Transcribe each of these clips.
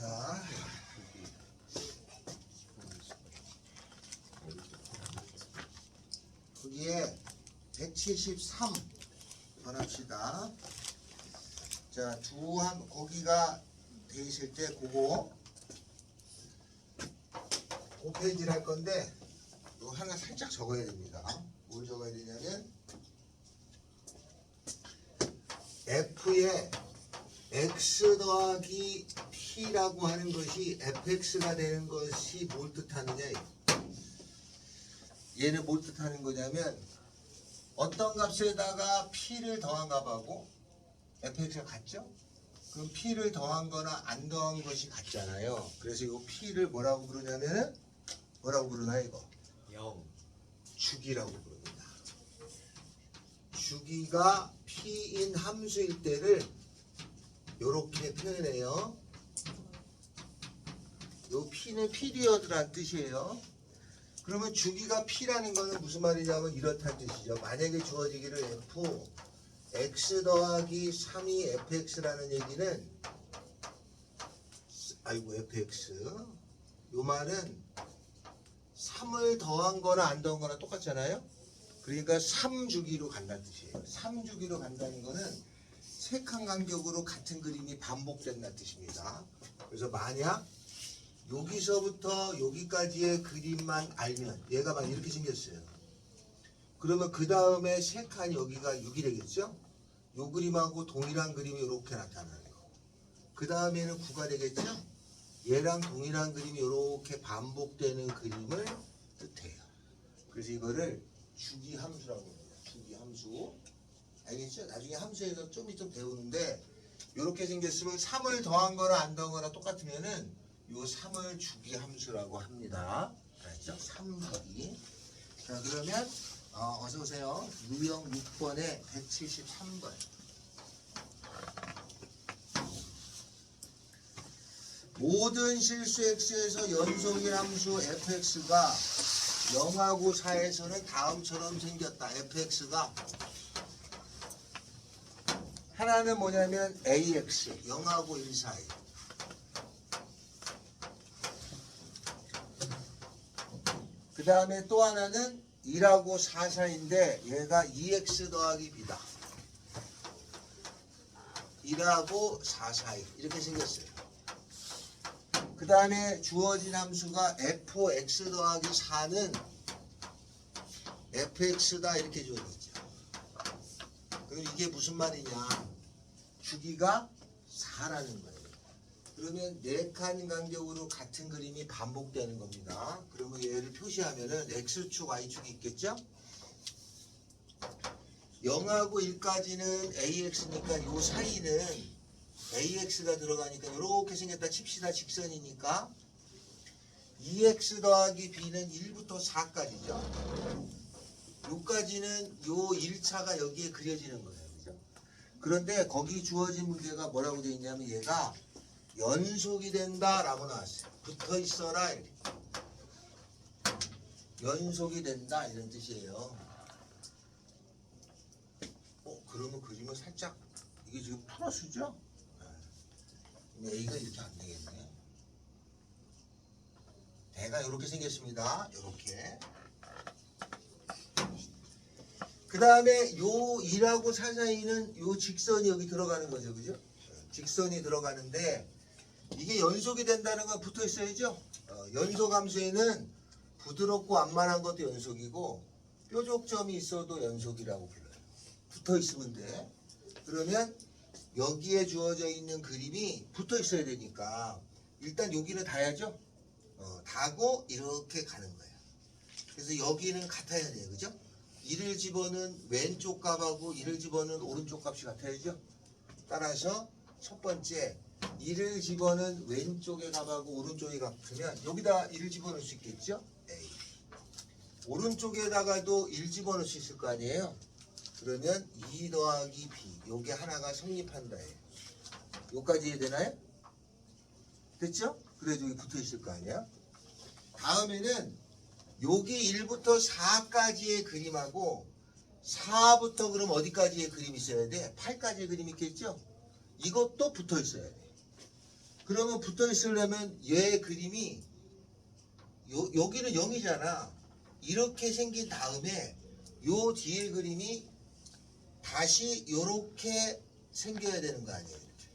자, 거기에 173 변합시다. 자, 주한 거기가 돼 있을 때 그거 5페이지를 할 건데 이거 하나 살짝 적어야 됩니다. 뭘 적어야 되냐면 F에 X 더하기 P라고 하는 것이 fx가 되는 것이 뭘 뜻하느냐. 얘는 뭘 뜻하는 거냐면 어떤 값에다가 P를 더한 값하고 fx가 같죠? 그럼 P를 더한 거나 안 더한 것이 같잖아요. 그래서 이 P를 뭐라고 부르냐면은 뭐라고 부르나 이거? 0. 주기라고 부릅니다. 주기가 P인 함수일 때를 요렇게 표현해요. 요 P는 피리어드란 뜻이에요. 그러면 주기가 P라는 거는 무슨 말이냐면 이렇다는 뜻이죠. 만약에 주어지기를 F x 더하기 3이 fx라는 얘기는 아이고 fx 요 말은 3을 더한 거나 안 더한 거나 똑같잖아요. 그러니까 3주기로 간다는 뜻이에요. 3주기로 간다는 거는 세 칸 간격으로 같은 그림이 반복된다는 뜻입니다. 그래서 만약 여기서부터 여기까지의 그림만 알면 얘가 막 이렇게 생겼어요. 그러면 그 다음에 세 칸 여기가 6이 되겠죠? 요 그림하고 동일한 그림이 이렇게 나타나는 거. 그 다음에는 9가 되겠죠? 얘랑 동일한 그림이 이렇게 반복되는 그림을 뜻해요. 그래서 이거를 주기 함수라고 합니다. 주기 함수. 알겠죠? 나중에 함수에서 좀 이따 배우는데 이렇게 생겼으면 3을 더한 거나 안 더한 거나 똑같으면은 요 3을 주기 함수라고 합니다. 알았죠? 3주기. 자, 그러면 어서 오세요. 유형 6번에 173번. 모든 실수 x에서 연속인 함수 fx가 0하고 4에서는 다음처럼 생겼다. fx가 하나는 뭐냐면 ax 0하고 1 사이. 그 다음에 또 하나는 1하고 4 사이인데 얘가 2x 더하기 b다. 1하고 4 사이 이렇게 생겼어요. 그 다음에 주어진 함수가 fx 더하기 4는 fx다 이렇게 주어졌죠. 그럼 이게 무슨 말이냐? 주기가 4라는 거예요. 그러면 4칸 간격으로 같은 그림이 반복되는 겁니다. 그러면 얘를 표시하면은 x축, y축이 있겠죠? 0하고 1까지는 ax니까 요 사이는 ax가 들어가니까 이렇게 생겼다 칩시다. 직선이니까 2x 더하기 b는 1부터 4까지죠. 요까지는 요 1차가 여기에 그려지는 거예요. 그죠? 그런데 거기 주어진 문제가 뭐라고 되어 있냐면 얘가 연속이 된다 라고 나왔어요. 붙어 있어라 이렇게. 연속이 된다 이런 뜻이에요. 그러면 그림을 살짝 이게 지금 플러스죠? A가 이렇게 안 되겠네. 대가 이렇게 생겼습니다. 이렇게. 그 다음에 요 1하고 4 사이는 요 직선이 여기 들어가는 거죠. 그죠? 직선이 들어가는데 이게 연속이 된다는 건 붙어 있어야죠. 연속 함수에는 부드럽고 완만한 것도 연속이고 뾰족점이 있어도 연속이라고 불러요. 붙어 있으면 돼. 그러면 여기에 주어져 있는 그림이 붙어 있어야 되니까 일단 여기는 닿아야죠. 닿고 이렇게 가는 거예요. 그래서 여기는 같아야 돼요. 그죠? 1을 집어는 왼쪽 값하고 1을 집어는 오른쪽 값이 같아야죠. 따라서 첫 번째 1을 집어는 왼쪽의 값하고 오른쪽의 같으면 여기다 1을 집어넣을 수 있겠죠? A. 오른쪽에다가도 1 집어넣을 수 있을 거 아니에요? 그러면 2 더하기 b 요게 하나가 성립한다 해요. 요까지 이해되나요? 됐죠? 그래도 여기 붙어 있을 거 아니야? 다음에는 여기 1부터 4까지의 그림하고 4부터 그럼 어디까지의 그림이 있어야 돼? 8까지의 그림이 있겠죠? 이것도 붙어 있어야 돼. 그러면 붙어 있으려면 얘 그림이 여기는 0이잖아. 이렇게 생긴 다음에 요 뒤에 그림이 다시 요렇게 생겨야 되는 거 아니에요. 이렇게.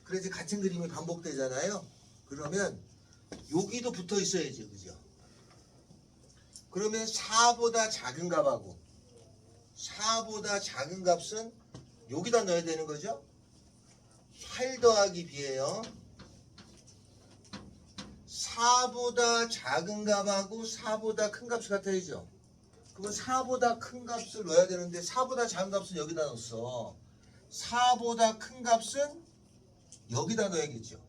그래서 같은 그림이 반복되잖아요. 그러면 여기도 붙어 있어야지, 그죠? 그러면 4보다 작은 값하고 4보다 작은 값은 여기다 넣어야 되는 거죠? 8 더하기 b예요. 4보다 작은 값하고 4보다 큰 값이 같아야죠. 그러면 4보다 큰 값을 넣어야 되는데 4보다 작은 값은 여기다 넣었어. 4보다 큰 값은 여기다 넣어야겠죠.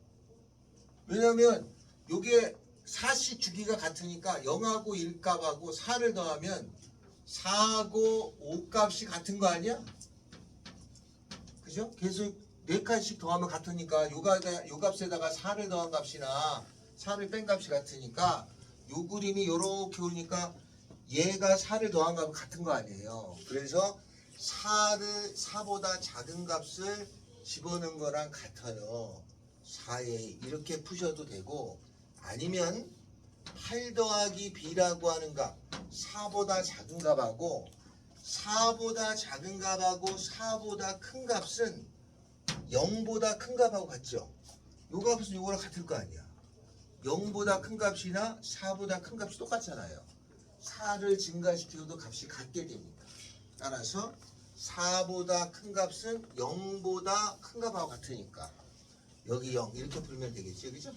왜냐면 요게 4씩 주기가 같으니까 0하고 1 값하고 4를 더하면 4하고 5 값이 같은 거 아니야? 그죠? 계속 4칸씩 더하면 같으니까 요 값에다가 4를 더한 값이나 4를 뺀 값이 같으니까 요 그림이 요렇게 오니까 얘가 4를 더한 값은 같은 거 아니에요. 그래서 4보다 작은 값을 집어넣은 거랑 같아요. 4에 이렇게 푸셔도 되고, 아니면 8 더하기 b라고 하는 값 4보다 작은 값하고 4보다 작은 값하고 4보다 큰 값은 0보다 큰 값하고 같죠. 요 값은 요거랑 같을 거 아니야. 0보다 큰 값이나 4보다 큰 값이 똑같잖아요. 4를 증가시켜도 값이 같게 됩니다. 따라서 4보다 큰 값은 0보다 큰 값하고 같으니까 여기 0 이렇게 풀면 되겠죠, 그죠?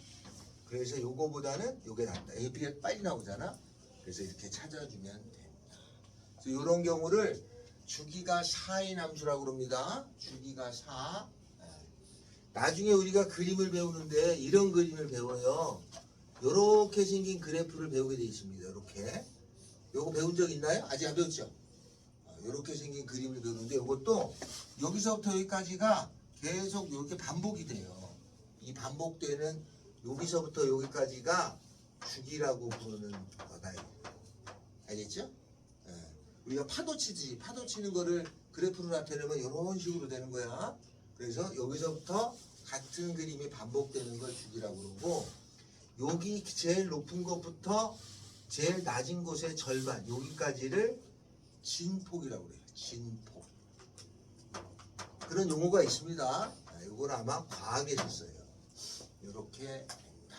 그래서 요거보다는 요게 낫다. AP가 빨리 나오잖아. 그래서 이렇게 찾아주면 됩니다. 그래서 이런 경우를 주기가 4인 함수라고 그럽니다. 주기가 4. 나중에 우리가 그림을 배우는데 이런 그림을 배워요. 요렇게 생긴 그래프를 배우게 되어 있습니다. 요렇게. 요거 배운 적 있나요? 아직 안 배웠죠? 요렇게 생긴 그림을 배우는데 요것도 여기서부터 여기까지가 계속 이렇게 반복이 돼요. 이 반복되는 여기서부터 여기까지가 주기라고 부르는 거다. 알겠죠? 우리가 파도 치지. 파도 치는 거를 그래프로 나타내면 이런 식으로 되는 거야. 그래서 여기서부터 같은 그림이 반복되는 걸 주기라고 그러고, 여기 제일 높은 것부터 제일 낮은 곳의 절반 여기까지를 진폭이라고 그래요. 진폭. 그런 용어가 있습니다. 이걸 아마 과학에서 써요. 이렇게 됩니다.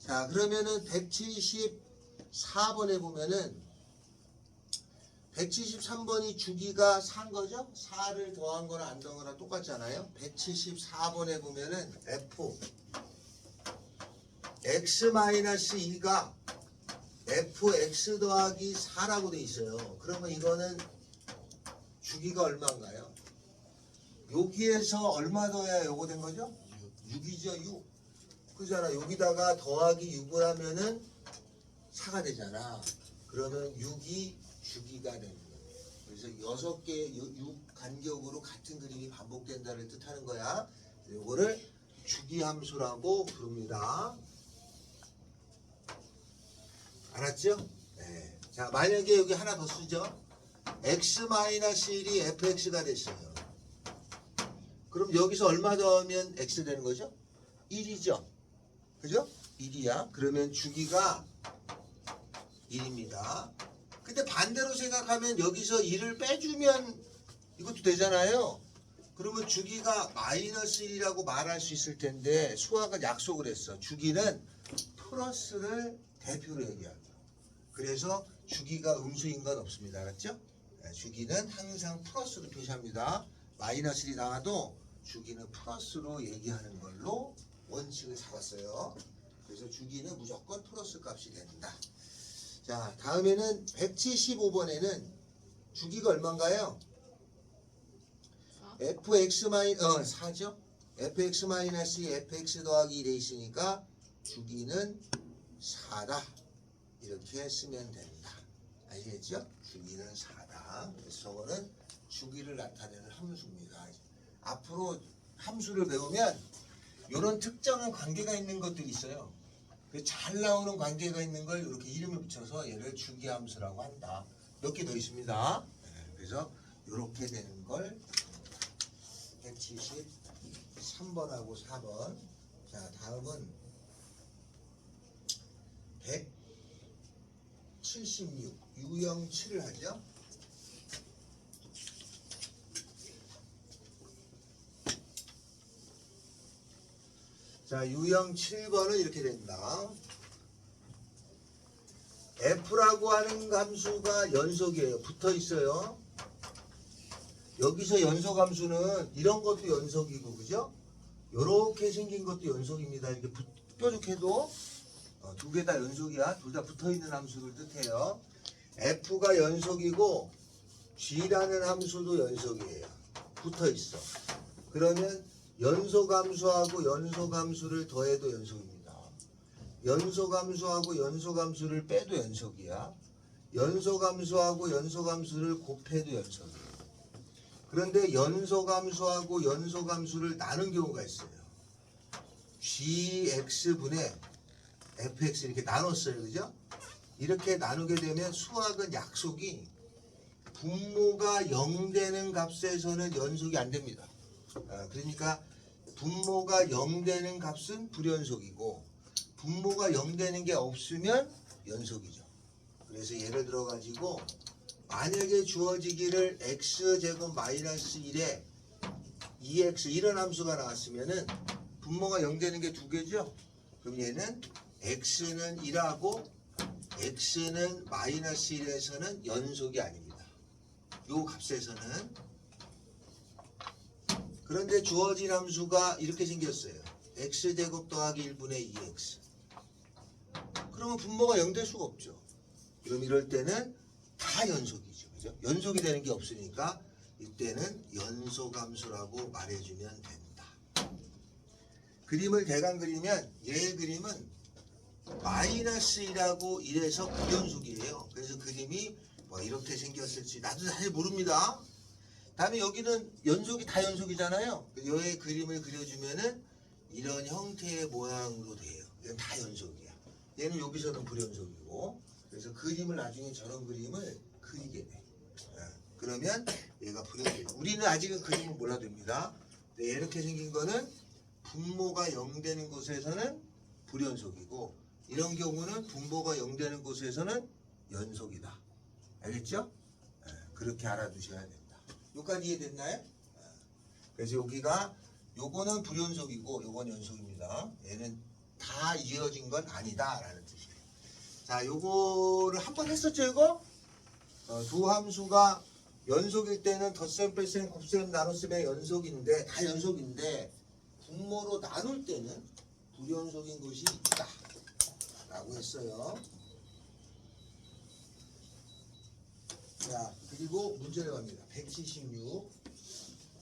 자, 그러면은 174번에 보면은 173번이 주기가 4인 거죠? 4를 더한 거나 안 더한 거나 똑같잖아요. 174번에 보면은 f x-2가 fx 더하기 4라고 돼 있어요. 그러면 이거는 주기가 얼마인가요? 여기에서 얼마 더해야 요거 된 거죠? 6이죠, 6. 그잖아. 여기다가 더하기 6을 하면은 4가 되잖아. 그러면 6이 주기가 되는 거예요. 그래서 6개의 6 간격으로 같은 그림이 반복된다를 뜻하는 거야. 요거를 주기함수라고 부릅니다. 알았죠? 네. 자, 만약에 여기 하나 더 쓰죠. x-1이 fx가 됐어요. 그럼 여기서 얼마 더하면 x 되는 거죠? 1이죠. 그죠? 1이야. 그러면 주기가 1입니다. 근데 반대로 생각하면 여기서 1을 빼주면 이것도 되잖아요. 그러면 주기가 -1이라고 말할 수 있을 텐데 수학은 약속을 했어. 주기는 플러스를 대표로 얘기하죠. 그래서 주기가 음수인 건 없습니다. 알았죠? 주기는 항상 플러스로 표시합니다. -1이 나와도 주기는 플러스로 얘기하는 걸로 원칙을 잡았어요. 그래서 주기는 무조건 플러스 값이 된다. 자, 다음에는 175번에는 주기가 얼마인가요? 4? fx-4죠? fx-2 fx 더하기 1에 있으니까 주기는 4다. 이렇게 쓰면 된다. 알겠죠? 주기는 4다. 그래서 저거는 주기를 나타내는 함수입니다. 앞으로 함수를 배우면 이런 특정한 관계가 있는 것들이 있어요. 잘 나오는 관계가 있는 걸 이렇게 이름을 붙여서 얘를 주기함수라고 한다. 몇 개 더 있습니다. 그래서 이렇게 되는 걸 174 3번하고 4번. 자, 다음은 176 유형 7을 하죠. 자, 유형 7번은 이렇게 된다. F라고 하는 함수가 연속이에요. 붙어 있어요. 여기서 연속 함수는 이런 것도 연속이고, 그죠? 요렇게 생긴 것도 연속입니다. 이렇게 뾰족해도 두 개 다 연속이야. 둘 다 붙어 있는 함수를 뜻해요. F가 연속이고 G라는 함수도 연속이에요. 붙어 있어. 그러면 연속함수하고 연속함수를 더해도 연속입니다. 연속함수하고 연속함수를 빼도 연속이야. 연속함수하고 연속함수를 곱해도 연속이에요. 그런데 연속함수하고 연속함수를 나눈 경우가 있어요. gx분의 fx 이렇게 나눴어요. 그죠? 이렇게 나누게 되면 수학은 약속이 분모가 0 되는 값에서는 연속이 안 됩니다. 그러니까 분모가 0 되는 값은 불연속이고 분모가 0 되는 게 없으면 연속이죠. 그래서 예를 들어 가지고 만약에 주어지기를 x제곱 마이너스 1에 2x 이런 함수가 나왔으면은 분모가 0 되는 게 두 개죠. 그럼 얘는 x는 1하고 x는 마이너스 1에서는 연속이 아닙니다. 요 값에서는. 그런데 주어진 함수가 이렇게 생겼어요. x제곱 더하기 1분의 2x. 그러면 분모가 0 될 수가 없죠. 그럼 이럴 때는 다 연속이죠. 그죠? 연속이 되는 게 없으니까 이때는 연속함수라고 말해주면 됩니다. 그림을 대강 그리면 얘 그림은 마이너스 1하고 1에서 불연속이에요. 그래서 그림이 뭐 이렇게 생겼을지 나도 사실 모릅니다. 다음에 여기는 연속이 다 연속이잖아요. 얘의 그림을 그려주면은 이런 형태의 모양으로 돼요. 이건 다 연속이야. 얘는 여기서는 불연속이고. 그래서 그림을 나중에 저런 그림을 그리게 돼. 그러면 얘가 불연속. 우리는 아직은 그림을 몰라도 됩니다. 이렇게 생긴 거는 분모가 0 되는 곳에서는 불연속이고 이런 경우는 분모가 0 되는 곳에서는 연속이다. 알겠죠? 그렇게 알아두셔야 됩니다. 여기까지 이해됐나요? 그래서 여기가 요거는 불연속이고 요건 연속입니다. 얘는 다 이어진 건 아니다 라는 뜻이에요. 자, 요거를 한번 했었죠, 이거? 두 함수가 연속일 때는 덧셈, 뺄셈, 곱셈, 나눗셈의 연속인데, 다 연속인데, 분모로 나눌 때는 불연속인 것이 있다. 라고 했어요. 자, 그리고 문제를 갑니다. 176.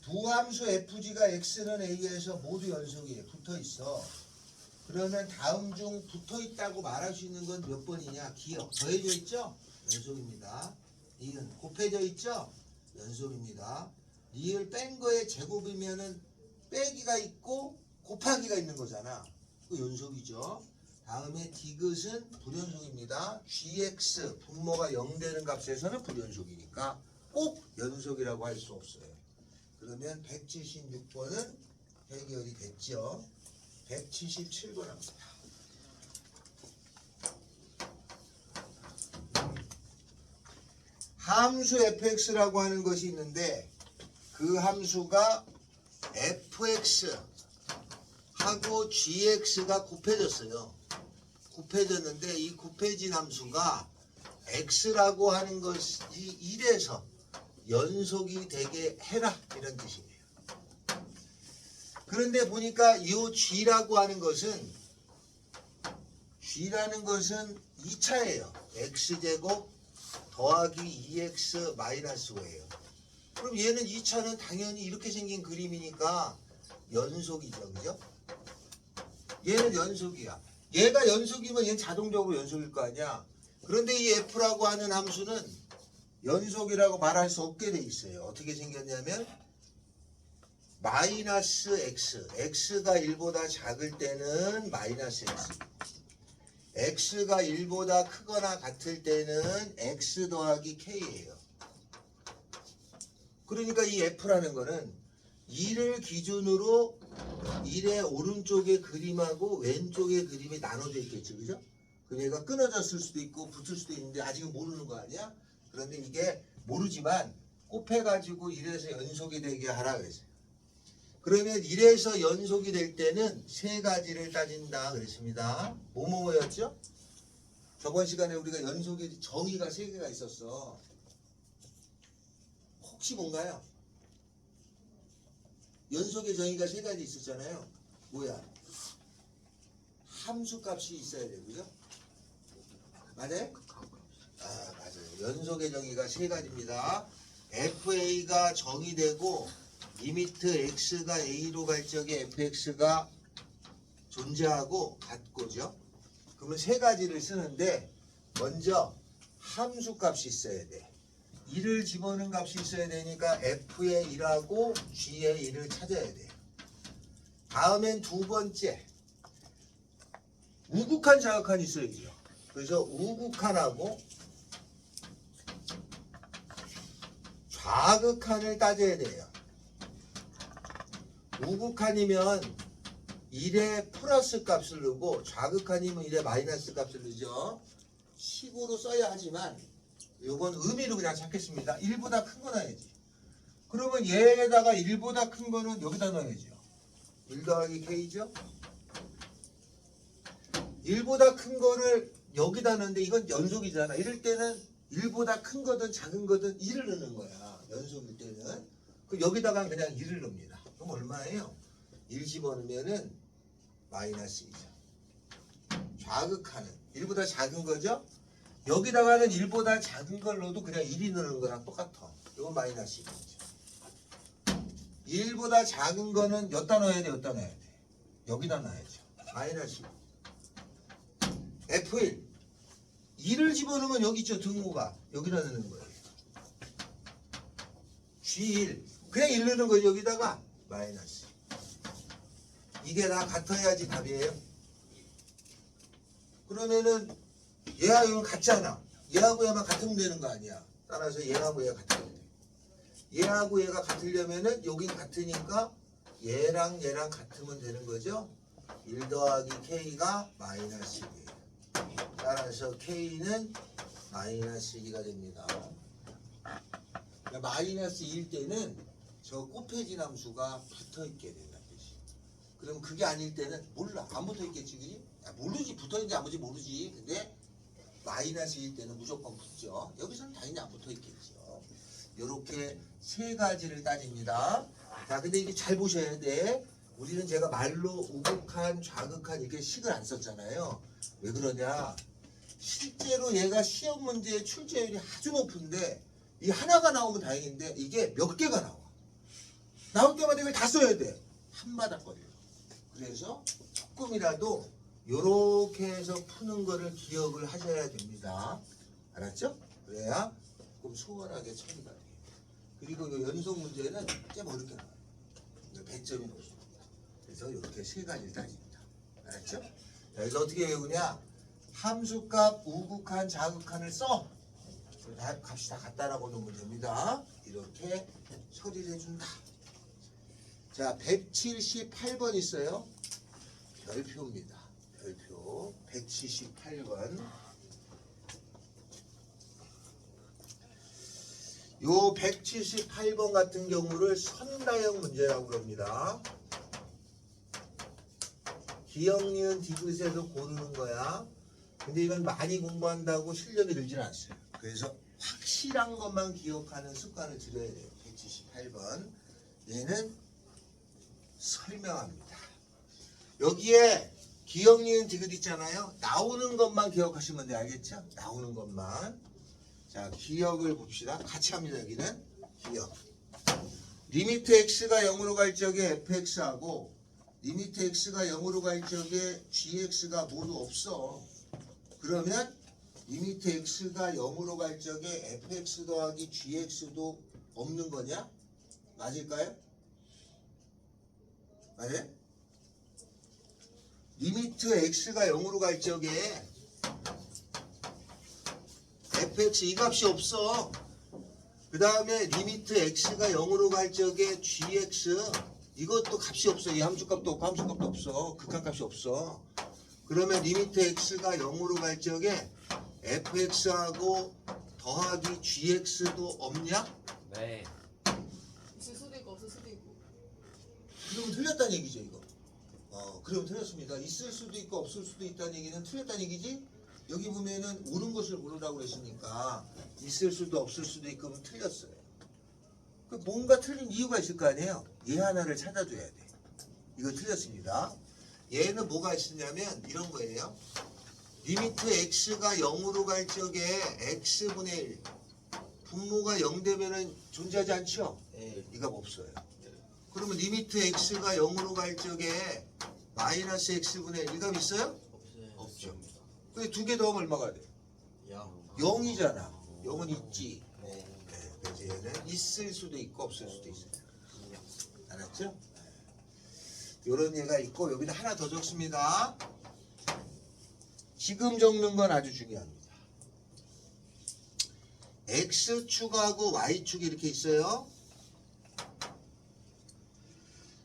두 함수 fg가 x는 a에서 모두 연속이에요. 붙어 있어. 그러면 다음 중 붙어 있다고 말할 수 있는 건 몇 번이냐? 기억. 더해져 있죠? 연속입니다. 니은 곱해져 있죠? 연속입니다. 니을 뺀 거에 제곱이면은 빼기가 있고 곱하기가 있는 거잖아. 그 연속이죠. 다음에 디귿은 불연속입니다. gx 분모가 0 되는 값에서는 불연속이니까 꼭 연속이라고 할 수 없어요. 그러면 176번은 해결이 됐죠. 177번 합니다. 함수 fx라고 하는 것이 있는데 그 함수가 fx 하고 gx가 곱해졌어요. 곱해졌는데 이 곱해진 함수가 x라고 하는 것이 1에서 연속이 되게 해라 이런 뜻이에요. 그런데 보니까 이 g라고 하는 것은 g라는 것은 2차예요. x제곱 더하기 2x 마이너스 5예요. 그럼 얘는 2차는 당연히 이렇게 생긴 그림이니까 연속이죠. 그죠? 얘는 연속이야. 얘가 연속이면 얘는 자동적으로 연속일 거 아니야. 그런데 이 f라고 하는 함수는 연속이라고 말할 수 없게 돼 있어요. 어떻게 생겼냐면 마이너스 x, x가 1보다 작을 때는 마이너스 x, x가 1보다 크거나 같을 때는 x 더하기 k예요. 그러니까 이 f라는 거는 2를 기준으로 1의 오른쪽의 그림하고 왼쪽의 그림이 나눠져 있겠지, 그죠? 그럼 얘가 끊어졌을 수도 있고 붙을 수도 있는데 아직은 모르는 거 아니야? 그런데 이게 모르지만 곱해가지고 1에서 연속이 되게 하라 그랬어요. 그러면 1에서 연속이 될 때는 세 가지를 따진다 그랬습니다. 뭐였죠? 저번 시간에 우리가 연속의 정의가 세 개가 있었어. 혹시 뭔가요? 연속의 정의가 세 가지 있었잖아요. 뭐야? 함수값이 있어야 되고요. 맞아요? 아, 맞아요. 연속의 정의가 세 가지입니다. FA가 정의되고 리미트 x가 a로 갈 적에 fx가 존재하고 같고죠. 그러면 세 가지를 쓰는데 먼저 함수값이 있어야 돼. 1을 집어넣은 값이 있어야 되니까 f의 1하고 g의 1을 찾아야 돼. 다음엔 두 번째 우극한 자극한이 있어야죠. 그래서 우극한하고 좌극한을 따져야 돼요. 우극한이면 1의 플러스 값을 넣고 좌극한이면 1의 마이너스 값을 넣죠. 식으로 써야 하지만 이건 의미로 그냥 찾겠습니다. 1보다 큰 거 넣어야지. 그러면 얘에다가 1보다 큰 거는 여기다 넣어야죠. 1 더하기 k죠. 1보다 큰 거를 여기다 넣는데 이건 연속이잖아. 이럴 때는 1보다 큰 거든 작은 거든 1을 넣는 거야. 연속일 때는. 그 여기다가 그냥 1을 넣습니다. 그럼 얼마예요? 1 집어넣으면은 마이너스 2죠. 좌극하는 1보다 작은 거죠? 여기다가는 1보다 작은 걸 넣어도 그냥 1이 넣는 거랑 똑같아. 이건 마이너스 2죠. 1보다 작은 거는 여기다 넣어야 돼, 여기다 넣어야 돼. 여기다 넣어야죠. 마이너스 2. F1 2를 집어넣으면 여기 있죠, 등호가. 여기다 넣는 거예요. G1 그냥 1 넣는 거죠. 여기다가 마이너스. 이게 다 같아야지 답이에요. 그러면은 얘하고 얘는 같잖아. 얘하고 얘만 같으면 되는 거 아니야. 따라서 얘하고 얘가 같아야 돼. 얘하고 얘가 같으려면은 여긴 같으니까 얘랑 얘랑 같으면 되는 거죠. 1 더하기 k가 마이너스 1이에요. 따라서 k는 마이너스 2가 됩니다. 마이너스 2일 때는 저 곱해진 함수가 붙어있게 된다는 뜻이. 그럼 그게 아닐 때는 몰라. 안 붙어있겠지, 그지? 모르지. 붙어있는지 안 붙어있는지 모르지. 근데 마이너스 2일 때는 무조건 붙죠. 여기서는 당연히 안 붙어있겠죠. 이렇게 세 가지를 따집니다. 자, 근데 이게 잘 보셔야 돼. 우리는 제가 말로 우극한, 좌극한 이렇게 식을 안 썼잖아요. 왜 그러냐? 실제로 얘가 시험 문제의 출제율이 아주 높은데 이 하나가 나오면 다행인데 이게 몇 개가 나와. 나올 때마다 이걸 다 써야 돼. 한마다 걸려. 그래서 조금이라도 요렇게 해서 푸는 거를 기억을 하셔야 됩니다. 알았죠? 그래야 조금 수월하게 처리가 돼요. 그리고 이 연속 문제는 좀 어렵게 나와요. 100점이 높습니다. 그래서 이렇게 세 가지를 따집니다. 알았죠? 자, 그래서 어떻게 외우냐? 함수값, 우극한, 좌극한을 써. 값이 다 같다라고 놓으면 됩니다. 이렇게 처리를 해준다. 자, 178번 있어요. 별표입니다. 별표 178번. 요 178번 같은 경우를 선다형 문제라고 합니다. 기역, 니은, 디귿에서 고르는 거야. 근데 이건 많이 공부한다고 실력이 늘진 않았어요. 그래서 확실한 것만 기억하는 습관을 들여야 돼요. 178번. 얘는 설명합니다. 여기에 기역, 니은, 디귿 있잖아요. 나오는 것만 기억하시면 돼요. 알겠죠? 나오는 것만. 자, 기역을 봅시다. 같이 합니다. 여기는 기역. 리미트 x가 0으로 갈 적에 fx하고 리미트 x가 0으로 갈 적에 gx가 모두 없어. 그러면 리미트 x가 0으로 갈 적에 fx 더하기 gx도 없는 거냐? 맞을까요? 맞아요? 리미트 x가 0으로 갈 적에 fx 이 값이 없어. 그 다음에 리미트 x가 0으로 갈 적에 gx 이것도 값이 없어. 이 함수값도 없고 함수값도 없어. 극한값이 없어. 그러면 리미트 x가 0으로 갈 적에 fx하고 더하기 gx도 없냐? 네. 있을 수도 있고 없을 수도 있고. 그러면 틀렸다는 얘기죠 이거. 그러면 틀렸습니다. 있을 수도 있고 없을 수도 있다는 얘기는 틀렸다는 얘기지? 여기 보면은 옳은 것을 고르라고 그랬으니까 있을 수도 없을 수도 있고 하면 틀렸어요. 그 뭔가 틀린 이유가 있을 거 아니에요? 얘 하나를 찾아줘야 돼. 이거 틀렸습니다. 얘는 뭐가 있었냐면 이런 거예요. 리미트 x가 0으로 갈 적에 x분의 1 분모가 0 되면은 존재하지 않죠? 네. 이 값 없어요. 그러면 리미트 x가 0으로 갈 적에 마이너스 x분의 1 이 값 있어요? 없어요. 없죠. 근데 두 개 더하면 얼마가 돼? 0. 0이잖아. 0은 있지. 네. 네, 그래서 얘는 있을 수도 있고 없을 수도 있어요. 알았죠? 요런 얘가 있고 여기다 하나 더 적습니다. 지금 적는 건 아주 중요합니다. X축하고 Y축이 이렇게 있어요.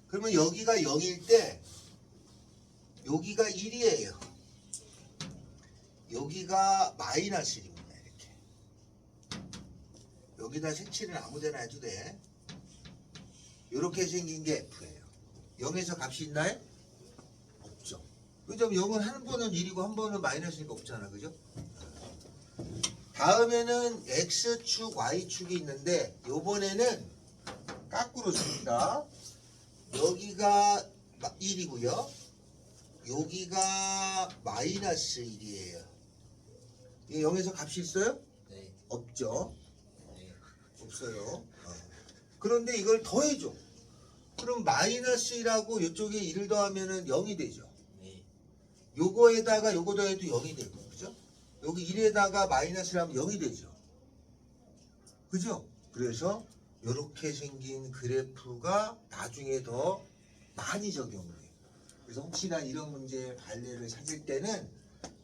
그러면 여기가 0일 때 여기가 1이에요. 여기가 마이너스 1입니다. 이렇게. 여기다 색칠은 아무데나 해도 돼. 이렇게 생긴 게 F예요. 0에서 값이 있나요? 없죠. 그죠? 0은 한 번은 1이고 한 번은 마이너스니까 없잖아. 그죠? 다음에는 X축, Y축이 있는데 요번에는 거꾸로 씁니다. 여기가 1이고요. 여기가 마이너스 1이에요. 0에서 값이 있어요? 네. 없죠. 네. 없어요. 그런데 이걸 더해줘. 그럼 마이너스 1하고 이쪽에 1을 더하면은 0이 되죠. 네. 요거에다가 요거 더해도 0이 되고, 그죠? 여기 1에다가 마이너스를 하면 0이 되죠. 그죠? 그래서 이렇게 생긴 그래프가 나중에 더 많이 적용을 해요. 그래서 혹시나 이런 문제의 발레를 찾을 때는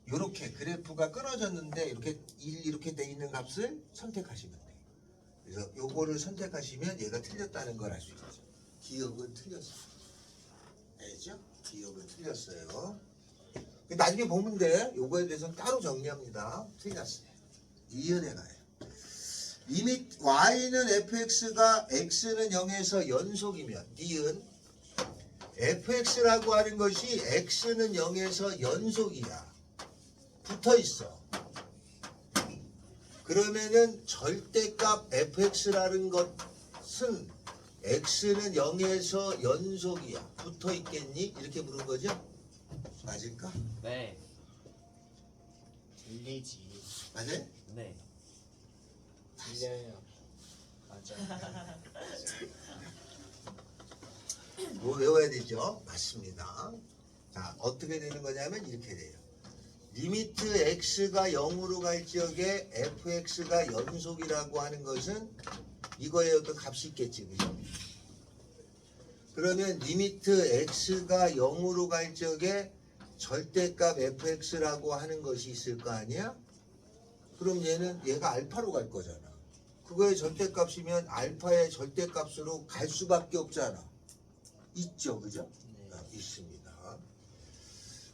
이렇게 그래프가 끊어졌는데 이렇게 돼 있는 값을 선택하시면 돼요. 그래서 요거를 선택하시면 얘가 틀렸다는 걸 알 수 있죠. 기억은 틀렸어요. 알죠? 기억은 틀렸어요. 나중에 보면 돼. 요거에 대해서는 따로 정리합니다. 틀렸어요. 이은혜 가요. 리밋 y는 fx가 x는 0에서 연속이면 니은 fx라고 하는 것이 x는 0에서 연속이야. 붙어 있어. 그러면은 절대값 fx라는 것은 x는 0에서 연속이야. 붙어 있겠니? 이렇게 물은 거죠? 맞을까? 네. 들리지. 맞아요? 네. 들려요. 맞아요. 뭐 외워야 되죠? 맞습니다. 자, 어떻게 되는 거냐면 이렇게 돼요. 리미트 x가 0으로 갈 적에 fx가 연속이라고 하는 것은 이거에 어떤 값이 있겠지, 그죠? 그러면 리미트 x가 0으로 갈 적에 절대값 fx라고 하는 것이 있을 거 아니야? 그럼 얘가 알파로 갈 거잖아. 그거의 절대값이면 알파의 절대값으로 갈 수밖에 없잖아. 있죠, 그죠? 네. 있습니다.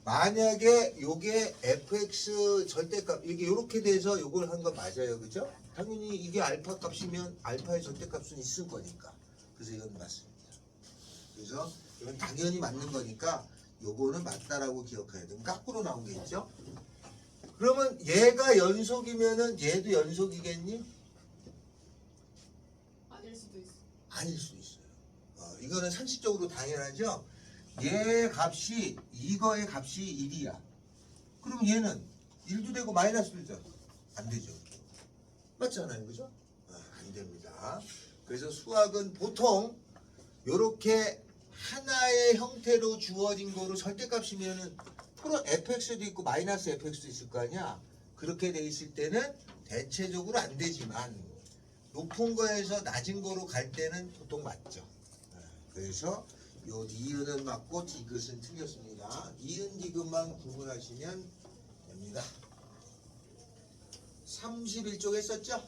만약에 요게 fx 절대값 이게 이렇게 돼서 요걸 한 건 맞아요, 그죠? 당연히 이게 알파 값이면 알파의 절대값은 있을 거니까. 그래서 이건 맞습니다. 그래서 이건 당연히 맞는 거니까 요거는 맞다라고 기억해야 돼요. 거꾸로 나온 게 있죠? 그러면 얘가 연속이면은 얘도 연속이겠니? 아닐 수도 있어. 아닐 수 있어요. 이거는 상식적으로 당연하죠? 얘 값이 이거의 값이 1이야. 그럼 얘는 1도 되고 마이너스도 되잖아. 안 되죠. 맞잖아요. 그죠? 안 됩니다. 그래서 수학은 보통 요렇게 하나의 형태로 주어진 거로 절대값이면은 프로 fx도 있고 마이너스 fx도 있을 거 아니야. 그렇게 돼 있을 때는 대체적으로 안 되지만 높은 거에서 낮은 거로 갈 때는 보통 맞죠. 그래서 요 니은은 맞고 디귿은 틀렸습니다. 니은 디귿만 구분하시면 됩니다. 31쪽 했었죠?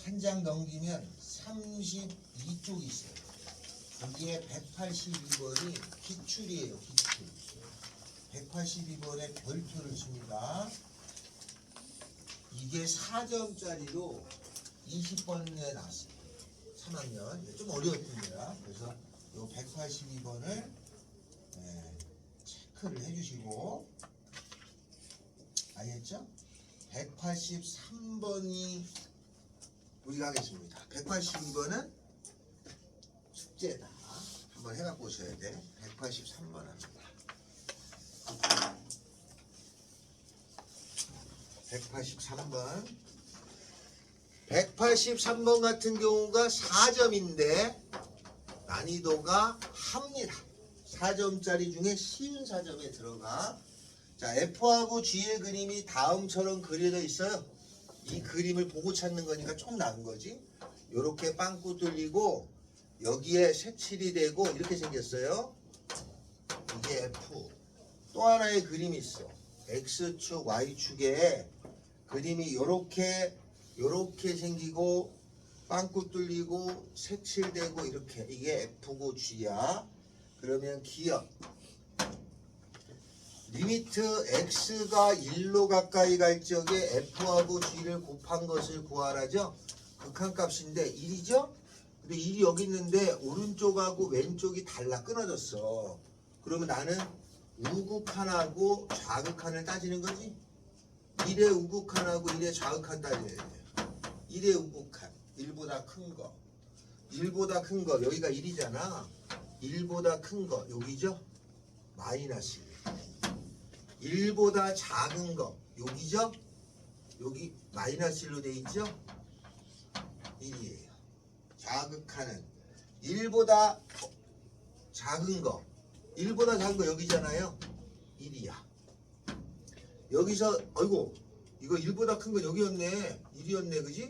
한 장 넘기면 32쪽이 있어요. 여기에 182번이 기출이에요. 기출. 182번에 별표를 칩니다. 이게 4점짜리로 20번에 나왔어요. 3학년. 좀 어려웠던 거야. 그래서 요 182번을 체크를 해주시고, 알겠죠? 183번이 우리가 하겠습니다. 182번은 숙제다. 한번 해갖고 오셔야 돼. 183번 합니다. 183번. 183번 같은 경우가 4점인데 난이도가 합니다. 4점짜리 중에 쉬운 4점에 들어가. 자, F하고 G의 그림이 다음처럼 그려져 있어요. 이 그림을 보고 찾는 거니까 좀 나은 거지. 요렇게 빵꾸 뚫리고 여기에 색칠이 되고 이렇게 생겼어요. 이게 F. 또 하나의 그림이 있어. X축, Y축에 그림이 요렇게 생기고 빵꾸 뚫리고 색칠되고 이렇게. 이게 F고 G야. 그러면 기억. 리미트 x가 1로 가까이 갈 적에 f하고 g를 곱한 것을 구하라죠. 극한값인데 1이죠. 근데 1이 여기 있는데 오른쪽하고 왼쪽이 달라, 끊어졌어. 그러면 나는 우극한하고 좌극한을 따지는 거지. 1의 우극한하고 1의 좌극한 따져야 돼. 1의 우극한, 1보다 큰 거. 1보다 큰 거, 여기가 1이잖아. 1보다 큰 거, 여기죠? 마이너스 1. 1보다 작은 거, 여기죠? 여기 마이너스 1로 돼 있죠? 1이에요. 좌극하는 1보다 작은 거, 1보다 작은 거 여기잖아요. 1이야. 여기서 아이고 이거 1보다 큰 건 여기였네. 1이었네, 그지?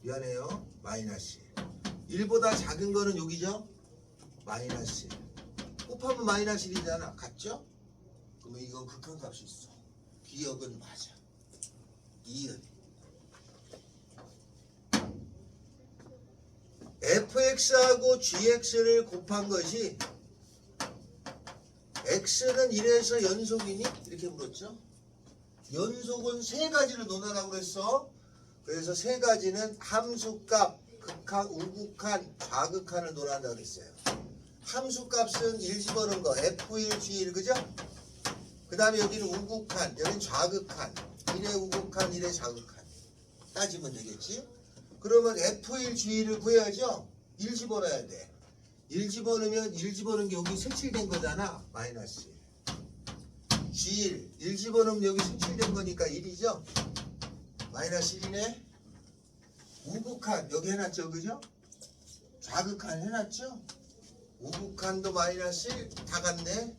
미안해요. 마이너스 1. 1보다 작은 거는 여기죠? 마이너스 1. 곱하면 마이너스 1이잖아. 같죠? 그러면 이건 극한값이 있어. 기억은 맞아. 이은 fx하고 gx를 곱한 것이 x는 1에서 연속이니? 이렇게 물었죠. 연속은 세 가지를 논하라고 그랬어. 그래서 세 가지는 함수값, 극한, 우극한, 좌극한을 논한다고 그랬어요. 함수값은 1 집어넣은 거 f1, g1, 그죠? 그 다음에 여기는 우극한, 여기는 좌극한. 1의 우극한, 1의 좌극한. 따지면 되겠지? 그러면 f1, g1을 구해야죠? 1 집어넣어야 돼. 1 집어넣으면 1 집어넣은 게 여기 색칠된 거잖아. 마이너스 1. g1, 1 집어넣으면 여기 색칠된 거니까 1이죠? 마이너스 1이네. 우극한, 여기 해놨죠, 그죠? 좌극한 해놨죠? 우극한도 마이너스 1, 다 같네.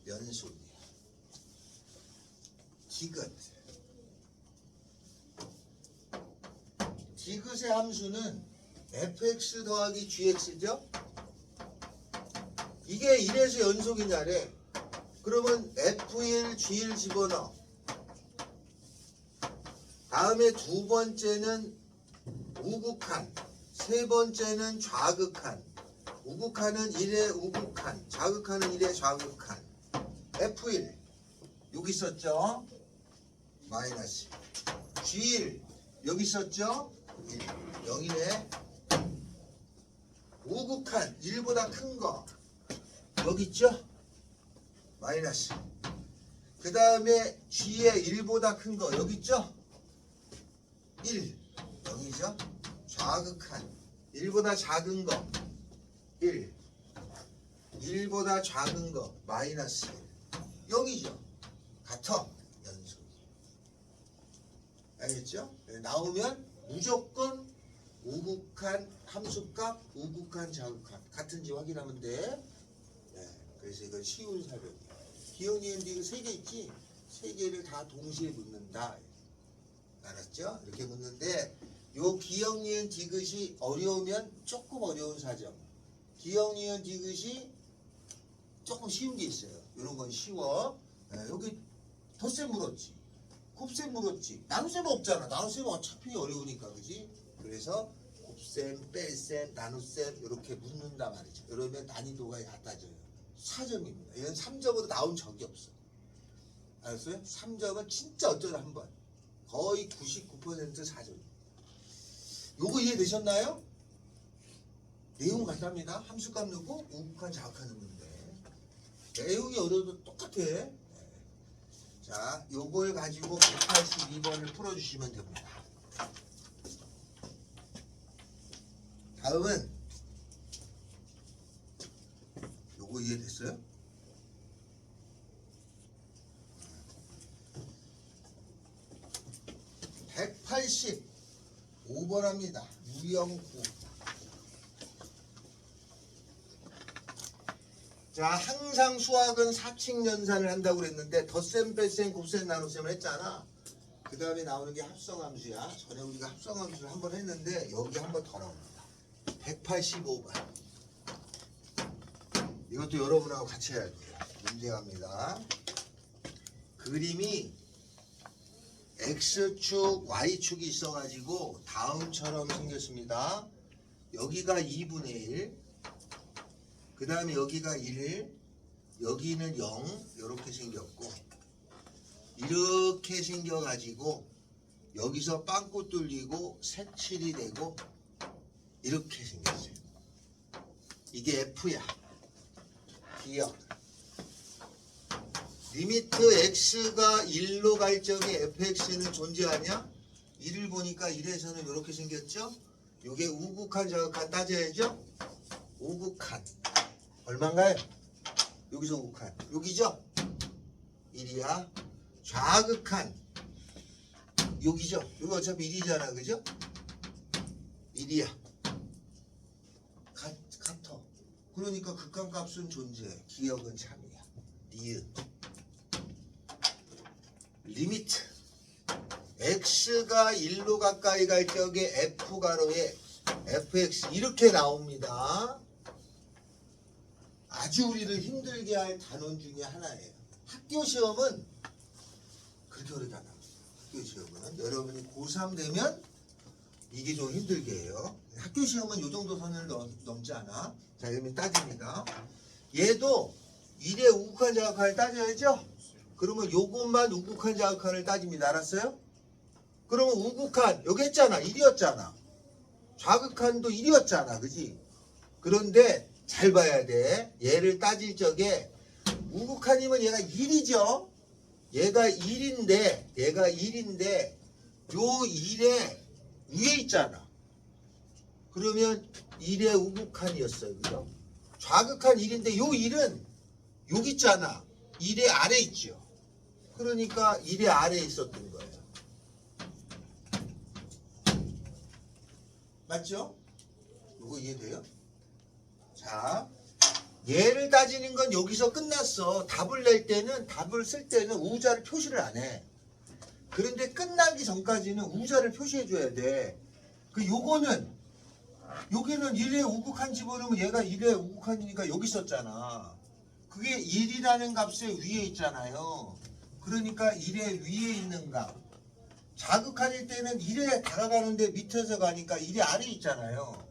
연속이야. 디귿. 디귿의 함수는 fx 더하기 gx죠? 이게 1에서 연속이냐래. 그러면 f1, g1 집어넣어. 다음에 두 번째는 우극한, 세 번째는 좌극한. 우극한은 1의 우극한, 좌극한은 1의 좌극한. f1 여기 있었죠? 마이너스. g1 여기 있었죠? 1. 0이네. 우극한 1보다 큰 거 여기 있죠? 마이너스. 그 다음에 g의 1보다 큰 거 여기 있죠? 1. 0이죠? 좌극한 1보다 작은 거 1. 1보다 작은 거 마이너스 1. 0이죠? 같아. 연속. 알겠죠? 나오면 무조건 우극한 함수값, 우극한 좌극한 같은지 확인하면 돼. 네, 그래서 이건 쉬운 사료입니다. 기억, 니은, 디귿 3개 있지? 3개를 다 동시에 묻는다. 알았죠? 이렇게 묻는데 요 기억, 니은, 디귿이 어려우면 조금 어려운 4점. 기억, 니은, 디귿이 조금 쉬운 게 있어요. 이런 건 쉬워. 네, 여기 덧셈 물었지. 곱셈 물었지. 나눗셈 없잖아. 나눗셈 어차피 어려우니까, 그지? 그래서 곱셈, 뺄셈, 나눗셈 이렇게 묻는단 말이죠. 그러면 난이도가 낮아져요. 4점입니다. 얘는 3점으로 나온 적이 없어. 알았어요? 3점은 진짜 어쩌다 한 번. 거의 99% 4점. 요거 이해되셨나요? 내용 간단합니다. 함수값 넣고 우극한 자극하는 건데 내용이 어려도 똑같아. 네. 자, 요걸 가지고 182번을 풀어주시면 됩니다. 다음은 요거 이해됐어요? (185번) 합니다. 유형구. 자, 항상 수학은 사칙 연산을 한다고 그랬는데 덧셈, 뺄셈, 곱셈, 나눗셈을 했잖아. 그 다음에 나오는 게 합성함수야. 전에 우리가 합성함수를 한번 했는데 여기 한번 더 나옵니다. 185번. 이것도 여러분하고 같이 해야 돼요. 문제 갑니다. 그림이 X축, Y축이 있어가지고 다음처럼 생겼습니다. 여기가 2분의 1, 그 다음에 여기가 1, 여기는 0 이렇게 생겼고 이렇게 생겨가지고 여기서 빵꾸 뚫리고 색칠이 되고 이렇게 생겼어요. 이게 F야. 기억. 리미트 X가 1로 갈 적에 fx는 존재하냐? 1을 보니까 1에서는 이렇게 생겼죠? 이게 우극한 자극한 따져야죠? 우극한 얼마인가요? 여기서 우극한 여기죠? 1이야. 좌극한 여기죠? 여기 어차피 1이잖아, 그죠? 1이야. 같아. 그러니까 극한값은 존재해. 기억은 참이야. 니은. 리미트 x가 1로 가까이 갈 적에 f가로에 fx 이렇게 나옵니다. 아주 우리를 힘들게 할 단원 중에 하나예요. 학교 시험은 그렇게 어렵지 않아. 학교 시험은 여러분이 고3 되면 이게 좀 힘들게 해요. 학교 시험은 이 정도 선을 넘지 않아. 자, 그러면 따집니다. 얘도 1의 우극한 자극한을 따져야죠. 그러면 요것만 우극한 자극한을 따집니다. 알았어요? 그러면 우극한 여기 했잖아. 1이었잖아. 좌극한도 1이었잖아. 그지? 그런데 잘 봐야 돼. 얘를 따질 적에 우극한이면 얘가 1이죠. 얘가 1인데 요 1에 위에 있잖아. 그러면 1의 우극한이었어요. 그죠? 좌극한 1인데 요 1은 여기 있잖아. 1의 아래 있죠. 그러니까 1의 아래에 있었던 거예요. 맞죠? 이거 이해돼요? 자, 얘를 따지는 건 여기서 끝났어. 답을 쓸 때는 우자를 표시를 안 해. 그런데 끝나기 전까지는 우자를 표시해 줘야 돼. 요거는 여기는 1의 우극한 집어넣으면 얘가 1의 우극한이니까 여기 있었잖아. 그게 1이라는 값의 위에 있잖아요. 그러니까 1의 위에 있는 값. 자극한일 때는 1에 다가가는데 밑에서 가니까 1의 아래에 있잖아요.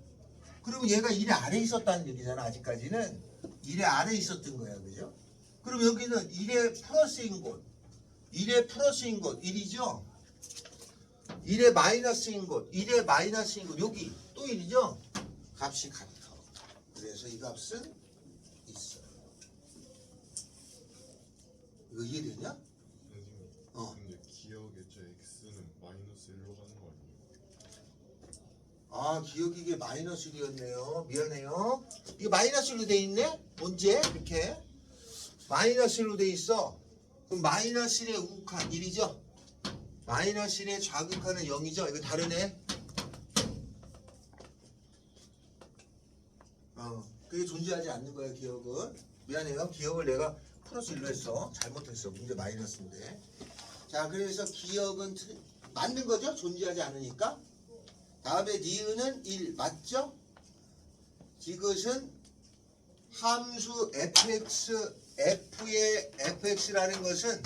그러면 얘가 1의 아래에 있었다는 얘기잖아. 아직까지는 1의 아래에 있었던 거야. 그죠? 그럼 여기는 1의 플러스인 곳. 1의 플러스인 곳 1이죠? 1의 마이너스인 곳. 1의 마이너스인 곳. 여기 또 1이죠? 값이 같아. 그래서 이 값은 있어요. 이거 이해되냐? 근데 기억의 저 x는 마이너스 1로 가는 거 아니에요? 아, 기억이 이게 마이너스 1이었네요. 미안해요. 이게 마이너스 1로 돼 있네? 언제? 이렇게 마이너스 1로 돼 있어. 그럼 마이너스 1의 우극한 1이죠? 마이너스 1의 좌극한은 0이죠? 이거 다르네. 그게 존재하지 않는 거야. 기억은. 미안해요. 기억을 내가 플러스 1로 했어. 잘못했어. 문제 마이너스인데. 자, 그래서 기억은 맞는 거죠? 존재하지 않으니까. 다음에 니은은 1 맞죠? 이것은 함수 fx의 fx라는 것은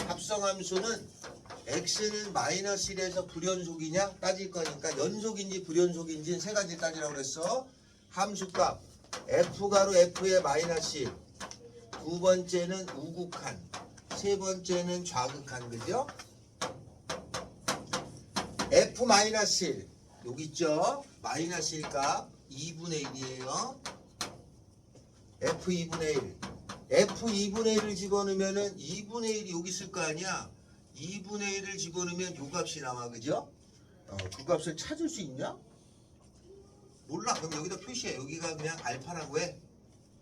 합성함수는 x는 마이너스 1에서 불연속이냐 따질 거니까 연속인지 불연속인지 세 가지 따지라고 그랬어. 함수값 f가로 f의 마이너스 1, 두 번째는 우극한, 세 번째는 좌극한, 그죠? f 마이너스 1 여기 있죠? 마이너스 1 값 2분의 1이에요. f 2분의 1 f 2분의 1을 집어넣으면은 2분의 1이 여기 있을 거 아니야. 2분의 1을 집어넣으면 요 값이 나와, 그죠? 그 값을 찾을 수 있냐? 몰라. 그럼 여기다 표시해. 여기가 그냥 알파라고 해.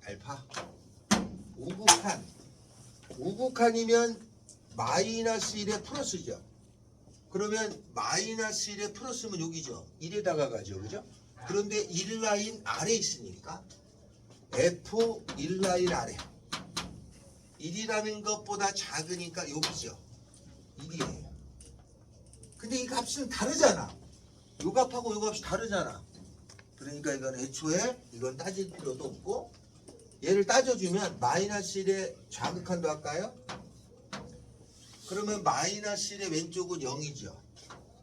알파. 우극한. 우극한이면 마이너스 1에 플러스죠. 그러면 마이너스 1에 플러스면 여기죠. 1에다가 가죠. 그죠? 그런데 1라인 아래 있으니까 F 1라인 아래 1이라는 것보다 작으니까 여기죠. 1이에요. 근데 이 값은 다르잖아. 요 값하고 요 값이 다르잖아. 그러니까 이건 애초에 이건 따질 필요도 없고 얘를 따져주면 마이너스 1의 좌극한도 할까요? 그러면 마이너스 1의 왼쪽은 0이죠.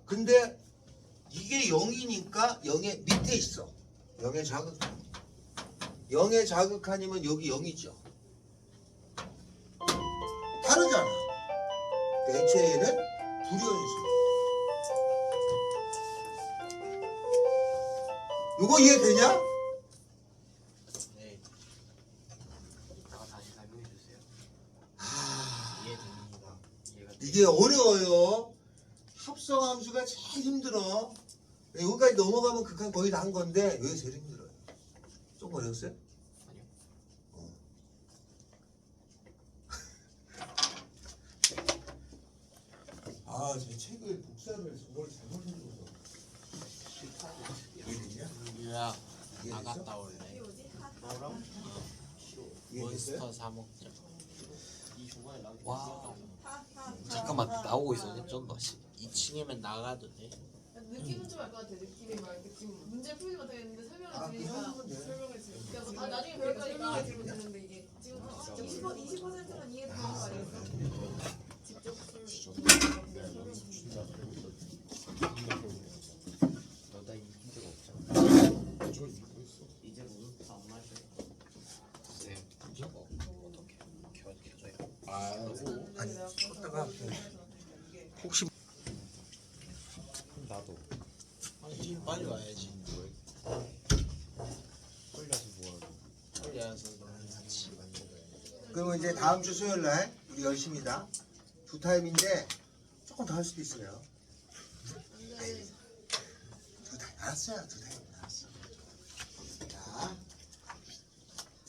근데 이게 0이니까 0의 밑에 있어. 0의 좌극한. 0의 좌극한이면 여기 0이죠. 다르잖아. 그러니까 애초에 얘는 불연속. 이거 이해되냐? 네. 이따가 다시 설명해 주세요. 아, 이해됩니다. 이해가 이게 어려워요. 합성함수가 제일 힘들어. 여기까지 넘어가면 극한 거의 다 한 건데 왜 제일 힘들어요? 좀 어려웠어요? 아니요. 아, 제 책을 복사를 저걸 잘못해줘서 이해됐냐? 유야 이해됐어? 나갔다 올래. 뭐랑? 이해됐어요? 몬스터 사 먹자. 와 하하. 잠깐만 나오고 있었네 쩐다 씨. 2층이면 나가도 돼. 느낌은 좀 알 것 같아. 느낌이 막 이렇게 지금 문제 풀이가 되는데 설명을 아, 드리니까 그러면 돼. 설명을 지. 그러니까 나중에 배울까 설명을 드리면 되는데 이게 지금 20%만 이해되는 거 아니겠어? 직접 너다 힘들 없잖아. 저 이거 있어. 이제 몬스터 안 마셔. 네. 어떻게 켜줘요? 아니, 쳤다가 혹시 나도. 아니 지금 빨리 와야지. 빨려서 뭐하고. 빨리 와서 너랑 같이 만들어야 그러면 이제 다음 주 수요일 날 우리 열심히다. 두 타임인데 조금 더 할 수도 있어요. 두 타임 알았어요. 두 타임 알았어. 자,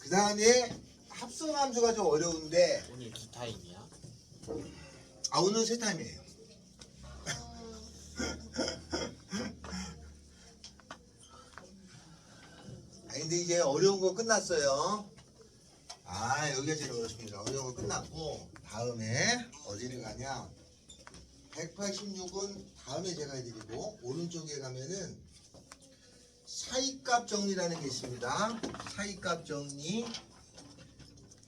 그 다음에 합성함수가 좀 어려운데 오늘 2타임이야? 아 오늘 세 타임이에요. 아 근데 이제 어려운 거 끝났어요. 아 여기가 제일 어렵습니다. 어려운 거 끝났고 다음에 어디를 가냐? 186은 다음에 제가 해드리고 오른쪽에 가면은 사이값 정리라는 게 있습니다. 사이값 정리.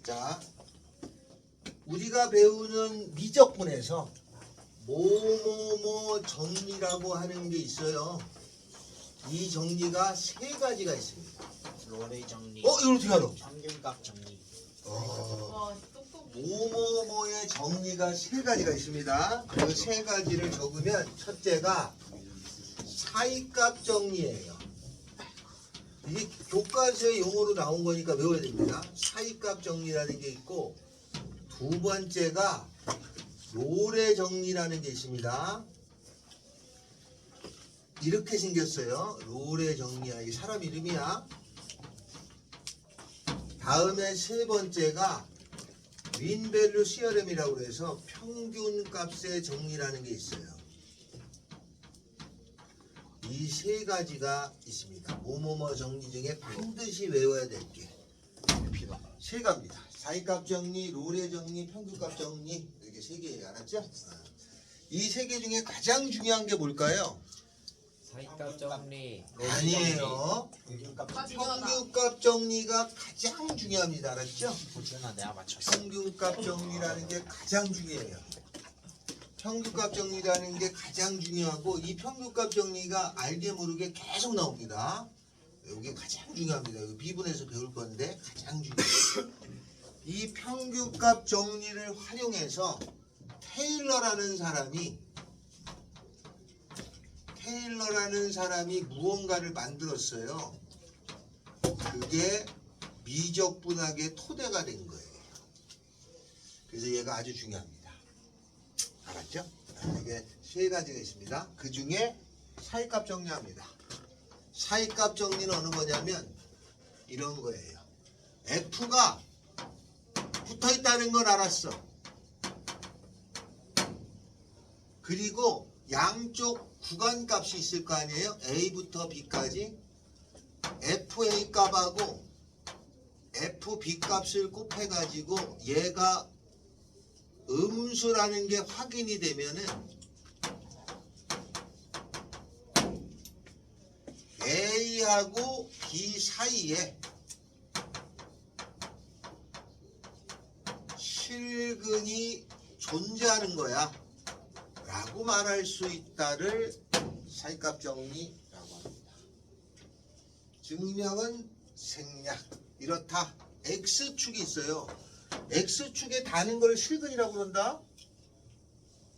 자, 우리가 배우는 미적분에서 뭐뭐뭐 정리라고 하는 게 있어요. 이 정리가 세 가지가 있습니다. 로레 정리. 이걸 어떻게 알아? 평균값 정리. 와 똑똑. 뭐뭐뭐의 정리가 세 가지가 있습니다. 그 세 가지를 적으면 첫째가 사이값 정리예요. 이게 교과서에 용어로 나온 거니까 외워야 됩니다. 사이값 정리라는 게 있고 두 번째가 로레 정리라는 게 있습니다. 이렇게 생겼어요. 로레 정리야. 이게 사람 이름이야. 다음에 세 번째가 윈밸류 시어렘이라고 해서 평균값의 정리라는 게 있어요. 이 세 가지가 있습니다. 뭐뭐뭐 정리 중에 반드시 외워야 될 게 세 가지입니다. 사이값 정리, 로레 정리, 평균값 정리 이렇게 세 개 알았죠? 이 세 개 중에 가장 중요한 게 뭘까요? 사이값 정리. 아니에요. 평균값 아, 중요하다. 평균값 정리가 가장 중요합니다. 알았죠? 보준아 내가 맞췄어. 평균값 정리라는 게 가장 중요해요. 평균값 정리라는 게 가장 중요하고 이 평균값 정리가 알게 모르게 계속 나옵니다. 이게 가장 중요합니다. 이거 비분에서 배울 건데 가장 중요해요. 이 평균값 정리를 활용해서 테일러라는 사람이 무언가를 만들었어요. 그게 미적분학의 토대가 된 거예요. 그래서 얘가 아주 중요합니다. 알았죠? 이게 세 가지가 있습니다. 그 중에 사이값 정리합니다. 사이값 정리는 어느 거냐면 이런 거예요. F가 붙어 있다는 걸 알았어. 그리고 양쪽 구간값이 있을 거 아니에요? A부터 B까지 FA 값하고 FB 값을 곱해가지고 얘가 음수라는 게 확인이 되면은 A하고 B 사이에 실근이 존재하는 거야 라고 말할 수 있다를 사이값 정리라고 합니다. 증명은 생략. 이렇다. X축이 있어요. X축에 다는 걸 실근이라고 그런다.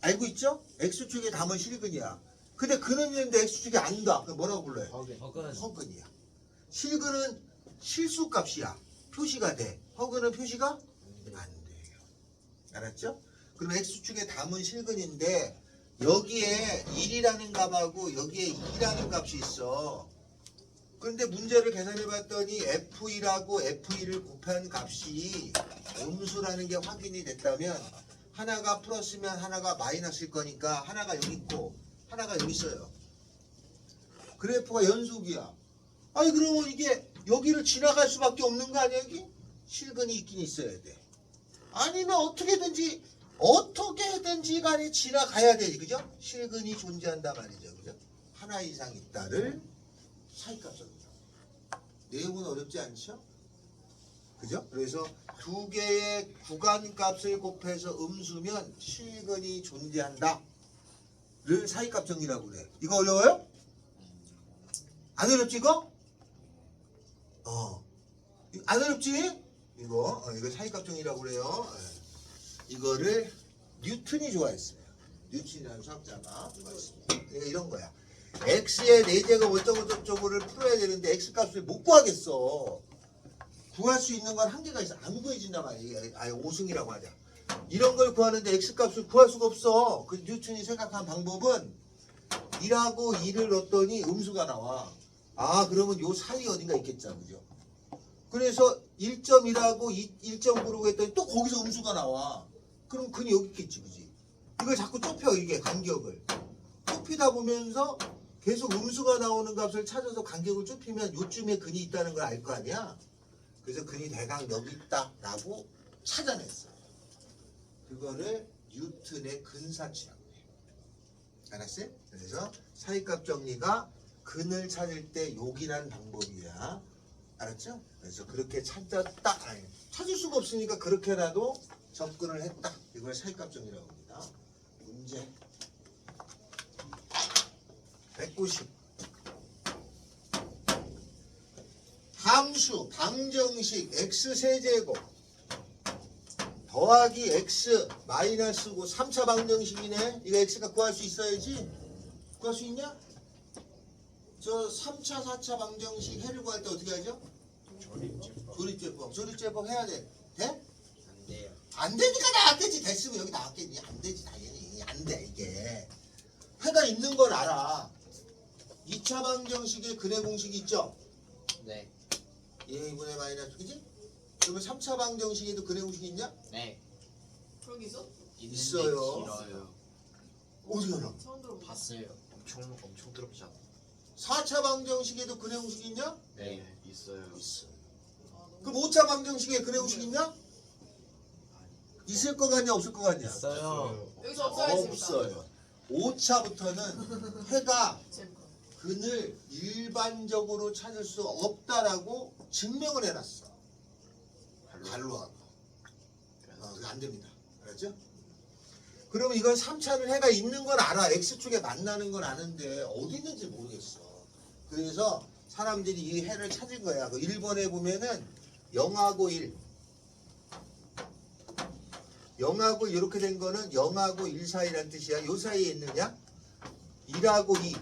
알고 있죠? X축에 담은 실근이야. 근데 근은 있는데 X축이 안 다. 그럼 뭐라고 불러요? 허근. 허근이야. 실근은 실수값이야. 표시가 돼. 허근은 표시가 안 돼요. 알았죠? 그럼 X축에 담은 실근인데 여기에 1이라는 값하고 여기에 2라는 값이 있어. 그런데 문제를 계산해 봤더니 F1하고 F2를 곱한 값이 음수라는 게 확인이 됐다면 하나가 플러스면 하나가 마이너스일 거니까 하나가 여기 있고 하나가 여기 있어요. 그래프가 연속이야. 아니 그러면 이게 여기를 지나갈 수밖에 없는 거 아니야 여기? 실근이 있긴 있어야 돼. 아니면 어떻게든지 간에 지나가야 되지. 그죠? 실근이 존재한단 말이죠. 그죠? 하나 이상 있다를 사이값정리라고. 내용은 어렵지 않죠? 그죠? 그래서 두 개의 구간값을 곱해서 음수면 실근이 존재한다. 를 사이값정리라고 그래. 이거 어려워요? 안 어렵지 이거? 안 어렵지? 이거 사이값정리라고 그래요. 이거를 뉴턴이 좋아했어요. 뉴턴이라는 수학자가 좋아했습니다. 그러니까 이런 거야. x의 4제곱 어쩌고저쩌고를 풀어야 되는데 x값을 못 구하겠어. 구할 수 있는 건 한계가 있어. 안 구해진단 말이야. 아예 5승이라고 하자. 이런 걸 구하는데 x값을 구할 수가 없어. 그 뉴턴이 생각한 방법은 1하고 2를 넣었더니 음수가 나와. 아 그러면 요 사이 어딘가 있겠죠. 그죠? 그래서 1.1하고 1.9로 했더니 또 거기서 음수가 나와. 그럼 근이 여기 있겠지. 그지? 이걸 자꾸 좁혀 이게 간격을. 좁히다 보면서 계속 음수가 나오는 값을 찾아서 간격을 좁히면 요쯤에 근이 있다는 걸 알 거 아니야. 그래서 근이 대강 여기 있다라고 찾아냈어요. 그거를 뉴턴의 근사치라고 해요. 알았어요? 그래서 사이값 정리가 근을 찾을 때 요긴한 방법이야. 알았죠? 그래서 그렇게 찾았다. 아니, 찾을 수가 없으니까 그렇게라도 접근을 했다. 이걸 사이값 정리라고 합니다. 문제 190. 함수 방정식 x세제곱 더하기 x 마이너스고 3차 방정식이네. 이거 x가 구할 수 있어야지. 구할 수 있냐? 저 3차 4차 방정식 해를 구할 때 어떻게 하죠? 조립제법. 조립제법 해야 돼. 돼? 안 돼요. 안 되니까 나왔겠지. 됐으면 여기 나왔겠니? 안 되지 당연히. 안 돼 이게. 해가 있는 걸 알아. 2차 방정식에 근의 공식이 있죠? 네. A분의 마이너스 그지? 그러면 3차 방정식에도 근의 공식이 있냐? 네. 그런 게 있어? 있는데 있어요. 길어요. 어디 가나? 처음 들어봐. 봤어요. 엄청 더럽지 않아. 4차 방정식에도 근의 공식이 있냐? 네. 있어요. 있어. 아, 너무- 그럼 5차 방정식에 근의 공식이 있냐? 있을 것 같냐 없을 것 같냐? 있어요. 여기서 없어야겠습니다. 없어요. 5차부터는 해가 재밌다. 근을 일반적으로 찾을 수 없다라고 증명을 해놨어. 갈로하고. 그거 안 됩니다. 알았죠? 그러면 이건 3차는 해가 있는 건 알아. X축에 만나는 건 아는데 어디 있는지 모르겠어. 그래서 사람들이 이 해를 찾은 거야. 그 1번에 보면은 0하고 1. 0하고 이렇게 된 거는 0하고 1 사이라는 뜻이야. 요 사이에 있느냐? 1하고 2.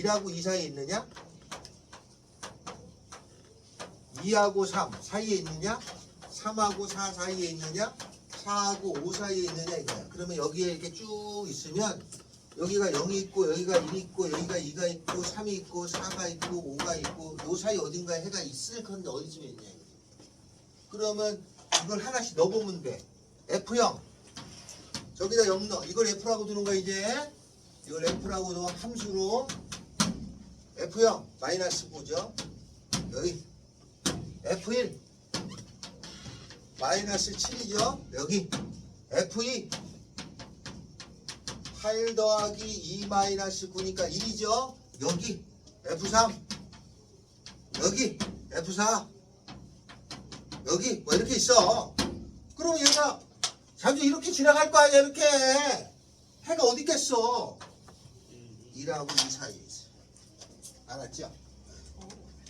1하고 2 사이에 있느냐? 2하고 3 사이에 있느냐? 3하고 4 사이에 있느냐? 4하고 5 사이에 있느냐 이거야. 그러면 여기에 이렇게 쭉 있으면 여기가 0이 있고 여기가 1이 있고 여기가 2가 있고 3이 있고 4가 있고 5가 있고 요 사이 어딘가에 해가 있을 건데 어디쯤에 있냐 이거. 그러면 이걸 하나씩 넣어보면 돼. F0 저기다 0 넣어. 이걸 F라고 두는 거야 이제. 이걸 F라고 넣어. 함수로 F0 마이너스 9죠. 여기 F1 마이너스 7이죠. 여기 F2 8 더하기 2 마이너스 9니까 1이죠. 여기 F3 여기 F4 여기 뭐 이렇게 있어. 그럼 얘가 자주 이렇게 지나갈 거 아니야. 이렇게 해가 어디 있겠어. 1하고 2 사이에 있어. 알았죠?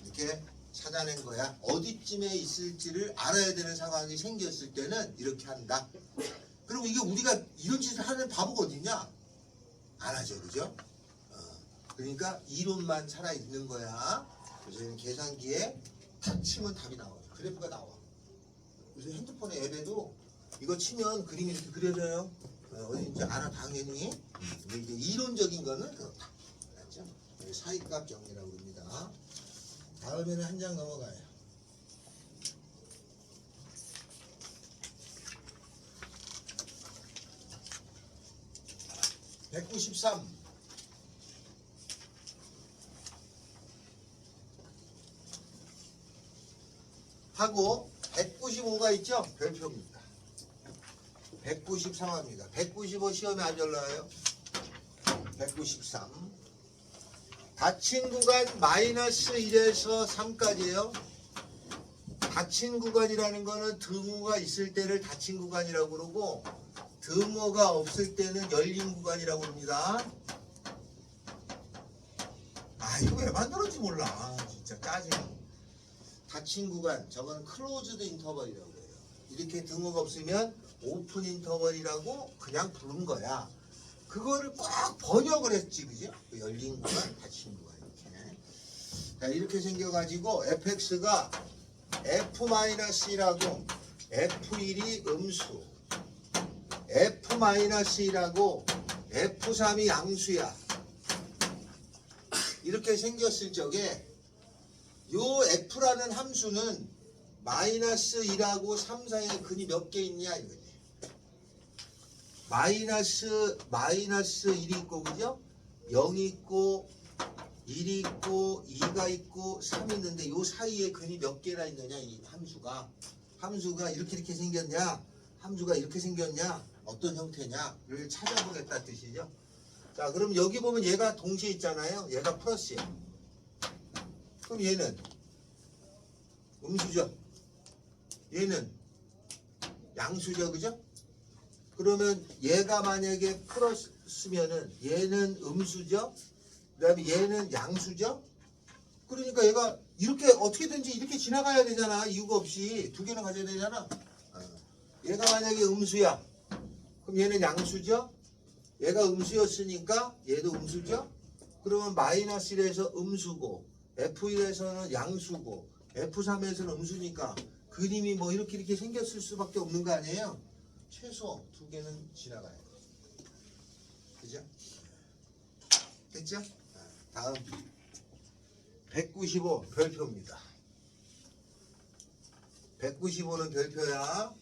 이렇게 찾아낸 거야. 어디쯤에 있을지를 알아야 되는 상황이 생겼을 때는 이렇게 한다. 그리고 이게 우리가 이런 짓을 하는 바보가 어딨냐? 안 하죠. 그죠? 그러니까 이론만 살아있는 거야. 그래서 계산기에 탁 치면 답이 나와요. 그래프가 나와. 그래서 핸드폰의 앱에도 이거 치면 그림이 이렇게 그려져요. 어딘지 알아 당연히. 근데 이제 이론적인 거는 그렇다. 알았죠? 사이값 정리라고 합니다. 다음에는 한 장 넘어가요. (193) 하고 195가 있죠? 별표입니다. 193합니다. 195 시험에 안 올라와요. 193 닫힌 구간 마이너스 1에서 3까지예요. 닫힌 구간이라는 거는 등호가 있을 때를 닫힌 구간이라고 그러고 등호가 없을 때는 열린 구간이라고 합니다. 아 이거 왜 만들었지 몰라. 진짜 짜증나. 닫힌 구간 저건 클로즈드 인터벌이라고 해요. 이렇게 등호가 없으면 오픈 인터벌이라고 그냥 부른 거야. 그거를 꼭 번역을 했지, 그죠? 열린 구간, 닫힌 구간 이렇게. 자, 이렇게 생겨가지고 fx가 f-1이라고 f1이 음수, f-1이라고 f3이 양수야. 이렇게 생겼을 적에 요 f라는 함수는 마이너스 1하고 3 사이에 근이 몇 개 있냐 이거지. 마이너스 1이 있고 그죠? 0이 있고 1이 있고 2가 있고 3이 있는데 요 사이에 근이 몇 개나 있느냐 이 함수가 이렇게 생겼냐 함수가 이렇게 생겼냐 어떤 형태냐를 찾아보겠다 뜻이죠. 자 그럼 여기 보면 얘가 동시에 있잖아요. 얘가 플러스야. 그럼 얘는 음수죠. 얘는 양수죠. 그죠? 그러면 얘가 만약에 플러스면은 얘는 음수죠. 그 다음에 얘는 양수죠. 그러니까 얘가 이렇게 어떻게든지 이렇게 지나가야 되잖아. 이유가 없이 두 개는 가져야 되잖아. 얘가 만약에 음수야. 그럼 얘는 양수죠. 얘가 음수였으니까 얘도 음수죠. 그러면 마이너스 1에서 음수고 F1에서는 양수고 F3에서는 음수니까 그림이 뭐 이렇게 생겼을 수밖에 없는 거 아니에요. 최소 두 개는 지나가야 돼. 그죠? 됐죠? 다음 195 별표입니다. 195는 별표야.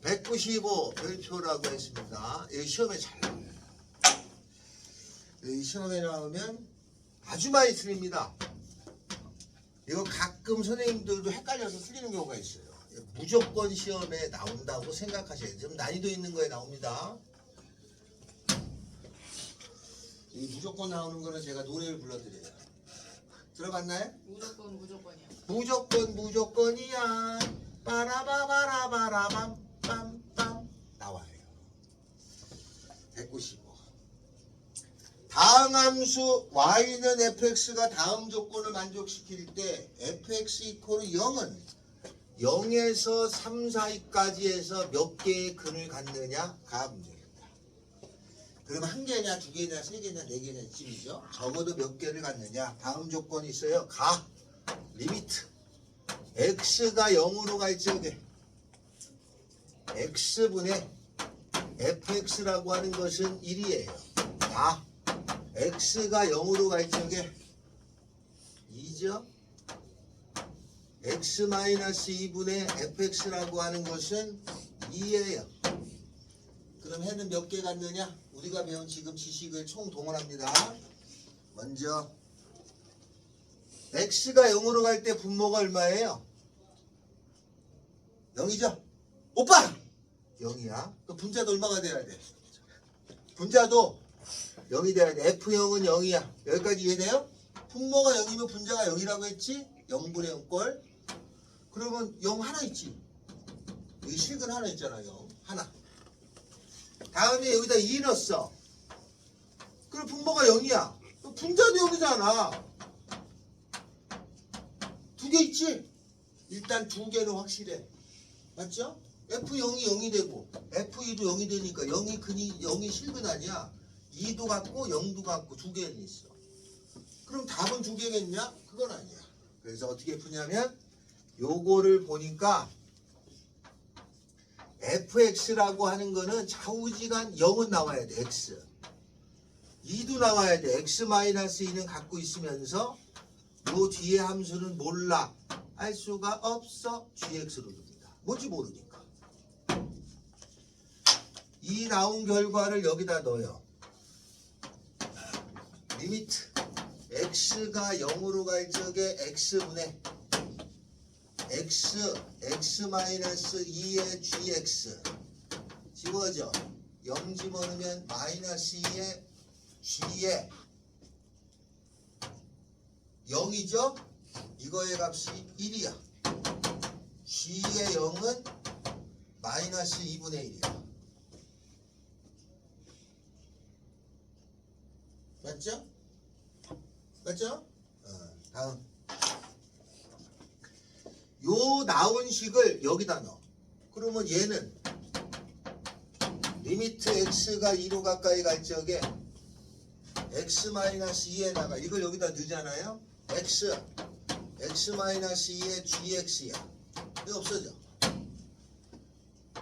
195 별표라고 했습니다. 이 시험에 잘 나와요. 이 시험에 나오면 아주 많이 틀립니다. 이거 가끔 선생님들도 헷갈려서 틀리는 경우가 있어요. 무조건 시험에 나온다고 생각하셔야 돼요. 좀 난이도 있는 거에 나옵니다. 이 무조건 나오는 거는 제가 노래를 불러드려요. 들어봤나요? 무조건이야. 무조건 무조건이야. 빠라바바라바라밤 빰빰 나와요. 195. 다음 함수 y는 fx가 다음 조건을 만족시킬 때 fx 이퀄 0은 0에서 3, 4위까지 해서 몇 개의 근을 갖느냐가 문제입니다. 그럼 한 개냐, 두 개냐, 세 개냐, 네 개냐 이쯤이죠. 적어도 몇 개를 갖느냐. 다음 조건이 있어요. 가 리미트 x가 0으로 갈 적에 x분의 fx라고 하는 것은 1이에요. 다 x가 0으로 갈 적에 2죠. x-2분의 fx라고 하는 것은 2예요. 그럼 해는 몇 개 갖느냐? 우리가 배운 지금 지식을 총동원합니다. 먼저 x가 0으로 갈 때 분모가 얼마예요? 0이죠? 오빠! 0이야. 그 분자도 얼마가 돼야 돼? 분자도 0이 돼야 돼. F0은 0이야. 여기까지 이해돼요? 분모가 0이면 분자가 0이라고 했지? 0분의 0꼴. 그러면 0 하나 있지. 여기 실근 하나 있잖아. 0 하나. 다음에 여기다 2 넣었어. 그럼 분모가 0이야. 분자도 0이잖아. 두 개 있지? 일단 두 개는 확실해. 맞죠? F0이 0이 되고 F2도 0이 되니까 0이 실근 아니야. 2도 같고 0도 같고 두 개는 있어. 그럼 답은 두 개겠냐? 그건 아니야. 그래서 어떻게 푸냐면 요거를 보니까 fx라고 하는 거는 좌우지간 0은 나와야 돼. x 2도 나와야 돼. x-2는 갖고 있으면서 요 뒤에 함수는 몰라. 알 수가 없어. gx로 둡니다. 뭔지 모르니까. 이 나온 결과를 여기다 넣어요. 리미트 x가 0으로 갈 적에 x분의 x-2의 gx 집어져. 0 집어넣으면 마이너스 2의 g의 0이죠? 이거의 값이 1이야. g의 0은 마이너스 2분의 1이야. 맞죠? 맞죠? 다음. 요 나온 식을 여기다 넣어. 그러면 얘는 리미트 x가 2로 가까이 갈 적에 x-2에다가 이걸 여기다 넣잖아요. x-2의 gx야. 이거 없어져.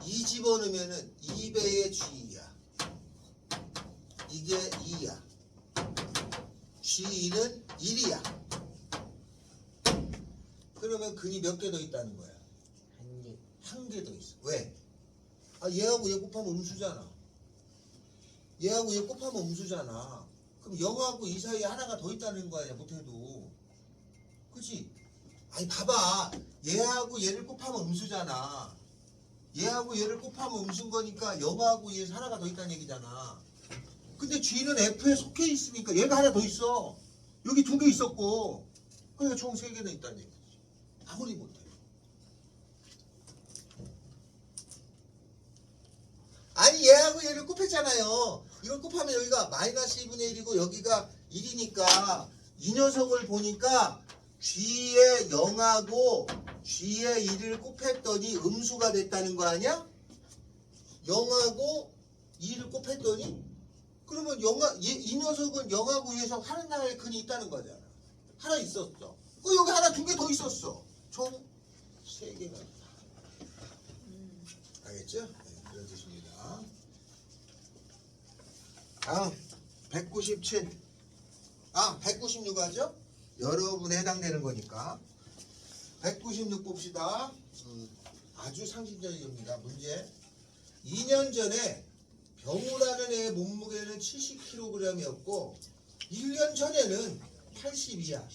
2 집어넣으면은 2배의 g야. 이게 2야. g2는 1이야. 그러면 근이 몇 개 더 있다는 거야? 한 개 더 있어. 왜? 얘하고 얘 곱하면 음수잖아. 얘하고 얘 곱하면 음수잖아. 그럼 0하고 2 사이에 하나가 더 있다는 거 아니야, 못해도. 그치? 아니, 봐봐. 얘하고 얘를 곱하면 음수잖아. 얘하고 얘를 곱하면 음수인 거니까 0하고 얘에서 하나가 더 있다는 얘기잖아. 근데 G는 F에 속해 있으니까 얘가 하나 더 있어. 여기 두 개 있었고. 그러니까 총 3개나 있다는 얘기지. 아무리 못해. 아니, 얘하고 얘를 곱했잖아요. 이걸 곱하면 여기가 마이너스 2분의 1이고 여기가 1이니까 이 녀석을 보니까 G의 0하고 G의 1을 곱했더니 음수가 됐다는 거 아니야? 0하고 2를 곱했더니 그러면 이 녀석은 0하고 2에서 하나의 근이 있다는 거잖아. 하나 있었어. 그 여기 하나 두 개 더 있었어. 총 3개가 있다. 알겠죠? 네, 그런 뜻입니다. 다음 197. 196 하죠? 여러분에 해당되는 거니까 196 봅시다. 아주 상식적입니다. 문제. 2년 전에 병우라는 애의 몸무게는 70kg이었고 1년 전에는 82야.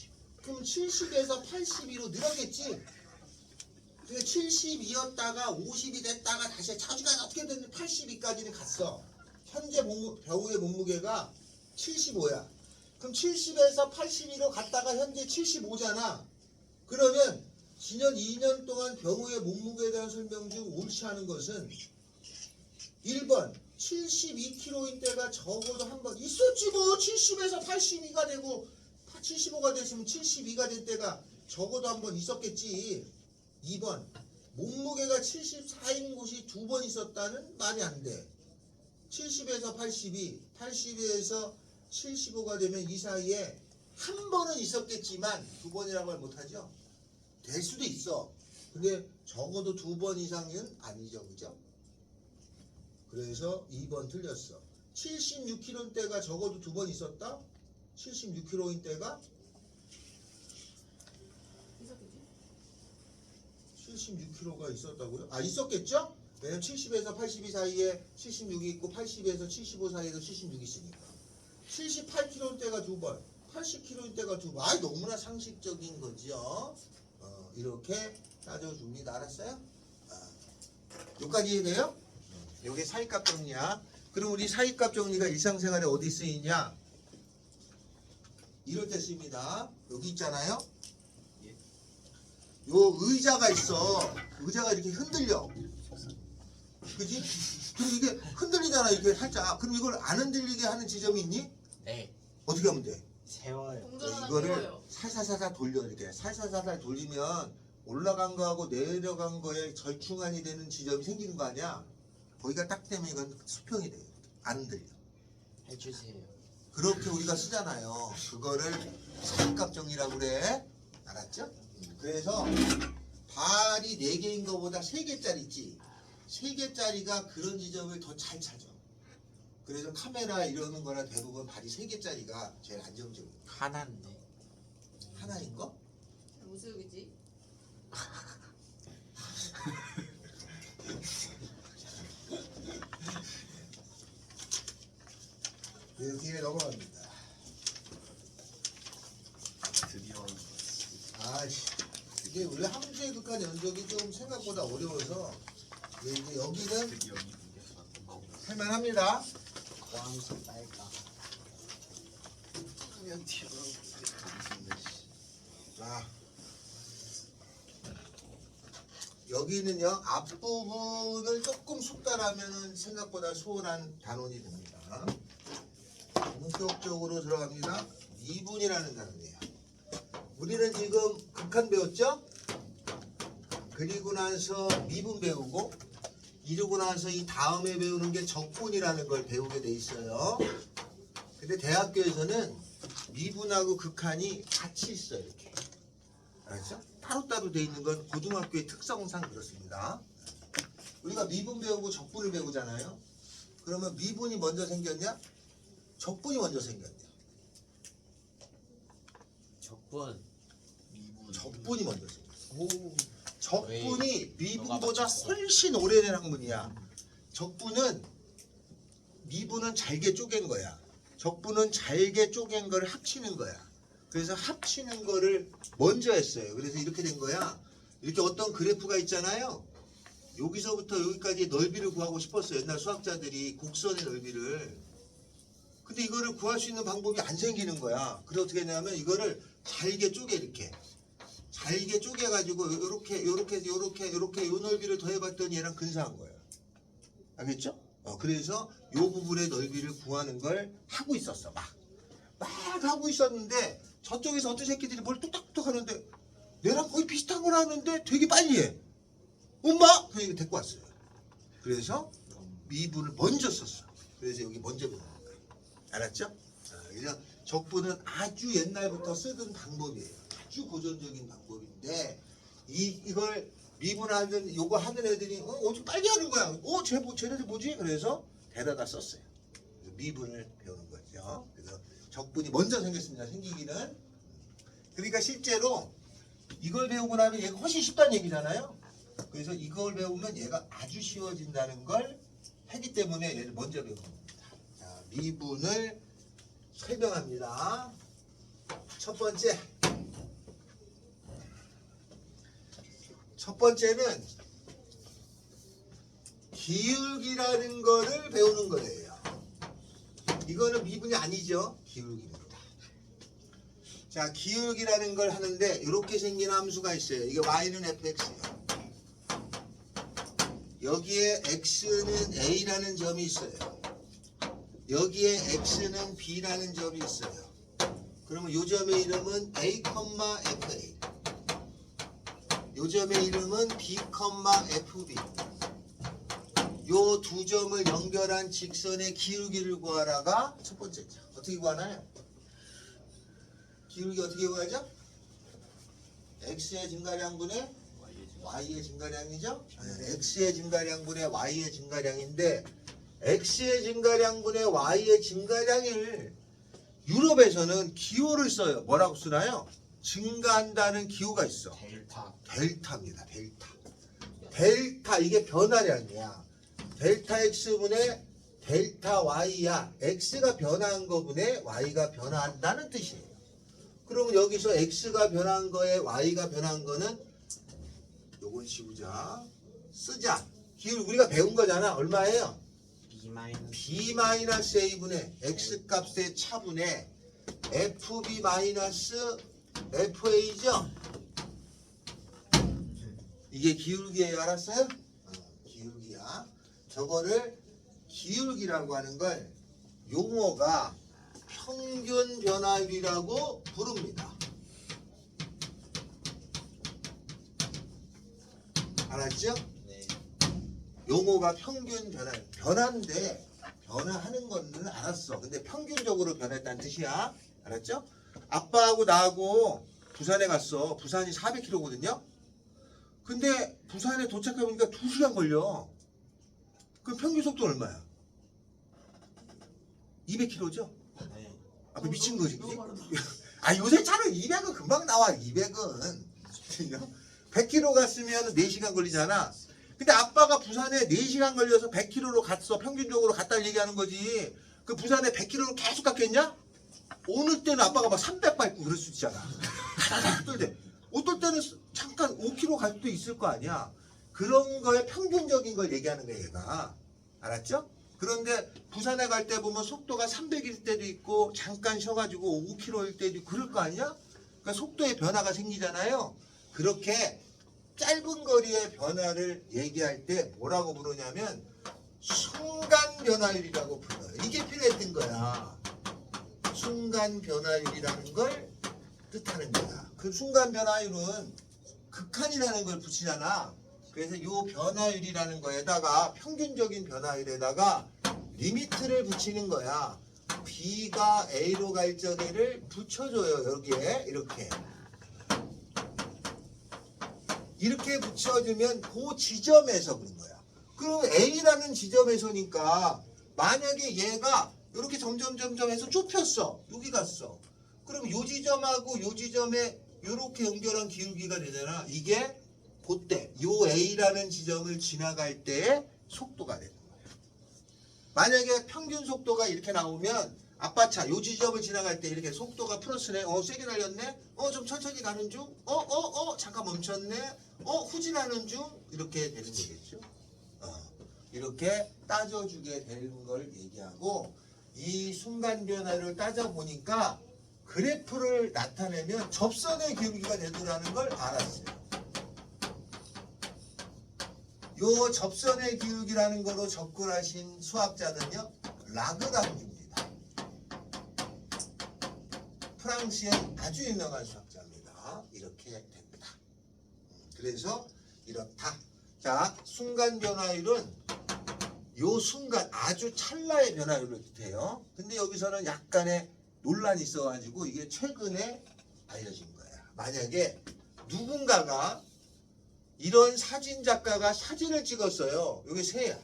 그럼 70에서 82로 늘었겠지? 72였다가 50이 됐다가 다시 자주가 어떻게든 82까지는 갔어. 현재 병우의 몸무게가 75야. 그럼 70에서 82로 갔다가 현재 75잖아. 그러면 지난 2년 동안 병우의 몸무게에 대한 설명 중 옳지 않은 것은 1번 72kg인 때가 적어도 한 번 있었지 뭐. 70에서 82가 되고 75가 됐으면 72가 된 때가 적어도 한 번 있었겠지. 2번 몸무게가 74인 곳이 2번 있었다는 말이 안 돼. 70에서 82, 82에서 75가 되면 이 사이에 한 번은 있었겠지만 2번이라고 말 못하죠. 될 수도 있어. 근데 적어도 2번 이상은 아니죠, 그죠? 그래서 2번 틀렸어. 76kg 때가 적어도 2번 있었다? 76kg인 때가 있었겠지? 76kg가 있었다고요? 아, 있었겠죠? 왜냐면 70에서 82 사이에 76이 있고 80에서 75 사이에도 76이 있으니까. 78kg 때가 2번, 80kg 때가 2번. 아, 너무나 상식적인 거죠. 이렇게 따져줍니다. 알았어요? 여기까지 이해돼요? 여기 사이값 정리야. 그럼 우리 사이값 정리가 일상생활에 어디 쓰이냐? 이럴 때 씁니다. 여기 있잖아요. 요 의자가 있어. 의자가 이렇게 흔들려. 그지? 그럼 이게 흔들리잖아. 이렇게 살짝. 그럼 이걸 안 흔들리게 하는 지점이 있니? 네. 어떻게 하면 돼? 세워요. 동전 하나 이거를 띄워요. 살살살살 돌려. 이렇게 살살살살 돌리면 올라간 거하고 내려간 거에 절충안이 되는 지점이 생기는 거 아니야? 거기가 딱 되면 이건 수평이 돼요. 안 흔들려. 해주세요. 그렇게 우리가 쓰잖아요. 그거를 사이값 정리라고 그래. 알았죠? 그래서 발이 4개인 거보다 3개짜리 있지. 3개짜리가 그런 지점을 더 잘 찾아. 그래서 카메라 이러는 거나 대부분 발이 3개짜리가 제일 안정적이야. 하나인데. 하나인 거? 무슨 의미지? 이렇게 넘어갑니다. 드디어 아이씨, 이게 원래 함수의 극한 연속이 좀 생각보다 어려워서 이제 여기는 드디어 이분께서 할만합니다. 광수 빨까. 그냥 튀어나오고 자, 여기는요 앞부분을 조금 숙달하면은 생각보다 수월한 단원이 됩니다. 본격적으로 들어갑니다. 미분이라는 단원이에요. 우리는 지금 극한 배웠죠? 그리고 나서 미분 배우고 이러고 나서 이 다음에 배우는 게 적분이라는 걸 배우게 돼 있어요. 근데 대학교에서는 미분하고 극한이 같이 있어요. 이렇게. 알았죠? 따로따로 돼 있는 건 고등학교의 특성상 그렇습니다. 우리가 미분 배우고 적분을 배우잖아요. 그러면 미분이 먼저 생겼냐? 적분이 먼저 생겼냐? 적분. 미분 적분이 먼저 생겼어. 오. 적분이 너가 미분보다 맞췄어. 훨씬 오래된 학문이야. 적분은 미분은 잘게 쪼갠 거야. 적분은 잘게 쪼갠 거를 합치는 거야. 그래서 합치는 거를 먼저 했어요. 그래서 이렇게 된 거야. 이렇게 어떤 그래프가 있잖아요. 여기서부터 여기까지 넓이를 구하고 싶었어요. 옛날 수학자들이 곡선의 넓이를. 근데 이거를 구할 수 있는 방법이 안 생기는 거야. 그래서 어떻게 했냐면 이거를 잘게 쪼개 이렇게. 잘게 쪼개가지고 요렇게 요 넓이를 더해봤더니 얘랑 근사한 거예요. 알겠죠? 그래서 요 부분의 넓이를 구하는 걸 하고 있었어. 막 하고 있었는데 저쪽에서 어떤 새끼들이 뭘 뚝딱뚝딱 하는데 내랑 거의 비슷한 걸 하는데 되게 빨리 해. 엄마! 그래서 이거 데리고 왔어요. 그래서 미분을 먼저 썼어. 그래서 여기 먼저 배우는 거야. 알았죠? 그래서 적분은 아주 옛날부터 쓰던 방법이에요. 아주 고전적인 방법인데 이걸 미분하는 요거 하는 애들이 어떻게 빨리 하는 거야? 쟤네들 뭐지? 그래서 데려다 썼어요. 그래서 미분을 배우는 거죠. 그래서 적분이 먼저 생겼습니다. 생기기는. 그러니까 실제로 이걸 배우고 나면 얘가 훨씬 쉽다는 얘기잖아요. 그래서 이걸 배우면 얘가 아주 쉬워진다는 걸 하기 때문에 얘를 먼저 배우는 겁니다. 자, 미분을 설명합니다. 첫 번째는 기울기라는 거를 배우는 거예요. 이거는 미분이 아니죠. 기울기입니다. 자, 기울기라는 걸 하는데 이렇게 생긴 함수가 있어요. 이게 y는 fx예요. 여기에 x는 a라는 점이 있어요. 여기에 x는 b라는 점이 있어요. 그러면 이 점의 이름은 a, fa. 이 점의 이름은 b, fb. 요 두 점을 연결한 직선의 기울기를 구하라가 첫 번째죠. 어떻게 구하나요? 기울기 어떻게 구하죠? x의 증가량분의 y의 증가량이죠? x의 증가량분의 y의 증가량인데 x의 증가량분의 y의 증가량을 유럽에서는 기호를 써요. 뭐라고 쓰나요? 증가한다는 기호가 있어. 델타입니다. 델타 이게 변화량이야. 델타 x분의 델타 y야. x가 변화한 거분의 y가 변화한다는 뜻이에요. 그러면 여기서 x가 변한 거에 y가 변한 거는 요건 씌우자. 쓰자. 기울 우리가 배운 거잖아. 얼마예요? b-a분의 x 값의 차분의 fb-fa죠? 이게 기울기예요. 알았어요? 기울기야. 저거를 기울기라고 하는 걸 용어가 평균 변화율이라고 부릅니다. 알았죠? 네. 용어가 평균 변화인데 변화하는 거는 알았어. 근데 평균적으로 변했다는 뜻이야. 알았죠? 아빠하고 나하고 부산에 갔어. 부산이 400km거든요. 근데 부산에 도착해보니까 2시간 걸려. 그럼 평균 속도 얼마야? 200km죠? 네. 아, 그 미친 거지. 너무 빠르다. 아, 요새 차는 200은 금방 나와. 200은. 100km 갔으면 4시간 걸리잖아. 근데 아빠가 부산에 4시간 걸려서 100km로 갔어. 평균적으로 갔다는 얘기하는 거지. 그 부산에 100km로 계속 갔겠냐? 오늘 때는 아빠가 막 300 밟고 그럴 수 있잖아. 어떨 때는 잠깐 5km 갈 수도 있을 거 아니야. 그런 거에 평균적인 걸 얘기하는 거야, 얘가. 알았죠? 그런데 부산에 갈 때 보면 속도가 300일 때도 있고 잠깐 쉬어가지고 5km일 때도 있고 그럴 거 아니야? 그러니까 속도의 변화가 생기잖아요. 그렇게 짧은 거리의 변화를 얘기할 때 뭐라고 부르냐면 순간 변화율이라고 불러요. 이게 필요했던 거야. 순간 변화율이라는 걸 뜻하는 거야. 그 순간 변화율은 극한이라는 걸 붙이잖아. 그래서 이 변화율이라는 거에다가 평균적인 변화율에다가 리미트를 붙이는 거야. B가 A로 갈 적에를 붙여줘요. 여기에 이렇게 붙여주면 그 지점에서 그런 거야. 그럼 A라는 지점에서니까 만약에 얘가 이렇게 점점 해서 좁혔어. 여기 갔어. 그럼 요 지점하고 요 지점에 이렇게 연결한 기울기가 되잖아. 이게 그때 요 A라는 지점을 지나갈 때의 속도가 되는 거예요. 만약에 평균 속도가 이렇게 나오면 아빠 차 요 지점을 지나갈 때 이렇게 속도가 플러스네. 세게 달렸네. 좀 천천히 가는 중. 잠깐 멈췄네. 후진하는 중. 이렇게 되는 거겠죠. 이렇게 따져주게 되는 걸 얘기하고 이 순간 변화를 따져보니까 그래프를 나타내면 접선의 기울기가 되더라는 걸 알았어요. 요 접선의 기울기라는 거로 접근하신 수학자는요, 라그랑주입니다. 프랑스의 아주 유명한 수학자입니다. 이렇게 됩니다. 그래서 이렇다. 자, 순간 변화율은 요 순간 아주 찰나의 변화율을 뜻해요. 근데 여기서는 약간의 논란이 있어가지고 이게 최근에 알려진 거야. 만약에 누군가가 이런 사진 작가가 사진을 찍었어요. 여기 새야.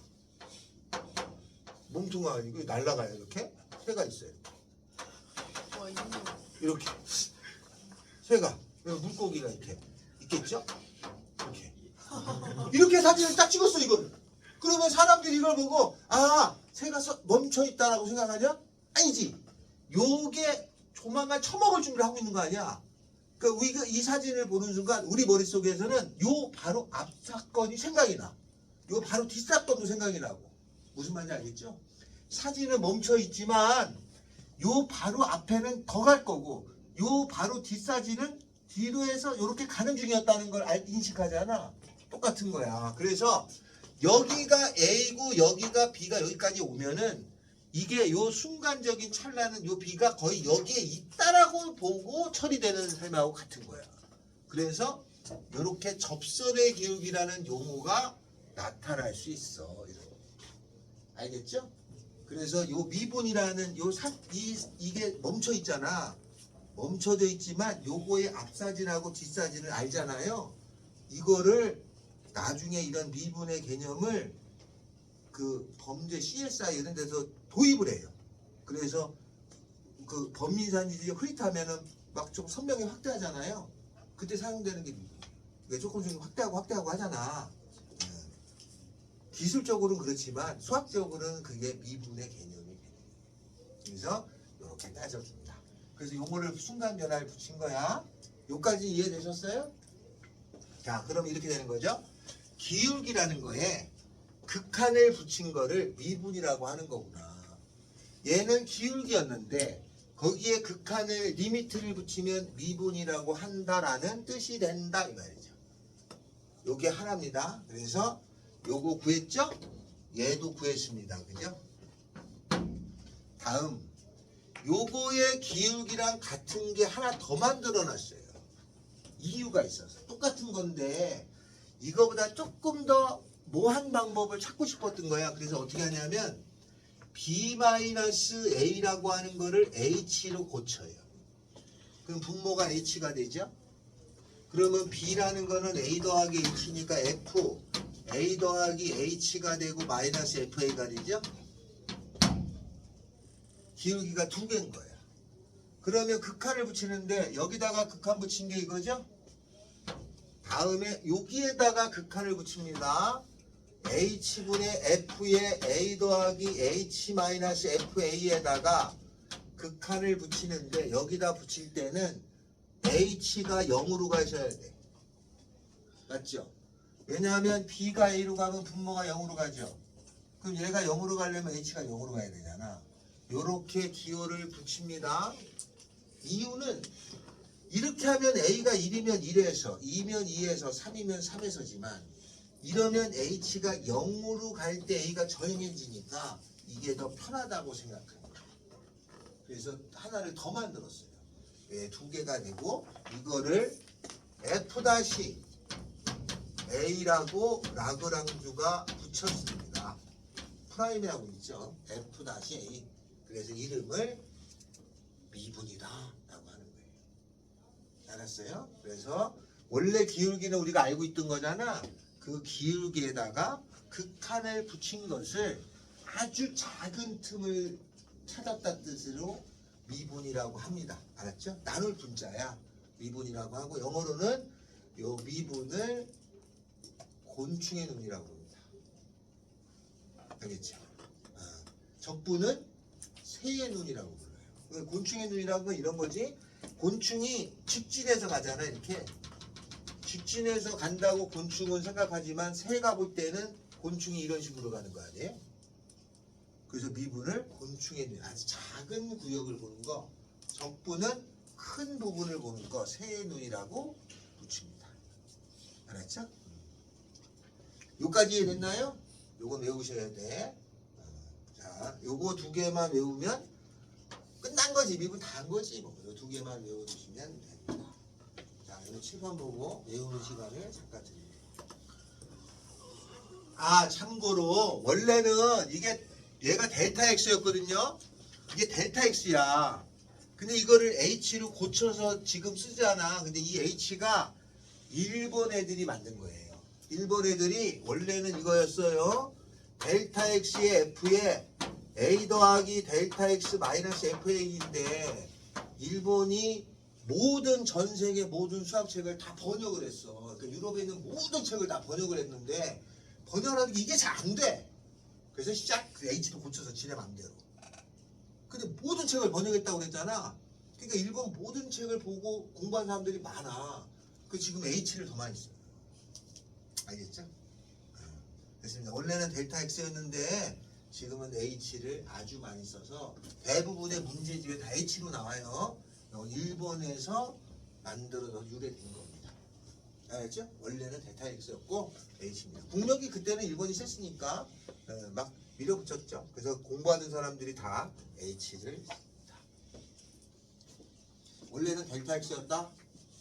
몸통가 아니고 날아가요. 이렇게 새가 있어요. 와, 이거 이렇게 새가 여기 물고기가 이렇게 있겠죠? 이렇게 사진을 딱 찍었어. 이거를. 그러면 사람들이 이걸 보고 새가 멈춰 있다라고 생각하냐? 아니지. 요게 조만간 처먹을 준비를 하고 있는 거 아니야. 그러니까 우리가 이 사진을 보는 순간 우리 머릿속에서는 요 바로 앞 사건이 생각이 나. 요 바로 뒷 사건도 생각이 나고. 무슨 말인지 알겠죠? 사진은 멈춰 있지만 요 바로 앞에는 더 갈 거고 요 바로 뒷사진은 뒤로 해서 이렇게 가는 중이었다는 걸 인식하잖아. 똑같은 거야. 그래서 여기가 A고 여기가 B가 여기까지 오면은 이게 요 순간적인 찰나는 요 B가 거의 여기에 있다라고 보고 처리되는 삶하고 같은 거야. 그래서 이렇게 접선의 기울기라는 용어가 나타날 수 있어. 알겠죠? 그래서 요 미분이라는 이게 멈춰 있잖아. 멈춰져 있지만 요거의 앞사진하고 뒷사진을 알잖아요. 이거를 나중에 이런 미분의 개념을 그 범죄 CSI 이런 데서 도입을 해요. 그래서 그 범민사인지 흐릿하면은 막 좀 선명히 확대하잖아요. 그때 사용되는 게 미분. 조금씩 확대하고 하잖아. 기술적으로는 그렇지만 수학적으로는 그게 미분의 개념이 돼요. 그래서 이렇게 따져줍니다. 그래서 요거를 순간 변화를 붙인 거야. 요까지 이해되셨어요? 자, 그럼 이렇게 되는 거죠. 기울기라는 거에 극한을 붙인 거를 미분이라고 하는 거구나. 얘는 기울기였는데 거기에 극한을 리미트를 붙이면 미분이라고 한다라는 뜻이 된다 이 말이죠. 요게 하나입니다. 그래서 요거 구했죠? 얘도 구했습니다. 그죠? 다음 요거의 기울기랑 같은 게 하나 더 만들어 놨어요. 이유가 있어서. 똑같은 건데 이거보다 조금 더 모한 방법을 찾고 싶었던 거야. 그래서 어떻게 하냐면 B-A라고 하는 거를 H로 고쳐요. 그럼 분모가 H가 되죠? 그러면 B라는 거는 A 더하기 H니까 F A 더하기 H가 되고 마이너스 FA가 되죠? 기울기가 두 개인 거야. 그러면 극한을 붙이는데 여기다가 극한 붙인 게 이거죠? 다음에 여기에다가 극한을 붙입니다. H분의 F에 A 더하기 H 마이너스 FA에다가 극한을 붙이는데 여기다 붙일 때는 H가 0으로 가셔야 돼. 맞죠? 왜냐하면 B가 A로 가면 분모가 0으로 가죠. 그럼 얘가 0으로 가려면 H가 0으로 가야 되잖아. 요렇게 기호를 붙입니다. 이유는 이렇게 하면 A가 1이면 1에서 2면 2에서 3이면 3에서지만 이러면 H가 0으로 갈 때 A가 정해지니까 이게 더 편하다고 생각합니다. 그래서 하나를 더 만들었어요. 왜? 두 개가 되고 이거를 F-A라고 라그랑주가 붙였습니다. 프라임이라고 있죠. F-A. 그래서 이름을 미분이다 라고 하는 거예요. 알았어요? 그래서 원래 기울기는 우리가 알고 있던 거잖아. 그 기울기에다가 극한을 붙인 것을 아주 작은 틈을 찾았다 뜻으로 미분이라고 합니다. 알았죠? 나눌 분자야. 미분이라고 하고 영어로는 요 미분을 곤충의 눈이라고 합니다. 알겠죠? 적분은 새의 눈이라고 불러요. 곤충의 눈이라는 건 이런 거지. 곤충이 직진해서 가잖아. 이렇게 직진해서 간다고 곤충은 생각하지만 새가 볼 때는 곤충이 이런 식으로 가는 거 아니에요? 그래서 미분을 곤충의 눈, 아주 작은 구역을 보는 거, 적분은 큰 부분을 보는 거, 새의 눈이라고 붙입니다. 알았죠? 요까지 됐나요? 요거 외우셔야 돼. 자, 요거 두 개만 외우면 끝난 거지. 미분 다 한 거지. 뭐. 요 두 개만 외워주시면 됩니다. 자, 요 칠판 보고 외우는 시간을 잠깐 드립니다. 아, 참고로 원래는 이게 얘가 델타 X였거든요. 이게 델타 X야. 근데 이거를 H로 고쳐서 지금 쓰잖아. 근데 이 H가 일본 애들이 만든 거예요. 일본 애들이 원래는 이거였어요. 델타 X의 F에 A 더하기 델타 X 마이너스 FA인데 일본이 모든 전 세계 모든 수학책을 다 번역을 했어. 그러니까 유럽에 있는 모든 책을 다 번역을 했는데 번역하는 게 이게 잘 안 돼. 그래서 그 H도 고쳐서 지네 맘대로. 근데 모든 책을 번역했다고 그랬잖아. 그러니까 일본 모든 책을 보고 공부한 사람들이 많아. 그 지금 H를 더 많이 써요. 알겠죠? 됐습니다. 원래는 델타 X였는데 지금은 H를 아주 많이 써서 대부분의 문제집에 다 H로 나와요. 일본에서 만들어서 유래된 겁니다. 알겠죠? 원래는 델타 X였고 H입니다. 국력이 그때는 일본이 셌으니까 막 밀어붙였죠. 그래서 공부하는 사람들이 다 H를 씁니다. 원래는 델타 X였다.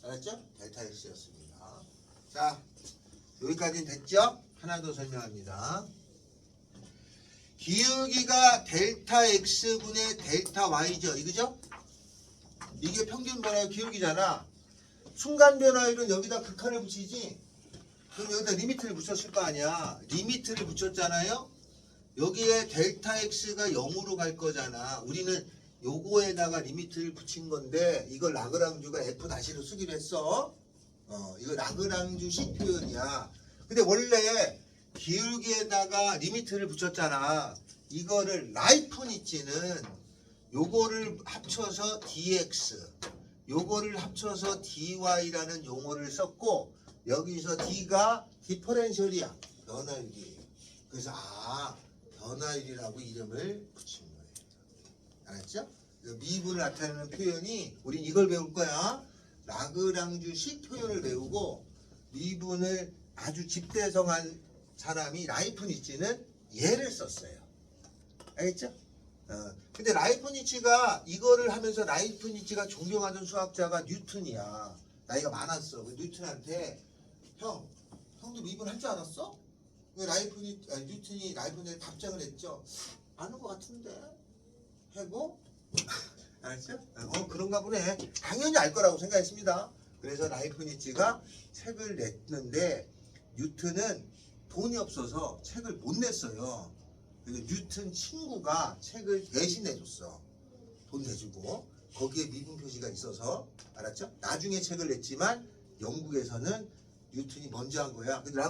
알았죠? 델타 X였습니다. 자, 여기까지는 됐죠? 하나 더 설명합니다. 기울기가 델타 X분의 델타 Y죠. 이거죠? 이게 평균 변화의 기울기잖아. 순간 변화율은 여기다 극한을 붙이지. 그럼 여기다 리미트를 붙였을 거 아니야. 리미트를 붙였잖아요. 여기에 델타 X가 0으로 갈 거잖아. 우리는 요거에다가 리미트를 붙인 건데 이걸 라그랑주가 F-로 쓰기로 했어. 이거 라그랑주식 표현이야. 근데 원래 기울기에다가 리미트를 붙였잖아. 이거를 라이프니츠는 요거를 합쳐서 dx, 요거를 합쳐서 dy라는 용어를 썼고 여기서 d가 디퍼렌셜이야. 변화율이에요. 그래서 변화율이라고 이름을 붙인 거예요. 알았죠? 미분을 나타내는 표현이 우린 이걸 배울 거야. 라그랑주식 표현을 배우고 미분을 아주 집대성한 사람이 라이프니츠는 얘를 썼어요. 알겠죠? 근데 라이프니츠가 이거를 하면서 라이프니츠가 존경하던 수학자가 뉴턴이야. 나이가 많았어. 그 뉴턴한테 형도 미분 할 줄 알았어? 뉴턴이 라이프니츠에 답장을 했죠. 아는 것 같은데 하고 알았죠? 그런가 보네. 당연히 알 거라고 생각했습니다. 그래서 라이프니츠가 책을 냈는데 뉴턴은 돈이 없어서 책을 못 냈어요. 그래서 뉴턴 친구가 책을 대신해 줬어. 돈 내주고 거기에 미분 표시가 있어서 알았죠? 나중에 책을 냈지만 영국에서는 뉴턴이 먼저 한 거야. 근데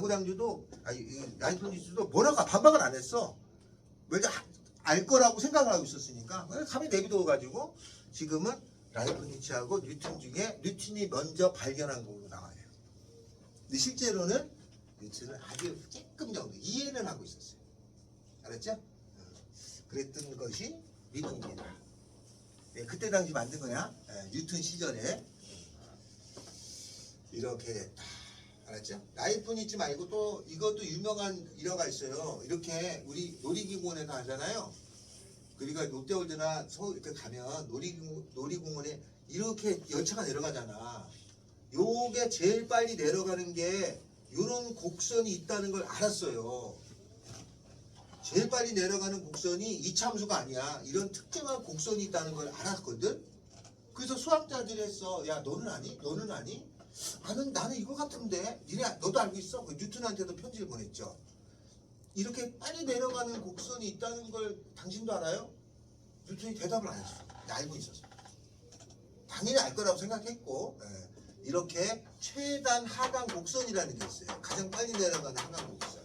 라이프니츠도 뭐라고 반박을 안 했어. 왠지 알 거라고 생각을 하고 있었으니까 가만히 내비둬가지고 지금은 라이프니츠하고 뉴턴 중에 뉴턴이 먼저 발견한 걸로 나와요. 근데 실제로는 뉴턴은 아주 조금 정도 이해는 하고 있었어요. 알았죠? 그랬던 것이 미분입니다. 그때 당시 만든 거야. 뉴턴 시절에 이렇게 됐다. 알았죠? 라이프니츠 말고 또 이것도 유명한 일화가 있어요. 이렇게 우리 놀이기구원에서 하잖아요. 그러니까 롯데월드나 서울 이렇게 가면 놀이공원에 이렇게 열차가 내려가잖아. 요게 제일 빨리 내려가는 게 요런 곡선이 있다는 걸 알았어요. 제일 빨리 내려가는 곡선이 이참수가 아니야. 이런 특정한 곡선이 있다는 걸 알았거든. 그래서 수학자들이 했어. 야 너는 아니? 너는 아니? 나는 이거 같은데 너도 알고 있어? 그 뉴턴한테도 편지를 보냈죠. 이렇게 빨리 내려가는 곡선이 있다는 걸 당신도 알아요? 뉴턴이 대답을 안 했어. 알고 있었어. 당연히 알 거라고 생각했고 이렇게 최단 하강 곡선이라는 게 있어요. 가장 빨리 내려가는 하강 곡선.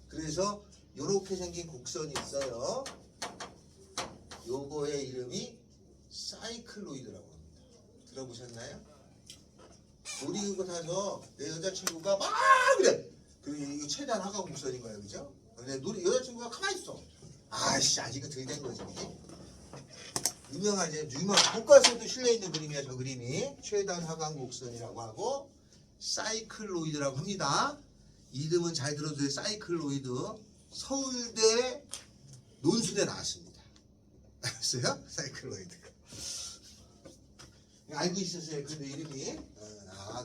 그래서 이렇게 생긴 곡선이 있어요. 요거의 이름이 사이클로이드라고 합니다. 들어보셨나요? 놀이기구 타서 내 여자친구가 막 그래. 그리고 이거 최대한 하강 곡선인 거예요, 그죠? 근데 여자친구가 가만히 있어. 아씨, 아직은 덜 된 거지. 유명하지. 교과서에도 실려 있는 그림이야, 저 그림이. 최단 하강 곡선이라고 하고 사이클로이드라고 합니다. 이름은 잘 들어도 돼. 사이클로이드. 서울대 논술에 나왔습니다. 알았어요? 사이클로이드. 알고 있었어요. 근데 이름이.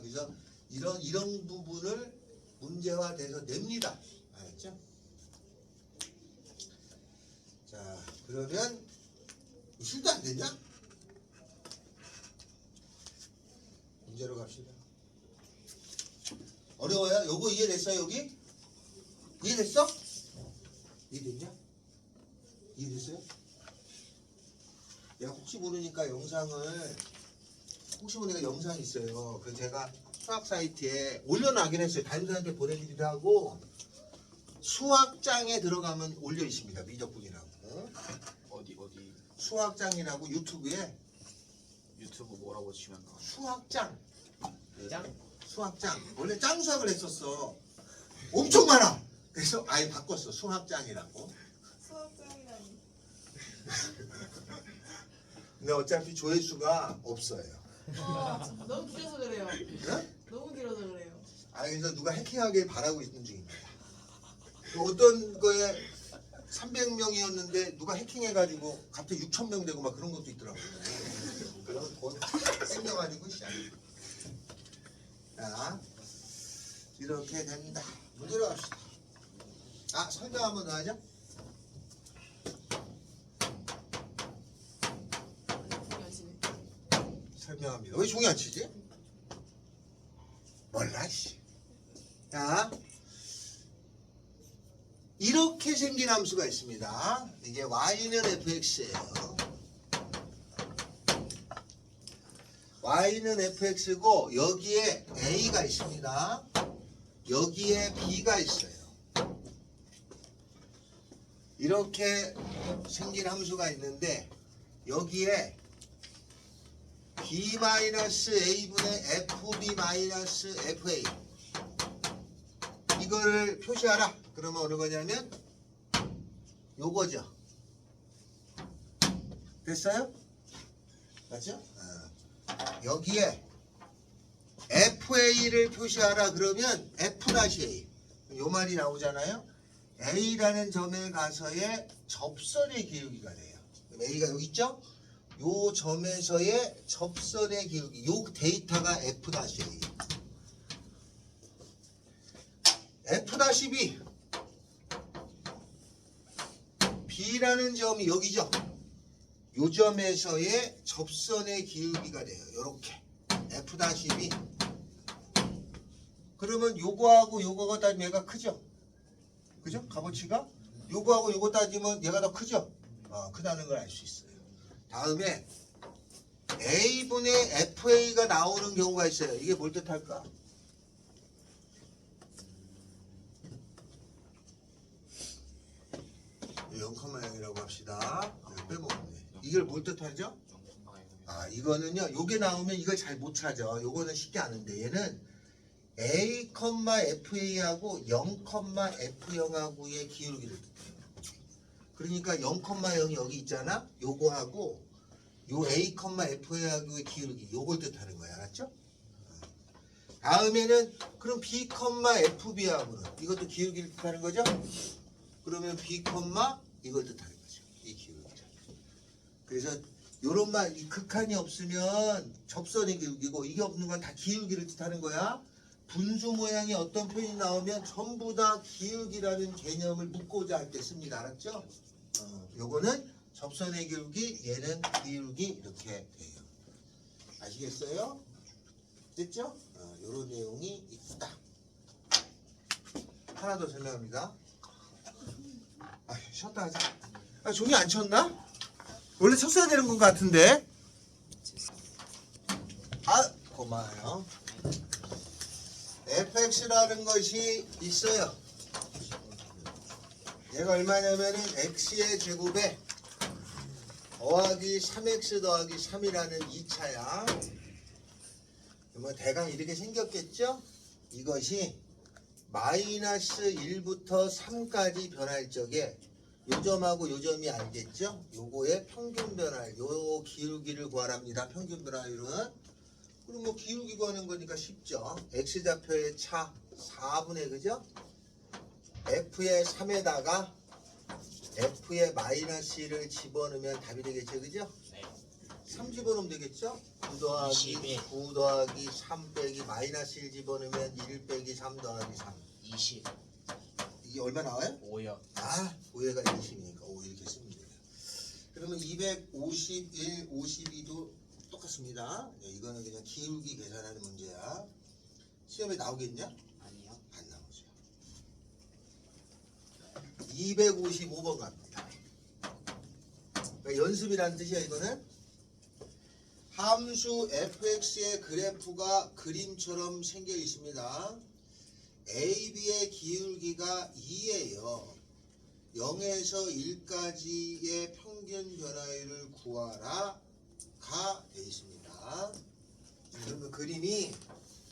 그래서 이런 부분을 문제화돼서 냅니다. 알았죠? 자, 그러면 실도 안 되냐? 문제로 갑시다. 어려워요? 요거 이해됐어요? 여기? 이해됐어? 이해됐냐? 이해됐어요? 내가 혹시 모르니까 영상이 있어요. 그 제가 수학 사이트에 올려놔긴 했어요. 담임선생님한테 보내주기도 하고 수학장에 들어가면 올려 있습니다. 미적분이라고. 어디 수학장이라고 유튜브에 유튜브 뭐라고 치면 나와? 수학장. 장? 수학장. 원래 짱수학을 했었어. 엄청 많아. 그래서 아예 바꿨어. 수학장이라고. 수학장이라니. 근데 어차피 조회수가 없어요. 너무 길어서 그래요. 네? 너무 길어서 그래요. 그래서 누가 해킹하길 바라고 있는 중입니다. 어떤 거에 300명이었는데 누가 해킹해가지고 갑자기 6,000명 되고 막 그런 것도 있더라고요. 그럼 곧 생겨가지고 시작. 자, 이렇게 된다. 문제로 갑시다. 설명 한번 더 하죠. 열심히. 설명합니다. 왜 종이 안 치지? 몰라, 씨. 자, 이렇게 생긴 함수가 있습니다. 이게 y는 fx예요. y는 fx고 여기에 a가 있습니다. 여기에 b가 있어요. 이렇게 생긴 함수가 있는데 여기에 b-a분의 fb-fa 이거를 표시하라. 그러면 어느 거냐면 요거죠. 됐어요? 맞죠? 여기에 fa를 표시하라 그러면 f-a 요 말이 나오잖아요. a라는 점에 가서의 접선의 기울기가 돼요. 그럼 a가 여기 있죠? 요 점에서의 접선의 기울기, 요 데이터가 f-a. f-b b라는 점이 여기죠. 요 점에서의 접선의 기울기가 돼요. 요렇게 f-b. 그러면 요거하고 요거가 따지면 얘가 크죠? 그죠? 값어치가? 요거하고 요거 따지면 얘가 더 크죠? 크다는 걸 알 수 있어요. 다음에 a분의 fa가 나오는 경우가 있어요. 이게 뭘 뜻할까? 네, 0,0이라고 합시다. 빼먹었네. 이걸 뭘 뜻하죠? 이거는요. 요게 나오면 이걸 잘 못 찾아. 요거는 쉽게 아는데 얘는 a, fa하고 0,f0하고의 기울기를 뜻해요. 그러니까 0,0이 여기 있잖아. 요거하고 요 a, fa하고의 기울기 요걸 뜻하는 거야. 알았죠? 다음에는 그럼 b, fb하고는 이것도 기울기를 뜻하는 거죠? 그러면 b, 이걸 뜻하는 거죠. 이 기울기를. 그래서 요런 말, 이 극한이 없으면 접선의 기울기고 이게 없는 건 다 기울기를 뜻하는 거야. 분수 모양의 어떤 표현이 나오면 전부 다 기울기라는 개념을 묻고자 할 때 씁니다. 알았죠? 요거는 접선의 기울기, 얘는 기울기 이렇게 돼요. 아시겠어요? 됐죠? 요런 내용이 있다. 하나 더 설명합니다. 쉬었다 하자. 종이 안 쳤나? 원래 쳤어야 되는 것 같은데. 고마워요. fx라는 것이 있어요. 얘가 얼마냐면은 x의 제곱에 더하기 3x 더하기 3이라는 2차야. 그러면 대강 이렇게 생겼겠죠? 이것이 마이너스 1부터 3까지 변할 적에 요 점하고 요 점이 알겠죠? 요거의 평균 변화율, 요 기울기를 구하랍니다. 평균 변화율은. 그럼 뭐 기울기 구하는 거니까 쉽죠. x좌표의 차 4분의 그죠? f의 3에다가 f의 마이너스 1을 집어넣으면 답이 되겠죠, 그죠? 네. 3 집어넣으면 되겠죠? 9 더하기 21. 9 더하기 3 빼기 마이너스 1 집어넣으면 1 빼기 3 더하기 3. 20. 이게 얼마 나와요? 5요. 5회가 20이니까 5 이렇게 쓰면 돼요. 그러면 251, 52도 똑같습니다. 이거는 그냥 기울기 계산하는 문제야. 시험에 나오겠냐? 아니요. 안 나오죠. 255번 갑니다. 그러니까 연습이라는 뜻이야. 이거는 함수 fx의 그래프가 그림처럼 생겨 있습니다. AB의 기울기가 2예요. 0에서 1까지의 평균 변화율을 구하라 가 되어 있습니다. 그러면 그림이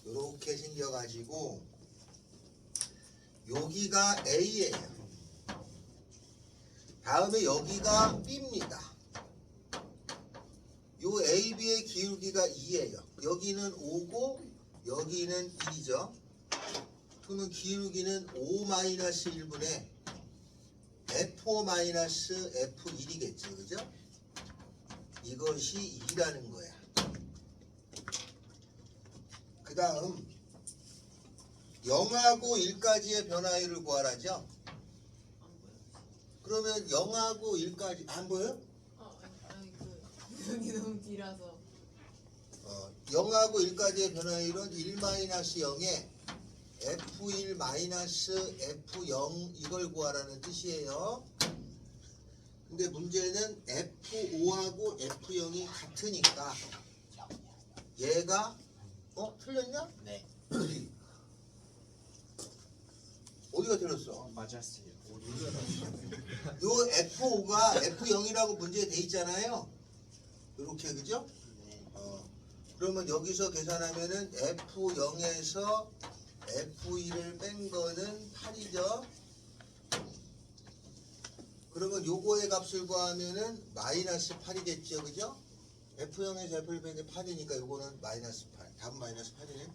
이렇게 생겨가지고 여기가 A예요. 다음에 여기가 B입니다. 요 AB의 기울기가 2예요. 여기는 5고 여기는 1이죠. 그러면 기울기는 5-1분의 F5-F1이겠죠. 그죠? 이것이 2라는 거야. 그 다음 0하고 1까지의 변화율을 구하라죠. 그러면 0하고 1까지 안 보여요? 아니 여기 너무 뒤라서 0하고 1까지의 변화율은 1-0에 F1-F0 이걸 구하라는 뜻이에요. 근데 문제는 F5하고 F0이 같으니까 얘가 틀렸냐? 네. 어디가 틀렸어? 맞았어요. 요 F5가 F0이라고 문제에 돼 있잖아요. 이렇게 그죠? 네. 그러면 여기서 계산하면은 F0에서 F1을 뺀 거는 8이죠. 그러면 요거의 값을 구하면은 -8이겠죠. 그죠? F0에서 F1을 뺀 게 8이니까 요거는 -8. 답은 -8이네.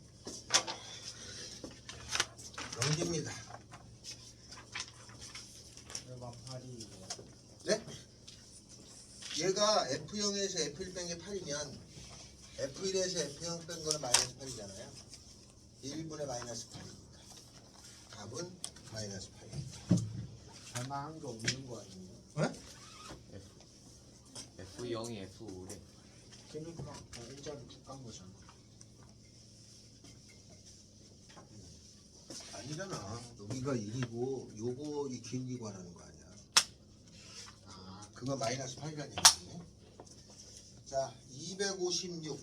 넘깁니다. 얼마 8이 네? 얘가 F0에서 F1 뺀 게 8이면 F1에서 F0 뺀 거는 -8이잖아요. 1분의 -8이니까 답은 -8입니다. 변화한 게 없는 거 아니에요? 네? F0이 F5래. 그니까 일자로 쭉 간 거잖아. 아니잖아. 여기가 1이고 요거 이 기울기 관하는 거 아니야. 그거 -8이라는 얘기네. 자, 256,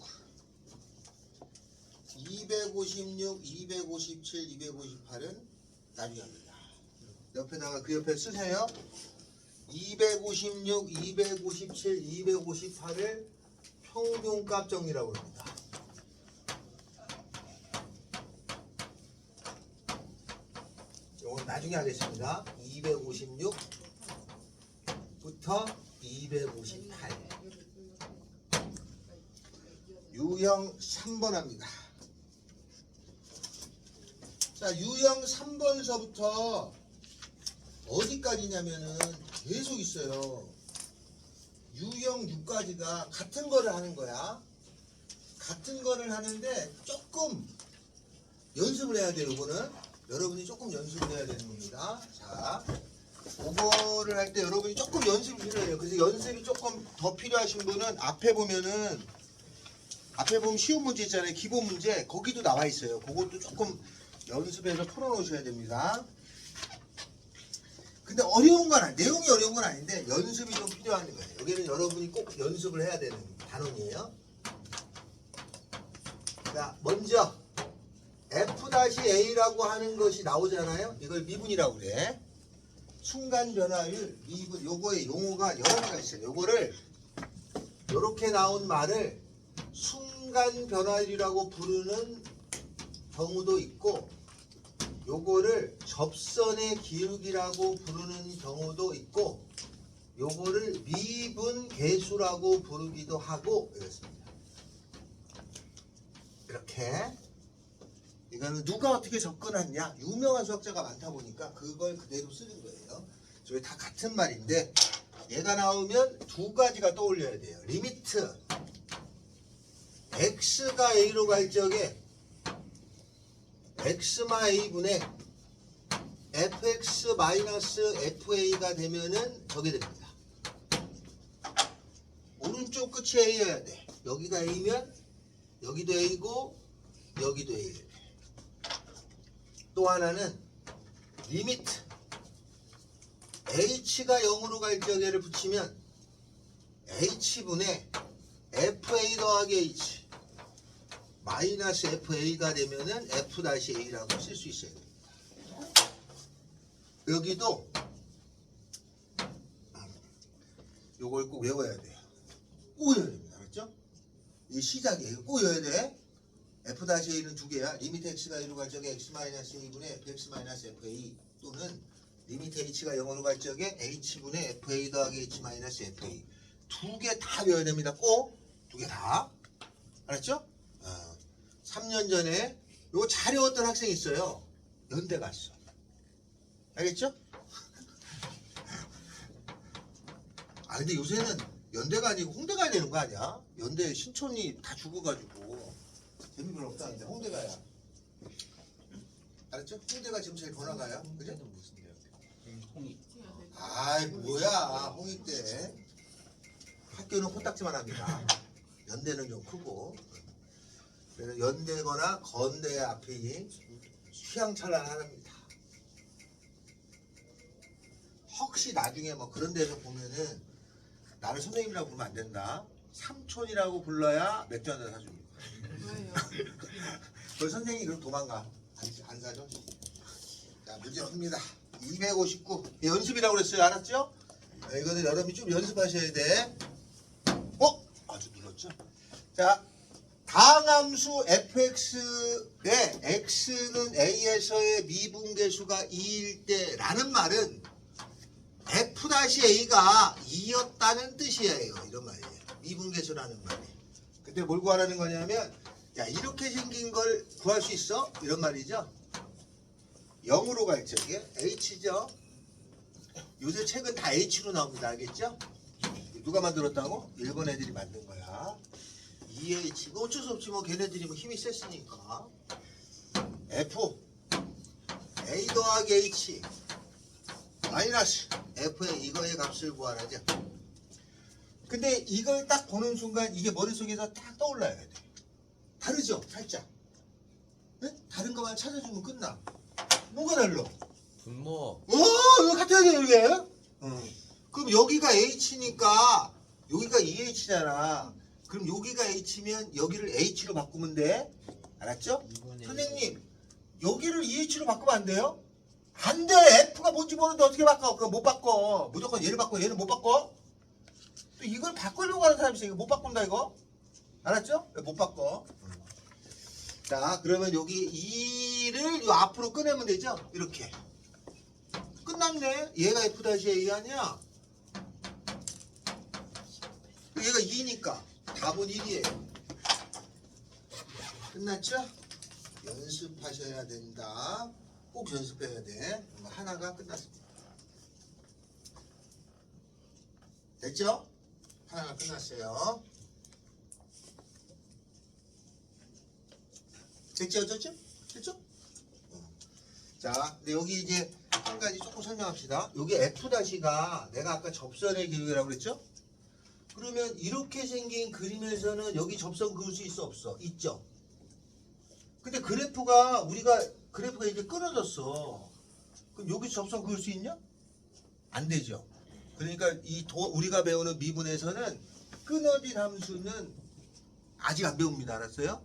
257, 258은 나중에 합니다. 옆에다가 그 옆에 쓰세요. 256, 257, 258을 평균값 정리라고 합니다. 이건 나중에 하겠습니다. 256부터 258. 유형 3번 합니다. 자, 유형 3번서부터 어디까지냐면은 계속 있어요. 유형 6까지가 같은 거를 하는 거야. 같은 거를 하는데 조금 연습을 해야 돼요. 이거는 여러분이 조금 연습을 해야 되는 겁니다. 자, 그거를 할 때 여러분이 조금 연습이 필요해요. 그래서 연습이 조금 더 필요하신 분은 앞에 보면 쉬운 문제 있잖아요. 기본 문제 거기도 나와 있어요. 그것도 조금 연습해서 풀어놓으셔야 됩니다. 근데 어려운 건 내용이 어려운 건 아닌데 연습이 좀 필요한 거예요. 여기는 여러분이 꼭 연습을 해야 되는 단원이에요. 자, 먼저 F-A라고 하는 것이 나오잖아요. 이걸 미분이라고 그래. 순간 변화율 미분. 요거의 용어가 여러 개가 있어요. 요거를 요렇게 나온 말을 순간 변화율이라고 부르는 경우도 있고 요거를 접선의 기울기라고 부르는 경우도 있고 요거를 미분 계수라고 부르기도 하고 이렇습니다. 이렇게 이거는 누가 어떻게 접근했냐 유명한 수학자가 많다 보니까 그걸 그대로 쓰는 거예요. 저희 다 같은 말인데 얘가 나오면 두 가지가 떠올려야 돼요. 리미트 x가 a로 갈 적에 x마-a분의 fx-fa가 되면은 저게 됩니다. 오른쪽 끝이 a여야 돼. 여기가 a면 여기도 a고 여기도 a여야 돼. 또 하나는 리미트 h가 0으로 갈 적에를 붙이면 h분의 fa 더하기 h 마이너스 fa가 되면은 f-a라고 쓸 수 있어야 됩니다. 여기도 요걸 꼭 외워야 돼요. 꼭 외워야 됩니다. 알았죠? 이 시작이에요. 꼭 외워야 돼. F-A는 두 개야. 리미트 x가 1로 갈 적에 x-a분의 fx-fa 또는 리미트 h가 0으로 갈 적에 h분의 fa 더하기 h-fa 두 개 다 외워야 됩니다. 꼭 두 개 다. 알았죠? 3년 전에 요거 잘 외웠던 학생이 있어요. 연대 갔어. 알겠죠? 아 근데 요새는 연대가 아니고 홍대 가야 되는 거 아니야? 연대 신촌이 다 죽어가지고 재미 별로 없다는데 홍대 가야. 알았죠? 홍대가 지금 제일 번화가야. 그죠? 무슨 대학? 홍이. 아이 뭐야 홍익 때 학교는 코딱지만 합니다. 연대는 좀 크고 그래서 연대거나 건대 앞이 휘황찬란합니다. 혹시 나중에 뭐 그런 데서 보면은 나를 선생님이라고 부르면 안 된다. 삼촌이라고 불러야 맥주 한잔 사줍니다. 왜요? 그 선생님이 그럼 도망가. 안 사줘. 자 문제 풉니다. 259 연습이라고 그랬어요. 알았죠? 이거는 여러분이 좀 연습하셔야 돼. 아주 눌렀죠? 자 다항함수 fx의 x는 a에서의 미분계수가 2일 때 라는 말은 f-a가 2였다는 뜻이에요. 이런 말이에요. 미분계수라는 말이. 근데 뭘 구하라는 거냐면 야 이렇게 생긴 걸 구할 수 있어? 이런 말이죠. 0으로 갈 적에 h죠. 요새 책은 다 h로 나옵니다. 알겠죠? 누가 만들었다고? 일본 애들이 만든 거야. 2h 이거 어쩔 수 없지 뭐 걔네들이 뭐 힘이 셌으니까. f a 더하기 h 마이너스 f의 이거의 값을 구하라죠. 근데 이걸 딱 보는 순간 이게 머릿속에서 딱 떠올라야 돼. 다르죠? 살짝. 네? 다른 것만 찾아주면 끝나. 뭐가 달라? 분모. 이거 같아야 돼 이게. 그럼 여기가 h니까 여기가 2h잖아. 그럼 여기가 h면 여기를 h로 바꾸면 돼. 알았죠? 선생님 여기를 2h로 바꾸면 안 돼요? 안 돼. f가 뭔지 모르는데 어떻게 바꿔? 그거 못 바꿔. 무조건 얘를 바꿔. 얘는 못 바꿔. 또 이걸 바꾸려고 하는 사람이 있어. 이거 못 바꾼다 이거. 알았죠? 못 바꿔. 자 그러면 여기 2를 요 앞으로 꺼내면 되죠? 이렇게. 끝났네. 얘가 f-a 아니야? 얘가 2니까 답은 1이에요. 끝났죠? 연습하셔야 된다. 꼭 연습해야 돼. 하나가 끝났습니다. 됐죠? 하나가 끝났어요. 됐죠? 어쩌죠? 됐죠? 자, 근데 여기 이제 한 가지 조금 설명합시다. 여기 f-가 내가 아까 접선의 기울기라고 그랬죠? 그러면 이렇게 생긴 그림에서는 여기 접선 그을 수 있어 없어? 있죠? 근데 그래프가 이제 끊어졌어. 그럼 여기 접선 그을 수 있냐? 안 되죠. 그러니까 우리가 배우는 미분에서는 끊어진 함수는 아직 안 배웁니다. 알았어요?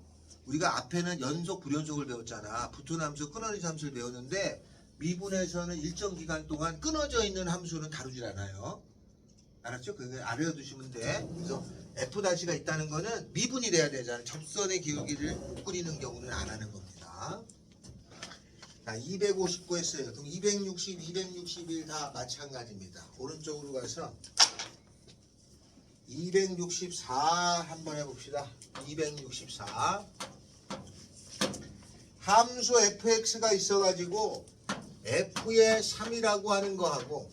우리가 앞에는 연속 불연속을 배웠잖아. 붙은 함수, 끊어진 함수를 배웠는데 미분에서는 일정 기간 동안 끊어져 있는 함수는 다루질 않아요. 알았죠? 그거 알아두시면 돼. 그래서 f-가 있다는 거는 미분이 돼야 되잖아. 접선의 기울기를 꾸리는 경우는 안 하는 겁니다. 자, 259 했어요. 그럼 260, 261 다 마찬가지입니다. 오른쪽으로 가서 264 한번 해봅시다. 264 함수 fx가 있어가지고 f의 3이라고 하는 거하고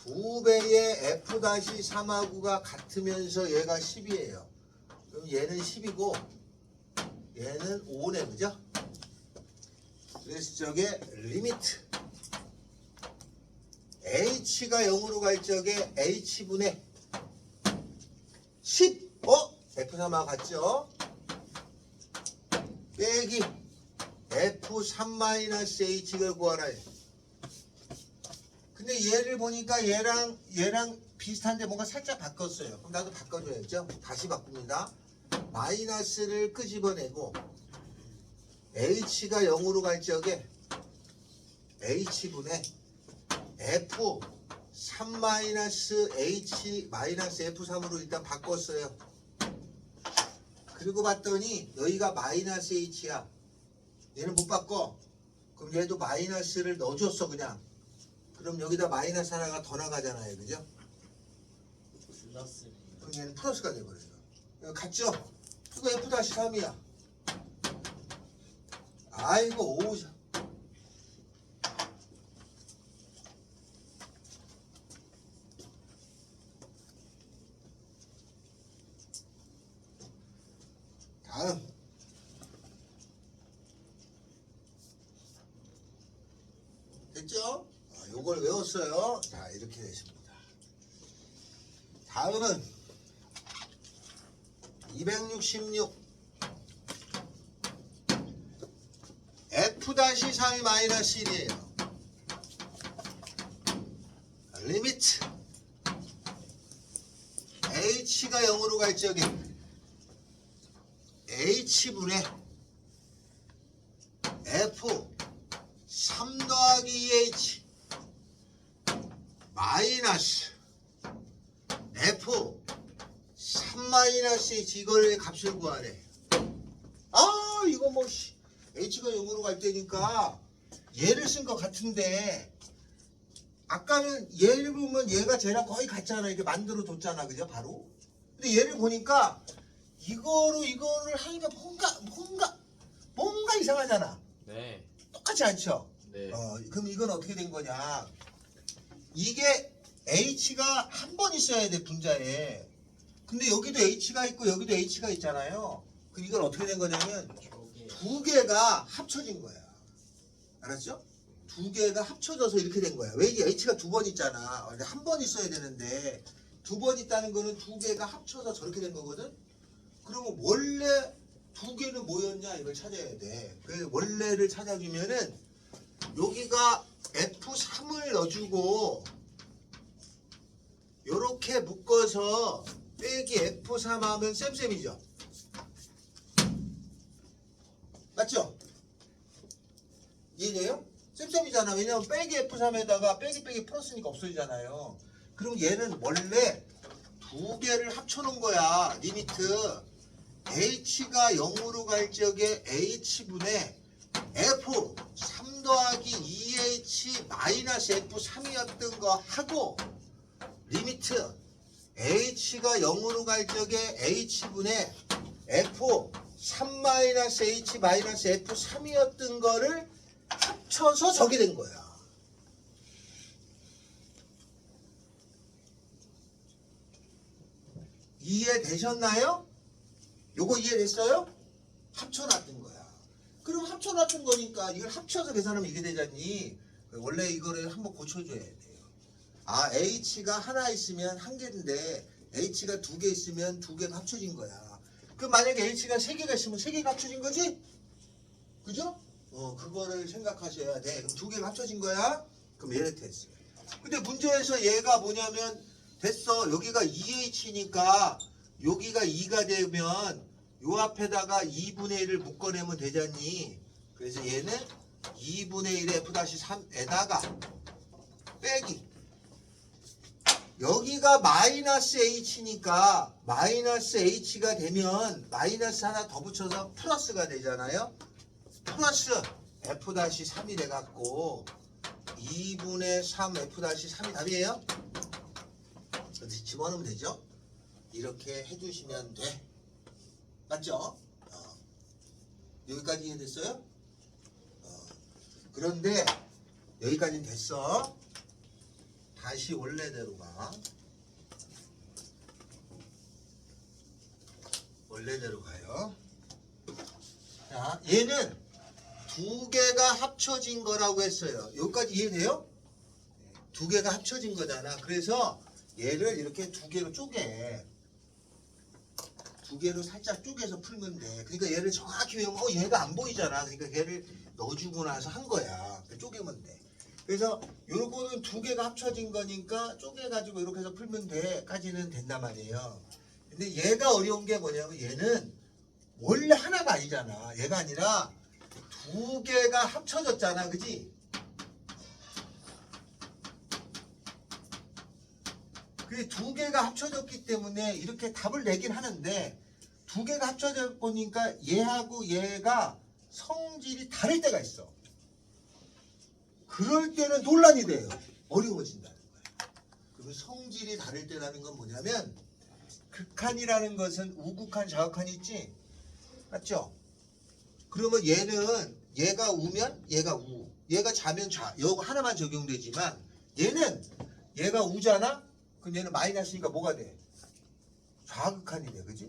2배의 f-3하고가 같으면서 얘가 10이에요. 그럼 얘는 10이고 얘는 5네. 그죠? 그래서 저게 리미트 h가 0으로 갈 적에 h분의 10 f3하고 같죠? 빼기 f3-h를 구하라. 근데 얘를 보니까 얘랑 비슷한데 뭔가 살짝 바꿨어요. 그럼 나도 바꿔줘야죠. 다시 바꿉니다. 마이너스를 끄집어내고 h가 0으로 갈 적에 h분의 f3-h-f3으로 일단 바꿨어요. 그 그리고 봤더니 여기가 마이너스 h야. 얘는 못 바꿔. 그럼 얘도 마이너스를 넣어줬어 그냥. 그럼 여기다 마이너스 하나가 더 나가잖아요, 그죠? 플러스. 그럼 얘는 플러스가 돼버려요. 같죠? 이거 F-3이야. 아이고 오. 다음. 됐죠? 요걸 외웠어요. 자, 이렇게 됐습니다. 다음은 266 F-3이 마이너스 1이에요. 리미트 H가 0으로 갈 적에 H분의 F 3 더하기 2H 마이너스 F 3 마이너스 H 이걸 값을 구하래. 아 이거 뭐 H가 0으로 갈 때니까 얘를 쓴 것 같은데 아까는 얘를 보면 얘가 쟤랑 거의 같잖아. 이렇게 만들어 뒀잖아 그죠 바로. 근데 얘를 보니까 이거를 하니까 뭔가 이상하잖아. 네. 똑같지 않죠? 네. 그럼 이건 어떻게 된 거냐? 이게 H가 한 번 있어야 돼 분자에. 근데 여기도 H가 있고 여기도 H가 있잖아요. 그럼 이건 어떻게 된 거냐면 저게 두 개가 합쳐진 거야. 알았죠? 두 개가 합쳐져서 이렇게 된 거야. 왜 이게 H가 두 번 있잖아. 한 번 있어야 되는데 두 번 있다는 거는 두 개가 합쳐서 저렇게 된 거거든. 그러면 원래 두 개는 뭐였냐 이걸 찾아야 돼. 그 원래를 찾아주면은 여기가 F3을 넣어주고 요렇게 묶어서 빼기 F3 하면 쌤쌤이죠. 맞죠? 이해돼요? 쌤쌤이잖아. 왜냐면 빼기 F3에다가 빼기 플러스니까 없어지잖아요. 그럼 얘는 원래 두 개를 합쳐놓은 거야. 리미트 H가 0으로 갈 적에 H분의 F 3 더하기 2H 마이너스 F3이었던 거 하고 리미트 H가 0으로 갈 적에 H분의 F 3 마이너스 H 마이너스 F3이었던 거를 합쳐서 저게 된 거야. 이해되셨나요? 요거 이해됐어요? 합쳐놨던 거야. 그럼 합쳐놨던 거니까 이걸 합쳐서 계산하면 이게 되잖니. 원래 이거를 한번 고쳐줘야 돼요. 아 H가 하나 있으면 한 개인데 H가 두 개 있으면 두 개가 합쳐진 거야. 그럼 만약에 H가 세 개가 있으면 세 개가 합쳐진 거지? 그죠? 그거를 생각하셔야 돼. 그럼 두 개가 합쳐진 거야? 그럼 얘를 됐어. 근데 문제에서 얘가 뭐냐면 됐어. 여기가 2H니까 여기가 2가 되면 요 앞에다가 2분의 1을 묶어내면 되잖니. 그래서 얘는 2분의 1의 F-3에다가 빼기 여기가 마이너스 H니까 마이너스 H가 되면 마이너스 하나 더 붙여서 플러스가 되잖아요. 플러스 F-3이 돼갖고 2분의 3 F-3이 답이에요. 그래서 집어넣으면 되죠. 이렇게 해주시면 돼. 맞죠? 여기까지 이해됐어요? 그런데 여기까지는 됐어. 다시 원래대로 가. 원래대로 가요. 자, 얘는 두 개가 합쳐진 거라고 했어요. 여기까지 이해돼요? 두 개가 합쳐진 거잖아. 그래서 얘를 이렇게 두 개로 쪼개. 두 개로 살짝 쪼개서 풀면 돼. 그러니까 얘를 정확히 외우면 얘가 안 보이잖아. 그러니까 얘를 넣어주고 나서 한 거야. 쪼개면 돼. 그래서 요거는 두 개가 합쳐진 거니까 쪼개가지고 이렇게 해서 풀면 돼까지는 된단 말이에요. 근데 얘가 어려운 게 뭐냐면 얘는 원래 하나가 아니잖아. 얘가 아니라 두 개가 합쳐졌잖아. 그지? 그 두 개가 합쳐졌기 때문에 이렇게 답을 내긴 하는데 두 두 개가 합쳐져 보니까 얘하고 얘가 성질이 다를 때가 있어. 그럴 때는 논란이 돼요. 어려워진다는 거야. 그리고 성질이 다를 때라는 건 뭐냐면 극한이라는 것은 우극한 좌극한이 있지? 맞죠? 그러면 얘가 우면 얘가 우, 얘가 좌면 좌. 이거 하나만 적용되지만 얘가 우잖아? 그럼 얘는 마이너스니까 뭐가 돼? 좌극한이 돼. 그지?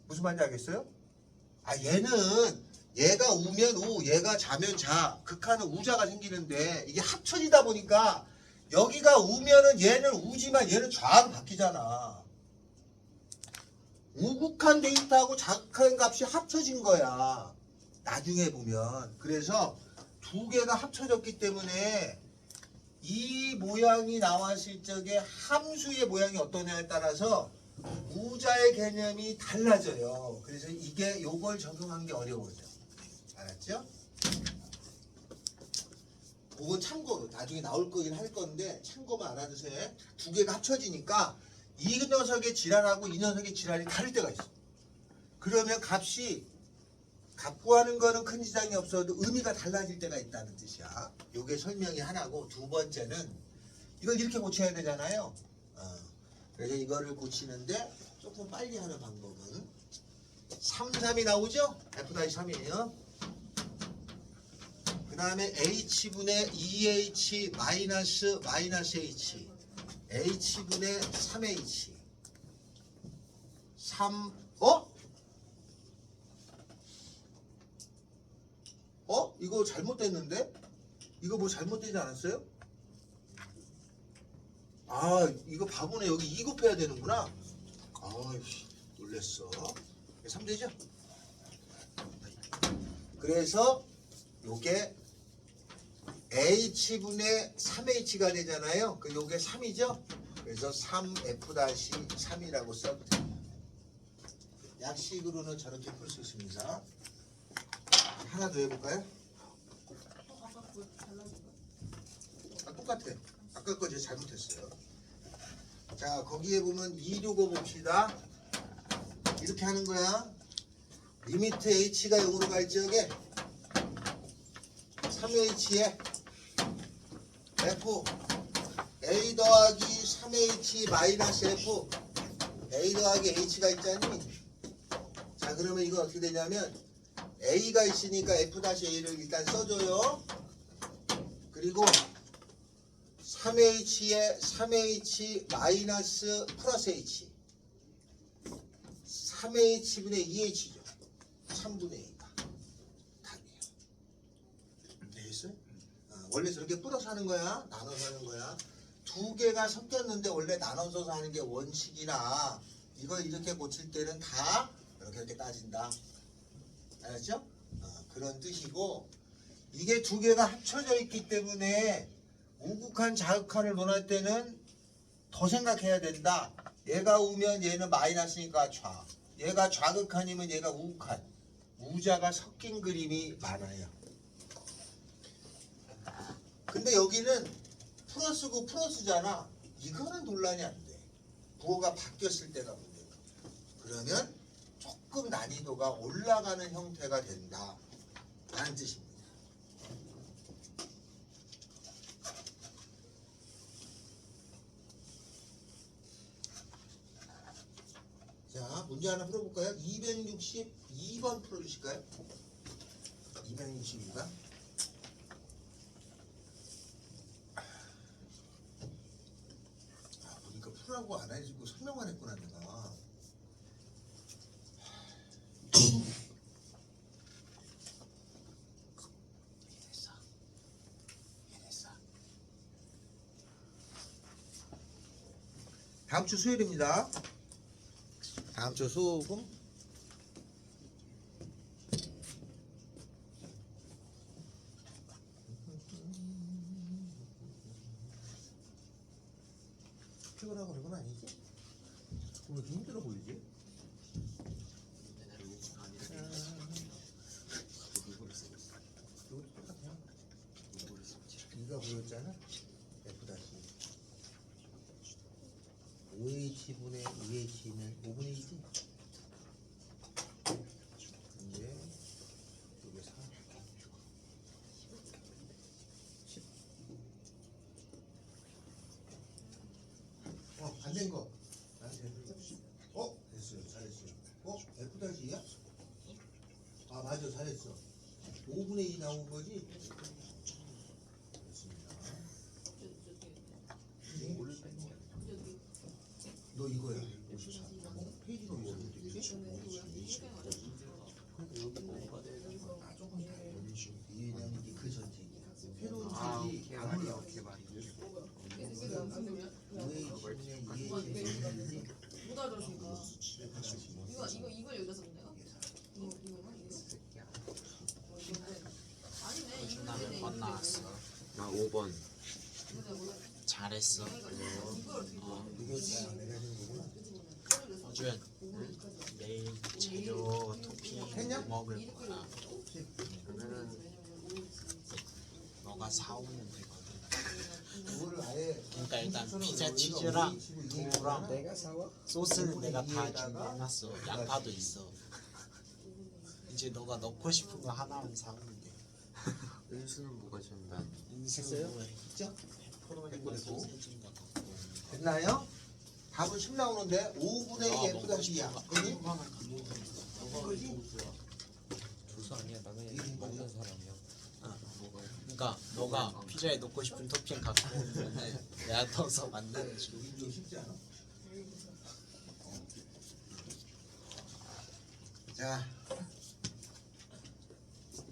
무슨 말인지 알겠어요? 얘가 우면 우, 얘가 좌면 좌. 극한은 우자가 생기는데 이게 합쳐지다 보니까 여기가 우면은 얘는 우지만 얘는 좌로 바뀌잖아. 우극한 데이터하고 좌극한 값이 합쳐진 거야. 나중에 보면. 그래서 두 개가 합쳐졌기 때문에 이 모양이 나왔을 적에 함수의 모양이 어떠냐에 따라서 우자의 개념이 달라져요. 그래서 이게 요걸 적용한 게 어려워져. 알았죠? 그건 참고로 나중에 나올 거긴 할 건데 참고만 알아두세요. 두 개가 합쳐지니까 이 녀석의 질환하고 이 녀석의 질환이 다를 때가 있어. 그러면 값이 구하는 거는 큰 지장이 없어도 의미가 달라질 때가 있다는 뜻이야. 요게 설명이 하나고, 두 번째는 이걸 이렇게 고쳐야 되잖아요. 그래서 이거를 고치는데 조금 빨리 하는 방법은 3, 3이 나오죠? F-3이에요. 그 다음에 H분의 2H 마이너스 H H분의 3H 3 이거 잘못됐는데? 이거 뭐 잘못되지 않았어요? 이거 바보네. 여기 2 곱해야 되는구나. 놀랬어. 3 되죠? 그래서 요게 H분의 3H가 되잖아요. 요게 3이죠? 그래서 3F-3이라고 써도 돼요. 약식으로는 저렇게 풀 수 있습니다. 하나 더 해볼까요? 똑같아. 아까 거 제가 잘못했어요. 자, 거기에 보면 2 두고 봅시다. 이렇게 하는 거야. 리미트 H가 0으로 갈 적에 3H에 F A 더하기 3H 마이너스 F A 더하기 H가 있잖니. 자, 그러면 이건 어떻게 되냐면 A가 있으니까 F-A를 일단 써줘요. 그리고 3H에 3H 마이너스 플러스 H 3H분의 2H죠. 3분의 2가 답이에요. 되겠어요? 원래 저렇게 뿌려서 하는 거야. 나눠서 하는 거야. 두 개가 섞였는데 원래 나눠서 하는 게 원칙이라 이걸 이렇게 고칠 때는 다 이렇게 따진다. 알았죠? 그런 뜻이고, 이게 두 개가 합쳐져 있기 때문에 우극한 좌극한을 논할 때는 더 생각해야 된다. 얘가 우면 얘는 마이너스니까 좌, 얘가 좌극한이면 얘가 우극한, 우자가 섞인 그림이 많아요. 근데 여기는 플러스고 플러스잖아. 이거는 논란이 안 돼. 부호가 바뀌었을 때가 문제야. 그러면 조금 난이도가 올라가는 형태가 된다 라는 뜻입니다. 자, 문제 하나 풀어볼까요? 262번 풀어주실까요? 262번. 보니까 풀라고 안 해주고 설명만 했구나 내가. 다음 주 수요일입니다. 다음 주 수금 피곤하고 그런 건 아니지? 왜 이렇게 힘들어 보이지? 이거 보였잖아? F-. 5H분의 2H는 5분의 2지? 2분의 2 나온 거지? 너 이거야. 페이지가 왜 이렇게 되지? 이해는 이게 그 전지. 새로운 책이 아무리 못 알아주니까. 이거 여기다 썼네. 아니네. 이거 나 몇 번 나왔어? 나 5번. 잘했어. 이게 내가 하는 거구나. 어주연 내일 재료 토핑 했냐? 먹을 거야. 너가 사오면 되거든. 그거를 아예 그러니까 일단 피자 치즈랑 도우랑 내가 사와? 소스는 내가 다 준비해놨어. 양파도 있어. 이제 너가 넣고 싶은 거 하나만 사오면 돼. 은수는 뭐가 전반? 했어요? 진짜? 페퍼로니가 소세지인가 넣고. 됐나요? 답은 10 나오는데 5분의 2 F 다시야. 그니? 조수 아니야. 나는 먹는 사람이야. 그러니까 너가 피자에 넣고 싶은 토핑 갖고 오면은 내가 넣어서 만들어줄게. 여기 좀 쉽지 않아? 자,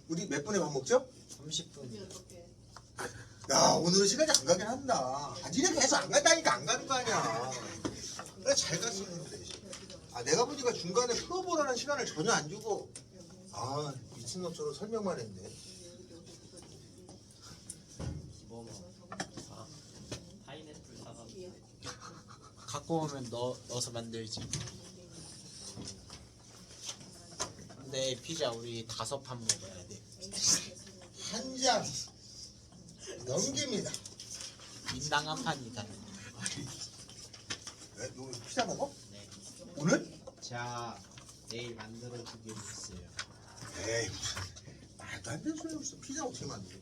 우리 몇 분에 밥 먹죠? 30분. 야, 오늘은 시간이 안 가긴 한다. 아, 니네 계속 안 간다니까 안 가는 거 아니야. 그래, 잘 갔었는데. 아, 내가 보니까 중간에 풀어보라는 시간을 전혀 안 주고, 아, 미친놈처럼 설명만 했네. 파인애플 사과 갖고 오면 넣어서 만들지. 근데 피자 우리 5판 먹어야 돼. 한 장 넘깁니다. 인당 한 판이다. 왜? 너 피자 먹어? 네. 오늘? 자, 내일 만들어 주기로 했어요. 에이, 무슨 말도 안 되는 소리 없어. 피자 어떻게 만들어?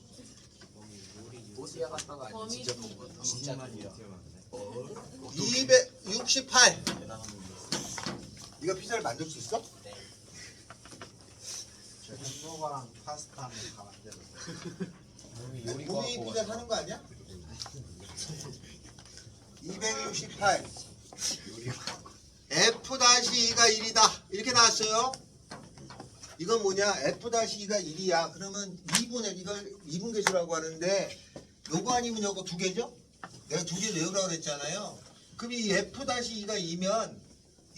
오시아 갔다가 아니 진짜 먹은 진짜 말이야. 268. 네가 피자를 만들 수 있어? 네. 저 햄버거랑 파스타는 다 만들었어요. 몸이 우리 피자 사는 거 아니야? 268. F-2가 1이다. 이렇게 나왔어요. 이건 뭐냐? F-2가 1이야. 그러면 2분의 이걸 2분 계수라고 하는데 요거 아니면 요거 두 개죠? 내가 두 개 외우라고 그랬잖아요. 그럼 이 F-2가 2면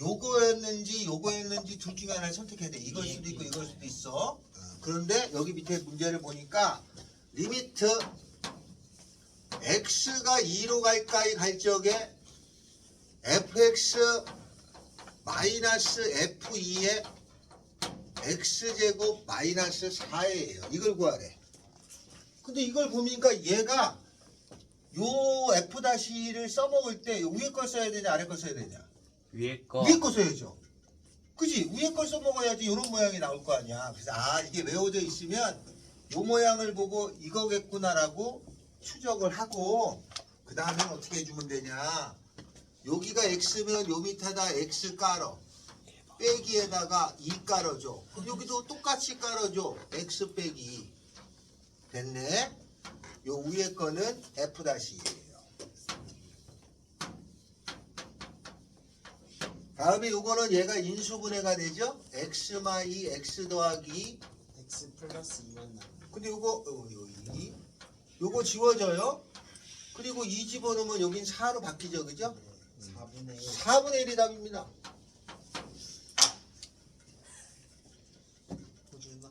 요거였는지 둘 중에 하나를 선택해야 돼. 이걸 수도 있고 이걸 수도 있어. 그런데 여기 밑에 문제를 보니까 리미트 x가 2로 갈까이 갈 적에 fx 마이너스 f2의 x제곱 마이너스 4예요. 이걸 구하래. 근데 이걸 보니까 얘가 요 f-를 써먹을 때 위에 걸 써야 되냐 아래 걸 써야 되냐? 위에 거. 위에 거 써야죠. 그지? 위에 걸 써먹어야지 이런 모양이 나올 거 아니야. 그래서 아 이게 외워져 있으면 요 모양을 보고 이거겠구나라고 추적을 하고 그 다음에 어떻게 해주면 되냐. 여기가 x면 요 밑에다 x 깔어. 빼기에다가 2 깔아줘. 그럼 여기도 똑같이 깔아줘. x 빼기 2. 됐네. 요 위에 거는 f-이에요. 다음에 요거는 얘가 인수분해가 되죠. x 마이 x 더하기 X 플러스 2만 나. 근데 요거 요거 지워져요. 그리고 2 집어넣으면 여긴 4로 바뀌죠. 그죠? 4분의 1. 4분의 1이 답입니다. 호주나?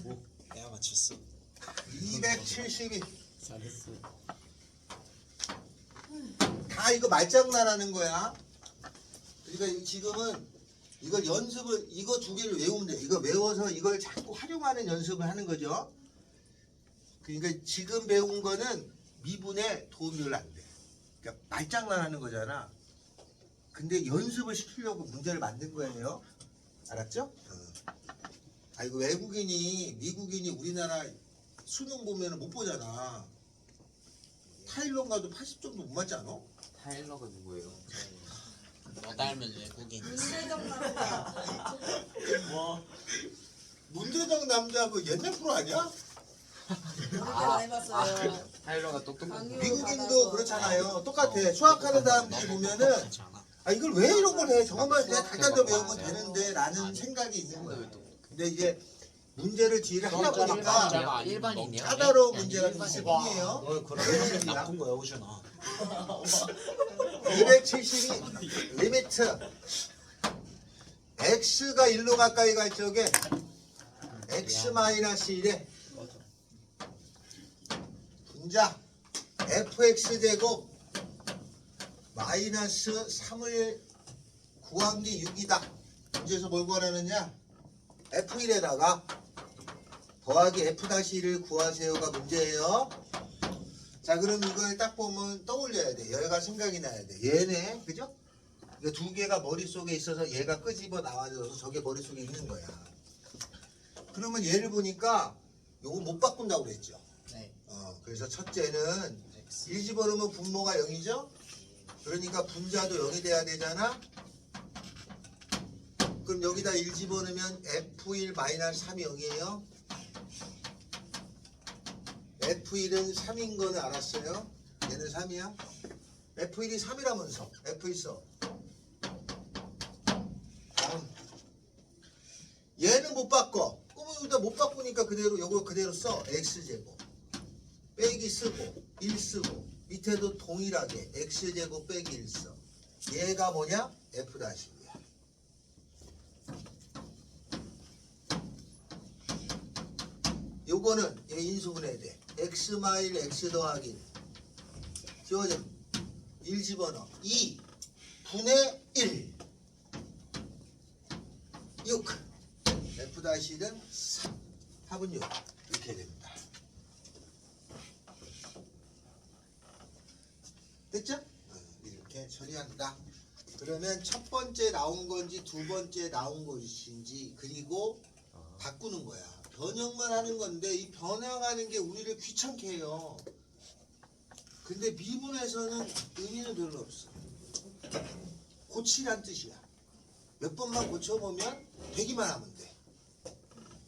뭐? 내가 맞췄어. 272. 잘했어. 다 이거 말장난하는 거야. 그러니까 지금은 이걸 연습을 이거 두 개를 외우면 돼. 이거 외워서 이걸 자꾸 활용하는 연습을 하는 거죠. 그러니까 지금 배운 거는 미분에 도움이 별로 안 돼. 그러니까 말장난하는 거잖아. 근데 연습을 시키려고 문제를 만든 거예요. 알았죠? 아 이거 외국인이 미국인이 우리나라 수능 보면 못 보잖아. 타일런 가도 80점도 못 맞지 않아? 타일러가 누구예요? 너 닮은 외국인. 문제적 나왔다. 뭐 문제적 남자 그 옛날 프로 아니야? 어릴 때 많이 봤어요. 타일러가 똑똑한 강요 미국인도 받아서. 그렇잖아요. 똑같아. 수학하는 사람들이 보면은 똑똑하지 않아. 아 이걸 왜 이런 걸 해? 저것만 그냥 달달더 배우면 되는데 라는 생각이 있는 거야. 근데 이제 문제를 뒤를 하다 보니까 남자가 일반인이야? 까다로운 문제가 좀 있을 뿐이에요. 너 그러면 나쁜 거야 오준아. 272 리미트 x가 1로 가까이 갈 적에 x-1에 분자 fx제곱 마이너스 3을 구한 게 6이다. 문제에서 뭘 구하라느냐? f1에다가 더하기 f-1을 구하세요가 문제예요. 자 그럼 이걸 딱 보면 떠올려야 돼. 얘가 생각이 나야 돼. 얘네 그죠? 이거 두 개가 머릿속에 있어서 얘가 끄집어 나와줘서 저게 머릿속에 있는 거야. 그러면 얘를 보니까 요거 못 바꾼다고 그랬죠. 네. 그래서 첫째는 1 집어넣으면 분모가 0이죠? 그러니까 분자도 0이 돼야 되잖아? 그럼 여기다 1 집어넣으면 F1-3이 0이에요? F1은 3인 거는 알았어요? 얘는 3이야? F1이 3이라면서 F 있어. 다음 얘는 못 바꿔. 그러면 여기다 못 바꾸니까 그대로 요거 그대로 써. X제곱 빼기 쓰고 1 쓰고 밑에도 동일하게 X제곱 빼기 1 써. 얘가 뭐냐? F-1이야. 요거는 얘 인수분해 돼. X 마일 X 더하기 1 지워져 1 집어넣어 2 분의 1 6 F-1은 3 합은 6 이렇게 됩니다. 됐죠? 이렇게 처리한다. 그러면 첫 번째 나온 건지 두 번째 나온 것인지 그리고 바꾸는 거야. 변형만 하는 건데 이 변형하는 게 우리를 귀찮게 해요. 근데 미분에서는 의미는 별로 없어. 고치란 뜻이야. 몇 번만 고쳐보면 되기만 하면 돼.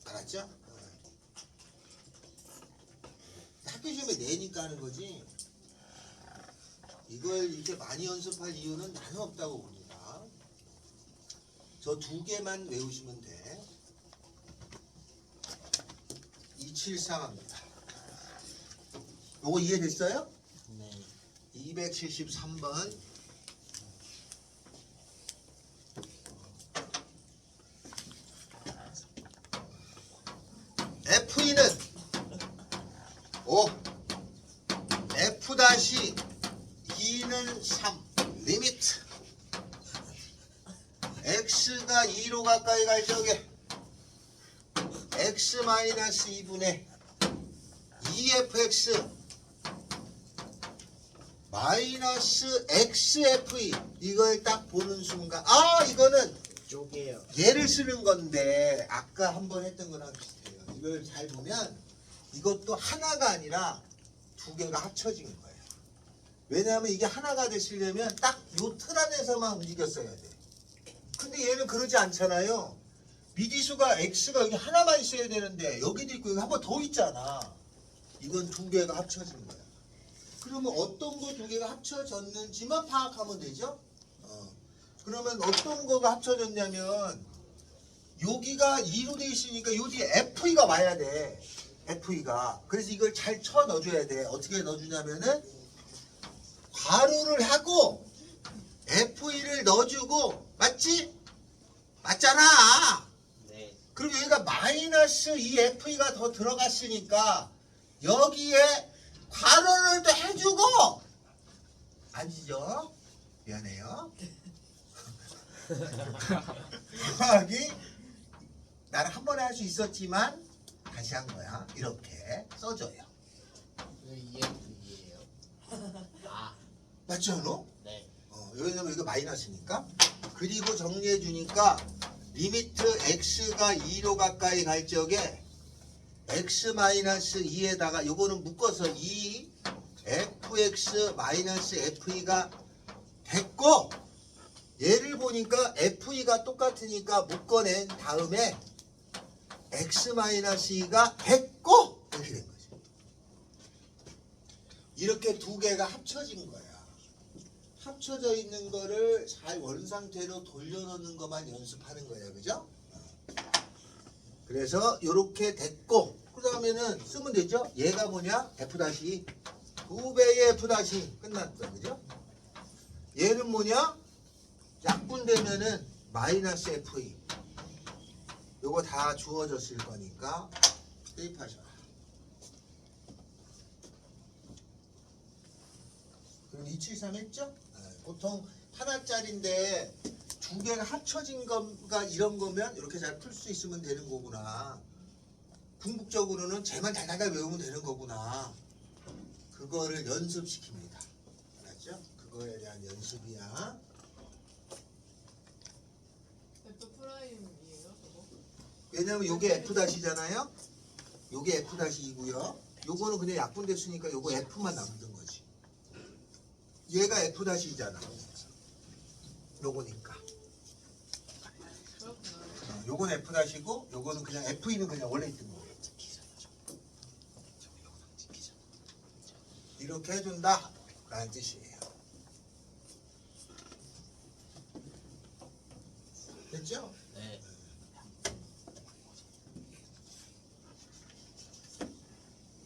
알았죠? 학교 시험에 내니까 하는 거지. 이걸 이렇게 많이 연습할 이유는 나는 없다고 봅니다. 저 두 개만 외우시면 돼. 273합니다. 요거 이해됐어요? 네. 273번. F2는 5 F-2는 3 리미트 x가 2로 가까이 갈 적에 x-2분의 2fx 마이너스 xf2 이걸 딱 보는 순간 아 이거는 쪼개요. 얘를 쓰는 건데 아까 한번 했던 거랑 비슷해요. 이걸 잘 보면 이것도 하나가 아니라 두 개가 합쳐진 거예요. 왜냐하면 이게 하나가 되시려면 딱 요 틀 안에서만 움직였어야 돼. 근데 얘는 그러지 않잖아요. 미지수가 x가 여기 하나만 있어야 되는데 여기도 있고 여기 한 번 더 있잖아. 이건 두 개가 합쳐진 거야. 그러면 어떤 거 두 개가 합쳐졌는지만 파악하면 되죠. 그러면 어떤 거가 합쳐졌냐면 여기가 2로 돼 있으니까 요 뒤에 F2가 와야 돼. F2가. 그래서 이걸 잘 쳐 넣어줘야 돼. 어떻게 넣어주냐면은 괄호를 하고 F2를 넣어주고 맞지? 맞잖아. 네. 그럼 여기가 마이너스 이 F2가 더 들어갔으니까 여기에 괄호를 또 해주고 아니죠? 미안해요. 더하기 나는 한 번에 할 수 있었지만 다시 한 거야. 이렇게 써줘요. EFE예요. 아, 맞죠, 너? 네. 왜냐면 이거 마이너스니까. 그리고 정리해 주니까 리미트 x가 2로 가까이 갈 적에 x-2에다가 요거는 묶어서 2 fx-f2가 됐고 얘를 보니까 f2가 똑같으니까 묶어낸 다음에 x-2가 100고 이렇게 된 거지. 이렇게 두 개가 합쳐진 거야. 합쳐져 있는 거를 잘 원상태로 돌려놓는 것만 연습하는 거야. 그죠? 그래서 이렇게 됐고 그 다음에는 쓰면 되죠. 얘가 뭐냐? F' 2배의 F' 끝났다. 그죠? 얘는 뭐냐? 약분되면은 마이너스 FE. 요거 다 주어졌을 거니까 대입하셔라. 그럼 273 했죠? 보통 하나짜리인데 두 개가 합쳐진 거가 이런 거면 이렇게 잘 풀 수 있으면 되는 거구나. 궁극적으로는 쟤만 달달달 외우면 되는 거구나. 그거를 연습시킵니다. 알았죠? 그거에 대한 연습이야. F 프라임이에요, 저거? 왜냐면 요게 F'잖아요. 요게 F'이고요. 요거는 그냥 약분됐으니까 요거 F만 남는 거지. 얘가 F'이잖아. 요거니까. 그렇구나. 요건 F'이고 요거는 그냥 F는 그냥 원래 있던 거예요. 이렇게 해준다 라는 뜻이에요. 됐죠? 네.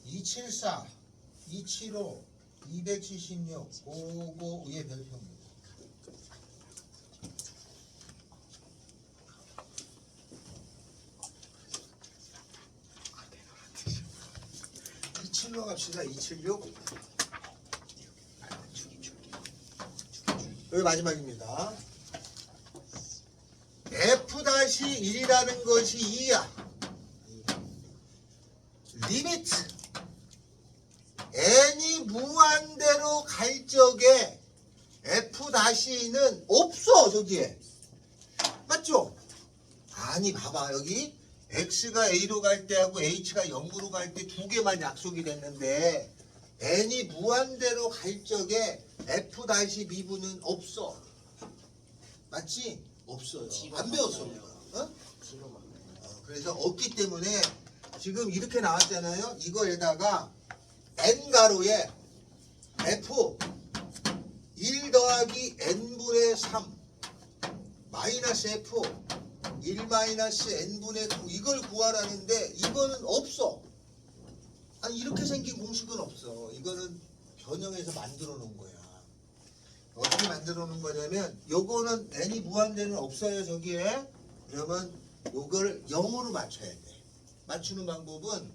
274, 275, 276, 555 위에 별표입니다. 로 갑시다. 276. 여기 마지막입니다. F-1이라는 것이 2야. 리미트 n이 무한대로 갈 적에 F-는 없어. 저기에 맞죠? 아니 봐봐 여기 x가 a로 갈 때하고 h가 0으로 갈 때 두 개만 약속이 됐는데 n이 무한대로 갈 적에 f-미분은 없어. 맞지? 없어요. 안 배웠어. 어? 그래서 없기 때문에 지금 이렇게 나왔잖아요. 이거에다가 n가로에 f 1 더하기 n분의 3 마이너스 f 1 마이너스 n분의 9 이걸 구하라는데 이거는 없어. 아니 이렇게 생긴 공식은 없어. 이거는 변형해서 만들어 놓은 거야. 어떻게 만들어 놓은 거냐면 요거는 n이 무한대는 없어요 저기에. 그러면 요걸 0으로 맞춰야 돼. 맞추는 방법은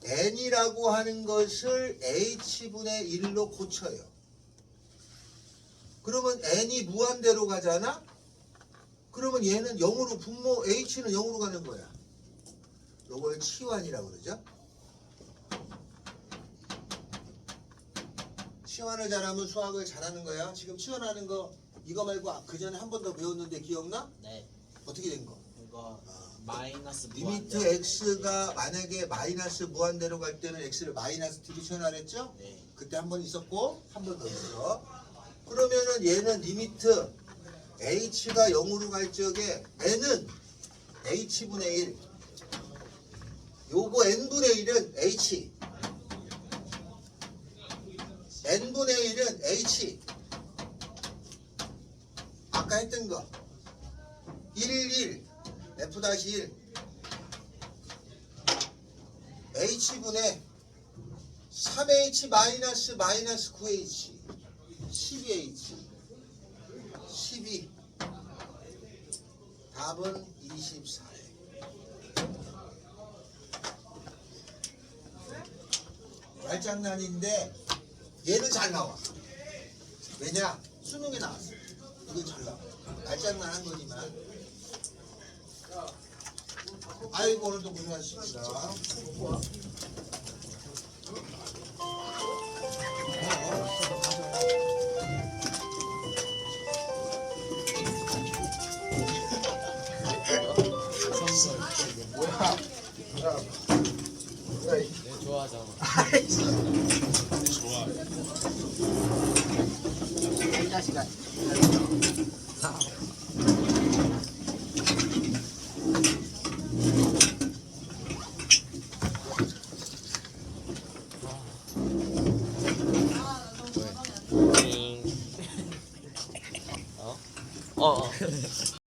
n이라고 하는 것을 h분의 1로 고쳐요. 그러면 n이 무한대로 가잖아? 그러면 얘는 0으로 분모 h는 0으로 가는 거야. 요걸 치환이라고 그러죠. 치환을 잘하면 수학을 잘하는 거야. 지금 치환하는 거 이거 말고 그 전에 한 번 더 배웠는데 기억나? 네. 어떻게 된 거? 이거 마이너스 리미트 무한대. x가 만약에 마이너스 무한대로 갈 때는 x를 마이너스 t로 치환하랬죠? 네. 그때 한 번 있었고 한 번 더 있어. 그러면은 얘는 리미트 h가 0으로 갈 적에 n은 h분의 1 요거 n분의 1은 h n분의 1은 h 아까 했던 거 1 f-1 h분의 3h 마이너스 9h 12h 12 답은 24에 말장난인데 얘는 잘 나와. 왜냐? 수능에 나왔어. 이건 잘 나와. 말장난 한 거지만 아이고 오늘도 고생하셨습니다. 내 좋아하잖아. 좋아. 이 자식아. 네.